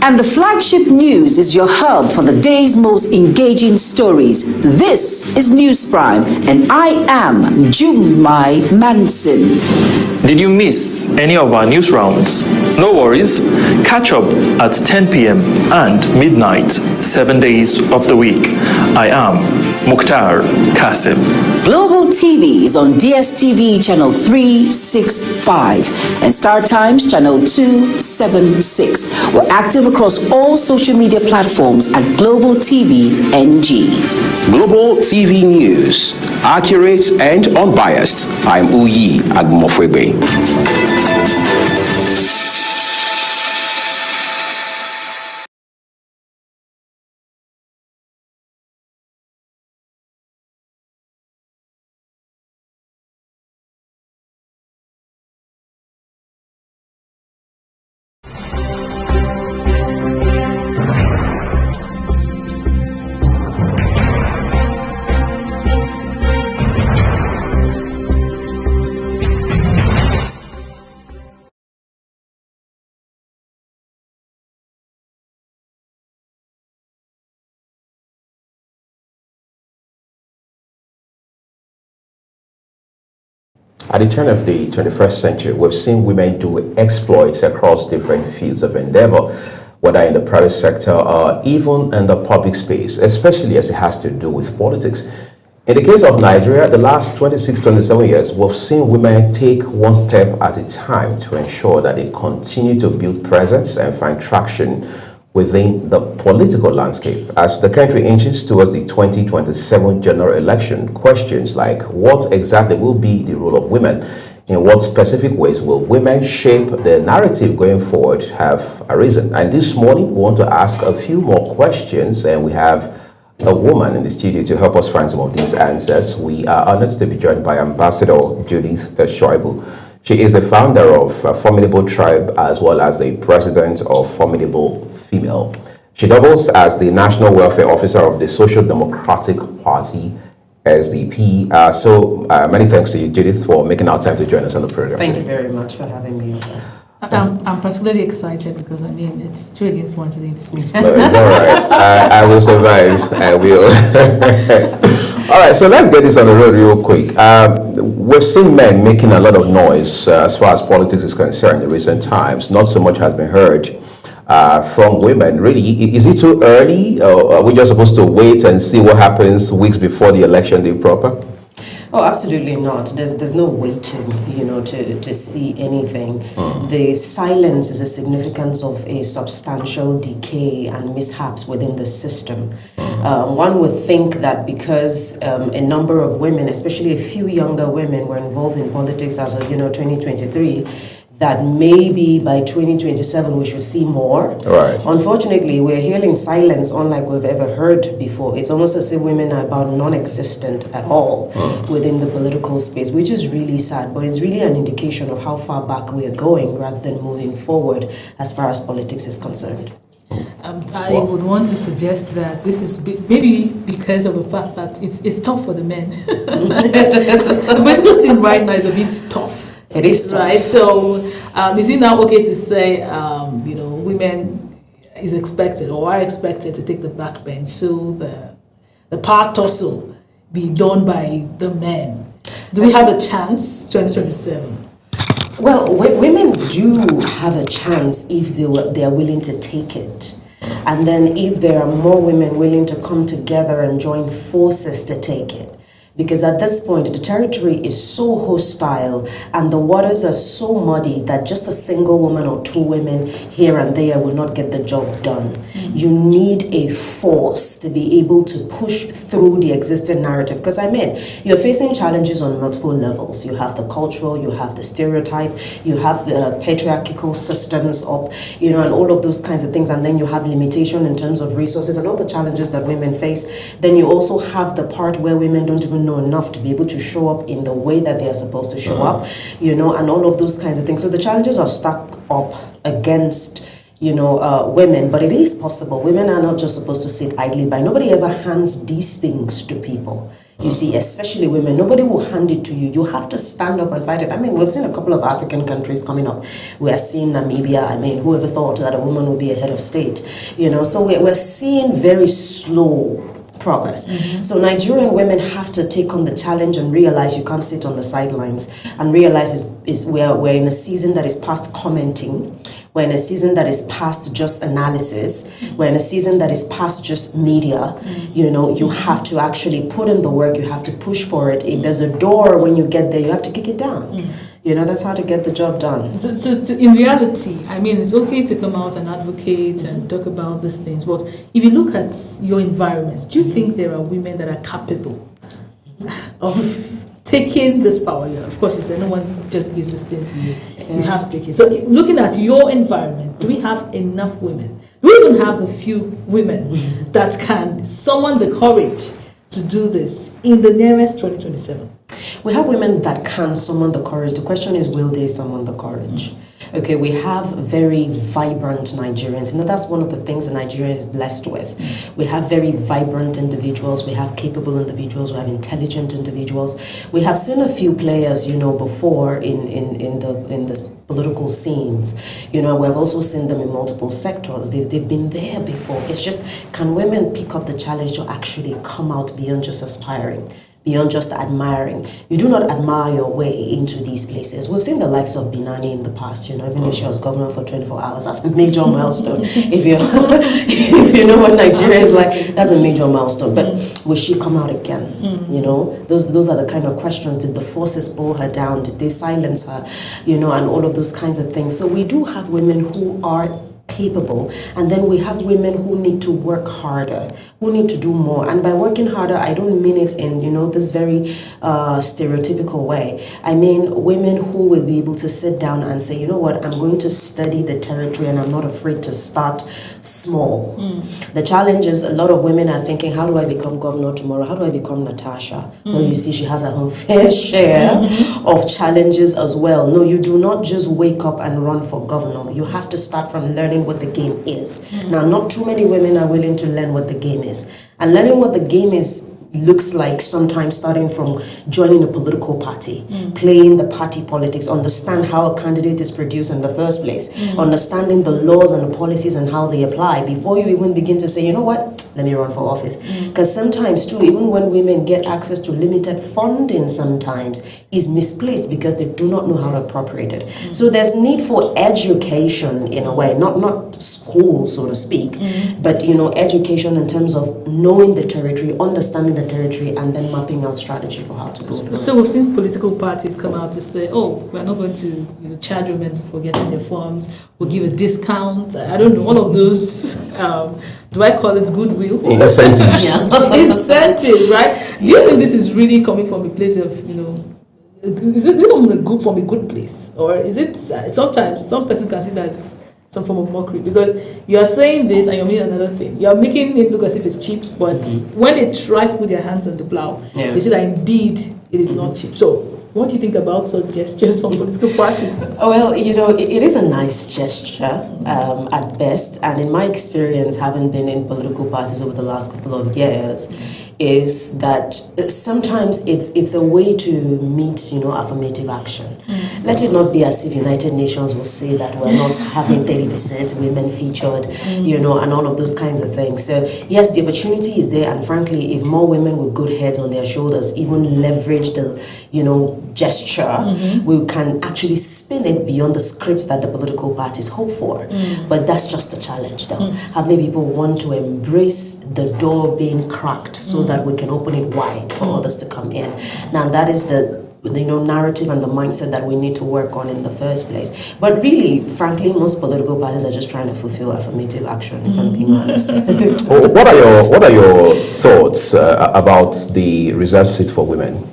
And the flagship news is your hub for the day's most engaging stories. This is News Prime, and I am Jumai Manson. Did you miss any of our news rounds? No worries. Catch up at 10 p.m. and midnight, 7 days of the week. I am Mukhtar Kasim. Global TV is on DSTV channel 365 and Star Times channel 276. We're active across all social media platforms at Global TV NG. Global TV News, accurate and unbiased. I'm Uyi Agmofwebe. At the turn of the 21st century, we've seen women do exploits across different fields of endeavor, whether in the private sector or even in the public space, especially as it has to do with politics. In the case of Nigeria, the last 26-27 years, we've seen women take one step at a time to ensure that they continue to build presence and find traction within the political landscape. As the country inches towards the 2027 general election, questions like what exactly will be the role of women, in what specific ways will women shape the narrative going forward, have arisen. And this morning, we want to ask a few more questions, and we have a woman in the studio to help us find some of these answers. We are honored to be joined by Ambassador Judith Shoibu. She is the founder of Formidable Tribe as well as the president of Formidable Female. She doubles as the National Welfare Officer of the Social Democratic Party, SDP. Many thanks to you, Judith, for making our time to join us on the program. Thank you very much for having me. I'm particularly excited because, I mean, it's 2 against 1 today this week. No, it's all right. I will survive. I will. All right, so let's get this on the road real quick. We've seen men making a lot of noise as far as politics is concerned in recent times. Not so much has been heard from women. Really, is it too early? Or are we just supposed to wait and see what happens weeks before the election day proper? Oh, absolutely not. There's no waiting, to see anything. The silence is a significance of a substantial decay and mishaps within the system. One would think that because a number of women, especially a few younger women, were involved in politics as of 2023, that maybe by 2027 we should see more. Right. Unfortunately, we're hearing silence unlike we've ever heard before. It's almost as if women are about non-existent at all within the political space, which is really sad, but it's really an indication of how far back we are going rather than moving forward as far as politics is concerned. I would want to suggest that this is maybe because of the fact that it's tough for the men. The political scene right now is a bit tough. It is tough. Right, so is it now okay to say, women is expected or are expected to take the backbench, so the power tussle be done by the men? Do we have a chance 2027? Well, women do have a chance if they are willing to take it. And then if there are more women willing to come together and join forces to take it. Because at this point, the territory is so hostile and the waters are so muddy that just a single woman or two women here and there will not get the job done. You need a force to be able to push through the existing narrative. Because you're facing challenges on multiple levels. You have the cultural, you have the stereotype, you have the patriarchal systems up, and all of those kinds of things. And then you have limitation in terms of resources and all the challenges that women face. Then you also have the part where women don't even know enough to be able to show up in the way that they are supposed to show up, and all of those kinds of things. So the challenges are stacked up against women, but it is possible. Women are not just supposed to sit idly by. Nobody ever hands these things to people. You see, especially women, nobody will hand it to you. You have to stand up and fight it. We've seen a couple of African countries coming up. We are seeing Namibia. Whoever thought that a woman would be a head of state? So we're seeing very slow progress. So Nigerian women have to take on the challenge and realize you can't sit on the sidelines, and realize we're in a season that is past commenting. We're in a season that is past just analysis. We're in a season that is past just media. You have to actually put in the work. You have to push for it. If there's a door, when you get there, you have to kick it down. That's how to get the job done. So in reality, it's okay to come out and advocate and talk about these things, but if you look at your environment, do you think there are women that are capable of taking this power? Of course, you said no one just gives these things to you. You have to take it. So looking at your environment, do we have enough women? Do we even have a few women that can summon the courage to do this in the nearest 2027? We have women that can summon the courage. The question is, will they summon the courage? Okay, we have very vibrant Nigerians. That's one of the things that Nigeria is blessed with. We have very vibrant individuals. We have capable individuals. We have intelligent individuals. We have seen a few players, before in the political scenes. We've also seen them in multiple sectors. They've been there before. It's just, can women pick up the challenge to actually come out beyond just aspiring? Beyond just admiring. You do not admire your way into these places. We've seen the likes of Binani in the past, even if she was governor for 24 hours, that's a major milestone. If you know what Nigeria is like, that's a major milestone. But will she come out again? Those are the kind of questions. Did the forces pull her down? Did they silence her? And all of those kinds of things. So we do have women who are capable, and then we have women who need to work harder, who need to do more. And by working harder, I don't mean it in this very stereotypical way. I mean women who will be able to sit down and say, I'm going to study the territory and I'm not afraid to start small. The challenge is a lot of women are thinking, how do I become governor tomorrow? How do I become Natasha? Well, you see, she has her own fair share of challenges as well. No, you do not just wake up and run for governor. You have to start from learning what the game is. Now, not too many women are willing to learn what the game is. And learning what the game is looks like sometimes starting from joining a political party, playing the party politics, understand how a candidate is produced in the first place, understanding the laws and the policies and how they apply before you even begin to say, let me run for office. Because sometimes too, even when women get access to limited funding, sometimes is misplaced because they do not know how to appropriate it. So there's need for education in a way, not school, so to speak, but education in terms of knowing the territory, understanding the territory, and then mapping out strategy for how to go through. So we've seen political parties come out to say, we're not going to charge women for getting their forms, we'll give a discount. I don't know, all of those, do I call it goodwill? Incentives. Incentive, right? Do you think this is really coming from a place of, is it from a good place? Or is it, sometimes some person can see that as some form of mockery, because you are saying this and you're making another thing. You're making it look as if it's cheap, but when they try to put their hands on the plow, they see that indeed it is not cheap. So what do you think about such gestures from political parties? Well, it is a nice gesture at best, and in my experience, having been in political parties over the last couple of years, is that sometimes it's a way to meet, affirmative action. Let it not be as if United Nations will say that we're not having 30% women featured, and all of those kinds of things. So yes, the opportunity is there, and frankly, if more women with good heads on their shoulders even leverage leverage the, gesture, we can actually spin it beyond the scripts that the political parties hope for. But that's just a challenge, though. How many people want to embrace the door being cracked so that we can open it wide for others to come in? Now, that is the narrative and the mindset that we need to work on in the first place. But really, frankly, most political parties are just trying to fulfill affirmative action, if I'm being honest. What are your thoughts about the reserved seat for women?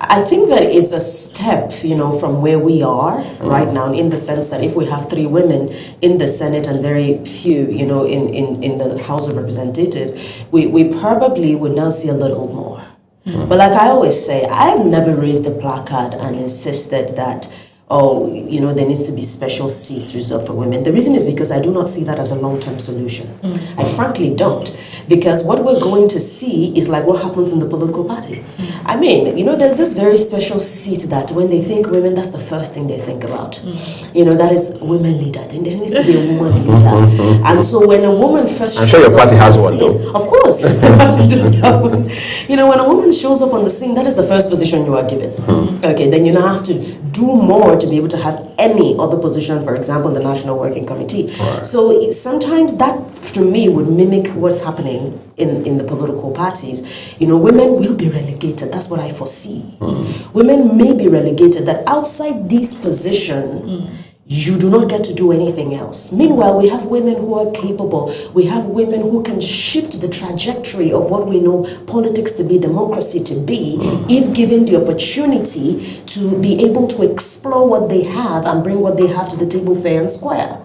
I think that it's a step, from where we are right now, in the sense that if we have 3 women in the Senate and very few, in the House of Representatives, we probably would now see a little more. But like I always say, I've never raised a placard and insisted that, there needs to be special seats reserved for women. The reason is because I do not see that as a long-term solution. I frankly don't. Because what we're going to see is like what happens in the political party. I mean, there's this very special seat that when they think women, that's the first thing they think about. That is women leader. Then there needs to be a woman leader. And so when a woman first I'm sure your party has one, though. Of course. When a woman shows up on the scene, that is the first position you are given. Okay, then you now have to do more to be able to have any other position, for example, the National Working Committee. Right. So sometimes that, to me, would mimic what's happening in the political parties. Women will be relegated. That's what I foresee. Women may be relegated, that outside this position, you do not get to do anything else. Meanwhile, we have women who are capable. We have women who can shift the trajectory of what we know politics to be, democracy to be, if given the opportunity to be able to explore what they have and bring what they have to the table fair and square.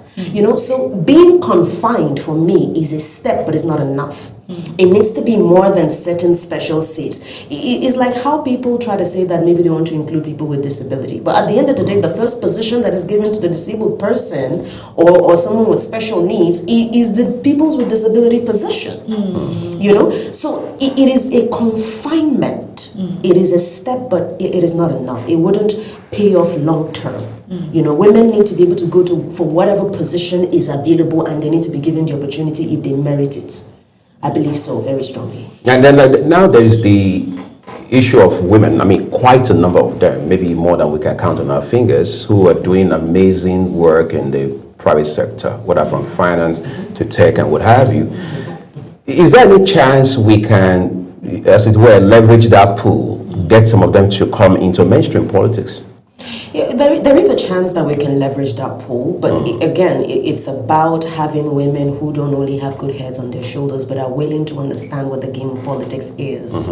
So being confined for me is a step, but it's not enough. It needs to be more than certain special seats. It's like how people try to say that maybe they want to include people with disability. But at the end of the day, the first position that is given to the disabled person or someone with special needs is the people with disability position. So it is a confinement. It is a step, but it is not enough. It wouldn't pay off long term. Women need to be able to go for whatever position is available, and they need to be given the opportunity if they merit it. I believe so, very strongly. And then now there is the issue of women. I mean, quite a number of them, maybe more than we can count on our fingers, who are doing amazing work in the private sector, whether from finance to tech and what have you. Is there any chance we can, as it were, leverage that pool, get some of them to come into mainstream politics? Yeah, there is a chance that we can leverage that pool, but again, it's about having women who don't only have good heads on their shoulders, but are willing to understand what the game of politics is,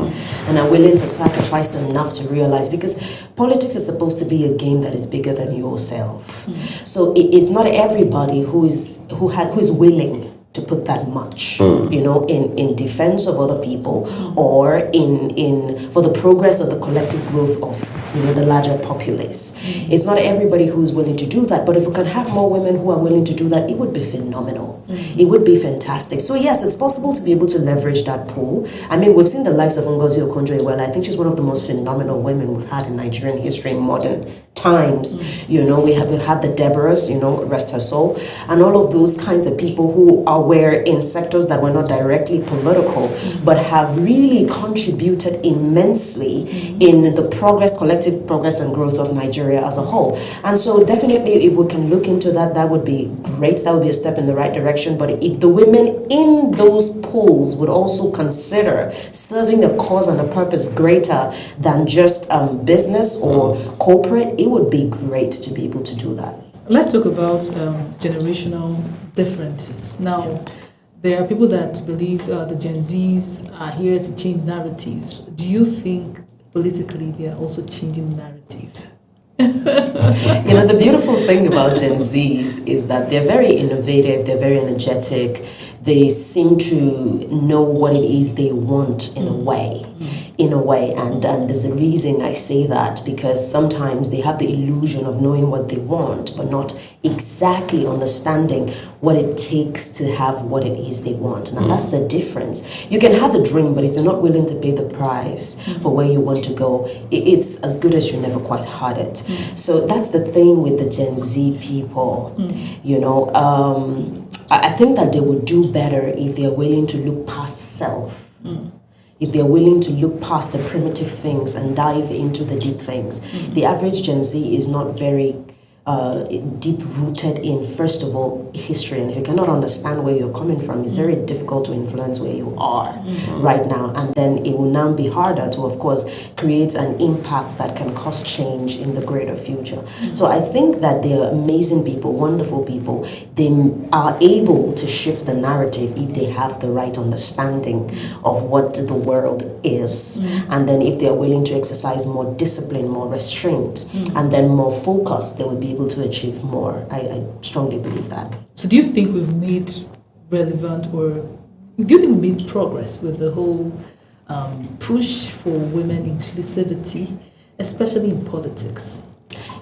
and are willing to sacrifice enough to realize, because politics is supposed to be a game that is bigger than yourself. So it's not everybody who is willing to put that much, in defense of other people or for the progress of the collective growth of the larger populace. It's not everybody who's willing to do that, but if we can have more women who are willing to do that, it would be phenomenal. It would be fantastic. So yes, it's possible to be able to leverage that pool. I mean, we've seen the likes of Ngozi Okonjo-Iweala. I think she's one of the most phenomenal women we've had in Nigerian history in modern times. We've had the Deborahs, rest her soul, and all of those kinds of people who were in sectors that were not directly political, but have really contributed immensely in the collective progress and growth of Nigeria as a whole. And so definitely, if we can look into that, that would be great. That would be a step in the right direction. But if the women in those pools would also consider serving a cause and a purpose greater than just business or corporate, it would be great to be able to do that. Let's talk about generational differences. Now, there are people that believe the Gen Zs are here to change narratives. Do you think politically they are also changing the narrative? The beautiful thing about Gen Zs is that they're very innovative, they're very energetic, they seem to know what it is they want in a way. And there's a reason I say that, because sometimes they have the illusion of knowing what they want, but not exactly understanding what it takes to have what it is they want. Now, that's the difference. You can have a dream, but if you're not willing to pay the price for where you want to go, it's as good as you never quite had it. So that's the thing with the Gen Z people. I think that they would do better if they're willing to look past self. if they're willing to look past the primitive things and dive into the deep things. The average Gen Z is not very deep-rooted in, first of all, history. And if you cannot understand where you're coming from, it's very difficult to influence where you are right now. And then it will now be harder to, of course, create an impact that can cause change in the greater future. So I think that they are amazing people, wonderful people. They are able to shift the narrative if they have the right understanding of what the world is. And then if they are willing to exercise more discipline, more restraint, and then more focus, they will be able to achieve more. I strongly believe that. So do you think we've made relevant, or do you think we made progress with the whole push for women inclusivity, especially in politics?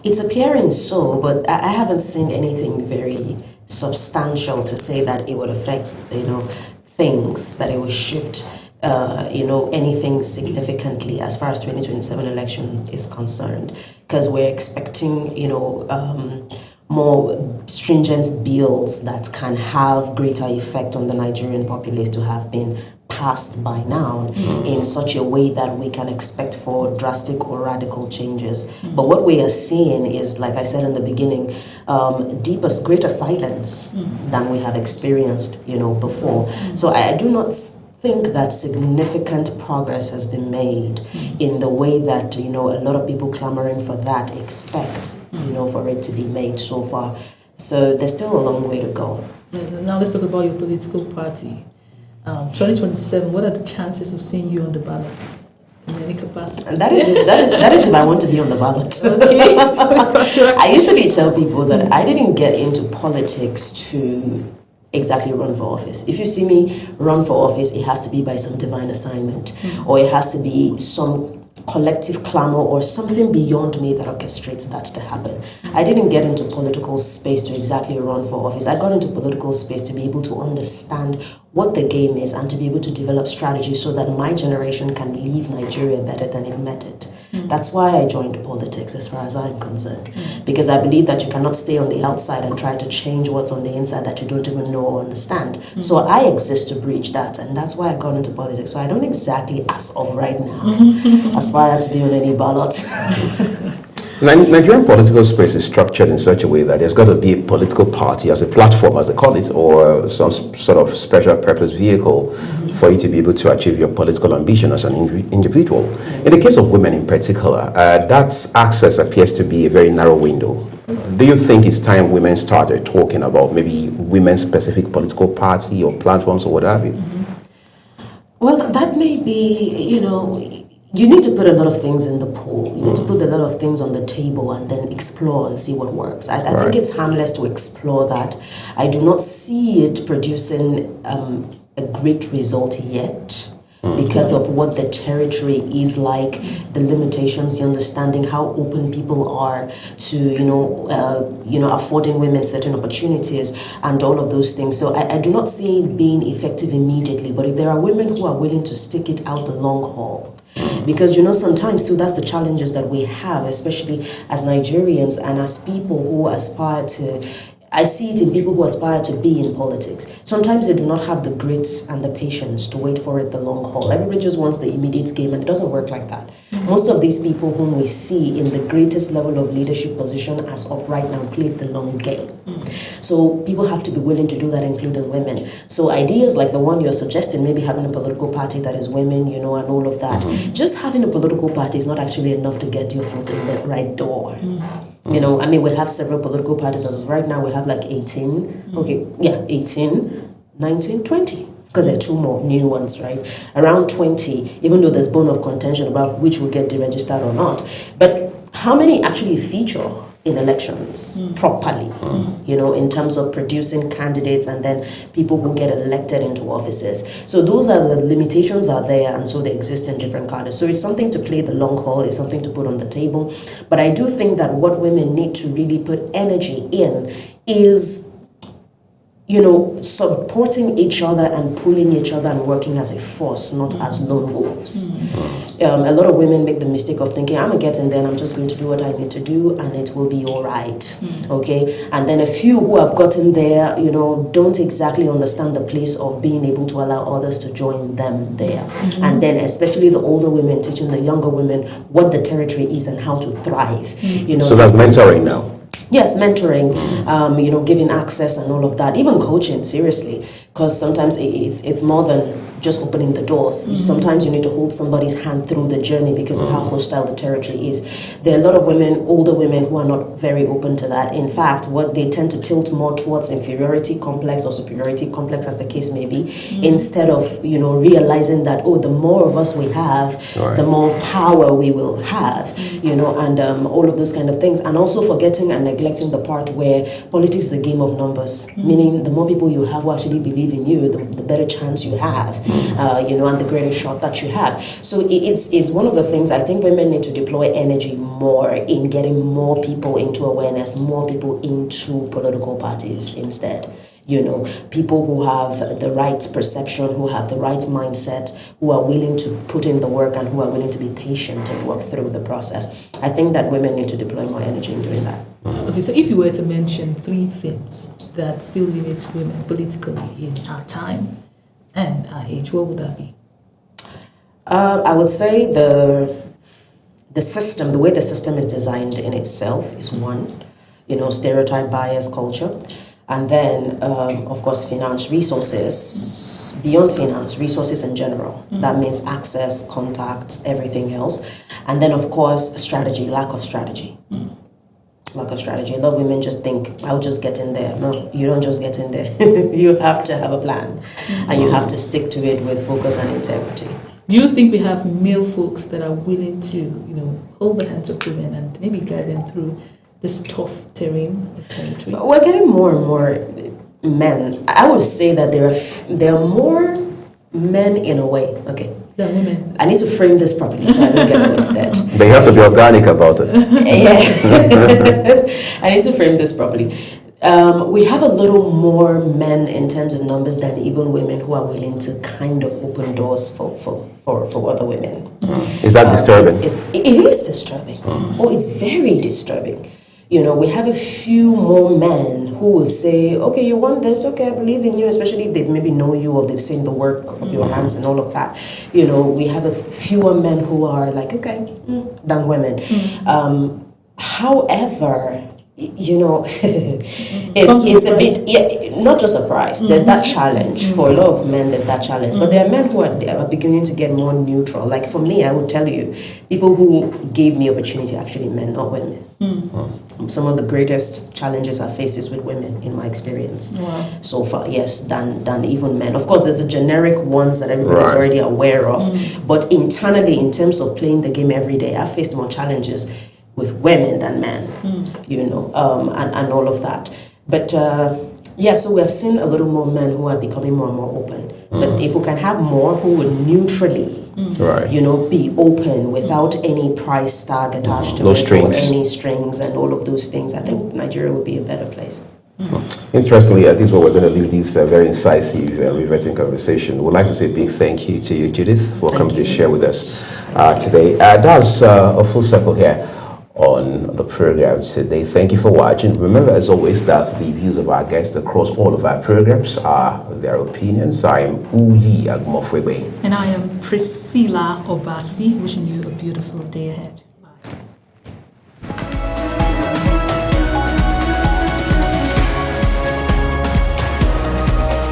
It's appearing so, but I haven't seen anything very substantial to say that it would affect, things, that it would shift anything significantly as far as 2027 election is concerned, because we're expecting, more stringent bills that can have greater effect on the Nigerian populace to have been passed by now in such a way that we can expect for drastic or radical changes. But what we are seeing is, like I said in the beginning, greater silence than we have experienced, before. So I do not think that significant progress has been made in the way that, a lot of people clamoring for that expect, for it to be made so far. So there's still a long way to go. Now let's talk about your political party. 2027, what are the chances of seeing you on the ballot in any capacity? And that is if I want to be on the ballot. Okay. I usually tell people that I didn't get into politics to exactly run for office. If you see me run for office, it has to be by some divine assignment, or it has to be some collective clamor or something beyond me that orchestrates that to happen. I didn't get into political space to exactly run for office. I got into political space to be able to understand what the game is and to be able to develop strategies so that my generation can leave Nigeria better than it met it. That's why I joined politics as far as I'm concerned. Because I believe that you cannot stay on the outside and try to change what's on the inside that you don't even know or understand. So I exist to bridge that, and that's why I got into politics. So I don't exactly, as of right now, aspire to be on any ballot. Nigerian political space is structured in such a way that there's got to be a political party as a platform, as they call it, or some sort of special purpose vehicle for you to be able to achieve your political ambition as an individual. In the case of women in particular, that access appears to be a very narrow window. Do you think it's time women started talking about maybe women-specific political party or platforms or what have you? Well, that may be, you need to put a lot of things in the pool. You need to put a lot of things on the table and then explore and see what works. I think it's harmless to explore that. I do not see it producing a great result yet because of what the territory is like, the limitations, the understanding, how open people are to, affording women certain opportunities and all of those things. So I do not see it being effective immediately. But if there are women who are willing to stick it out the long haul, because sometimes too, that's the challenges that we have, especially as Nigerians and as people who aspire to, I see it in people who aspire to be in politics. Sometimes they do not have the grit and the patience to wait for it the long haul. Everybody just wants the immediate game, and it doesn't work like that. Most of these people whom we see in the greatest level of leadership position as of right now play the long game. So people have to be willing to do that, including women. So ideas like the one you're suggesting, maybe having a political party that is women, and all of that. Just having a political party is not actually enough to get your foot in the right door. We have several political parties. As of right now, we have like 18. 18, 19, 20. Because there are two more new ones, right? Around 20, even though there's bone of contention about which will get deregistered or not. But how many actually feature in elections properly, in terms of producing candidates and then people who get elected into offices? So those are the limitations are there, and so they exist in different cadres. So it's something to play the long haul, it's something to put on the table. But I do think that what women need to really put energy in is supporting each other and pulling each other and working as a force, not as lone wolves. A lot of women make the mistake of thinking, I'm going to get in there and I'm just going to do what I need to do and it will be all right. Okay? And then a few who have gotten there, don't exactly understand the place of being able to allow others to join them there. And then especially the older women teaching the younger women what the territory is and how to thrive. So that's mentoring now. Yes, mentoring, giving access and all of that, even coaching, seriously, because sometimes it's more than just opening the doors. Sometimes you need to hold somebody's hand through the journey because of how hostile the territory is. There are a lot of women, older women, who are not very open to that. In fact, what they tend to tilt more towards inferiority complex or superiority complex, as the case may be, instead of, realizing that, the more of us we have, the more power we will have, and all of those kind of things. And also forgetting and neglecting the part where politics is a game of numbers, meaning the more people you have who actually believe in you, the better chance you have. And the greater shot that you have. So it's one of the things I think women need to deploy energy more in getting more people into awareness, more people into political parties instead. People who have the right perception, who have the right mindset, who are willing to put in the work and who are willing to be patient and work through the process. I think that women need to deploy more energy in doing that. Okay, so if you were to mention 3 things that still limit women politically in our time and our age, what would that be? I would say the system, the way the system is designed in itself is one, stereotype, bias, culture. And then, of course, finance, resources, beyond finance, resources in general. That means access, contact, everything else. And then, of course, strategy, lack of strategy. Lack of strategy. A lot of women just think, I'll just get in there. No, you don't just get in there. You have to have a plan. And you have to stick to it with focus and integrity. Do you think we have male folks that are willing to, hold the hands of women and maybe guide them through this tough terrain or territory? We're getting more and more men. I would say that there are more men in a way. Okay. Yeah, women. I need to frame this properly so I don't get roasted. But you have to be organic about it. I need to frame this properly. We have a little more men in terms of numbers than even women who are willing to kind of open doors for other women. Is that disturbing? It is disturbing. It's very disturbing. We have a few more men who will say, okay, you want this? Okay, I believe in you, especially if they maybe know you or they've seen the work of your hands and all of that. We have a fewer men who are like, okay, than women. However, it's a bit, not just a price. There's that challenge. For a lot of men, there's that challenge. But there are men who are beginning to get more neutral. Like for me, I would tell you, people who gave me opportunity are actually men, not women. Some of the greatest challenges I've faced is with women, in my experience. So far, yes, than even men. Of course, there's the generic ones that everybody's already aware of. But internally, in terms of playing the game every day, I've faced more challenges with women than men, and all of that. But so we have seen a little more men who are becoming more and more open. But if we can have more who would neutrally, be open without any price tag attached to it or any strings and all of those things, I think Nigeria would be a better place. Interestingly, this is where we're going to leave this very incisive, riveting conversation. We'd like to say a big thank you to you, Judith, for coming to share with us today. That's a full circle here on the program today. Thank you for watching. Remember, as always, that the views of our guests across all of our programs are their opinions. I am Uyi Agmofwebe. And I am Priscilla Obasi, wishing you a beautiful day ahead.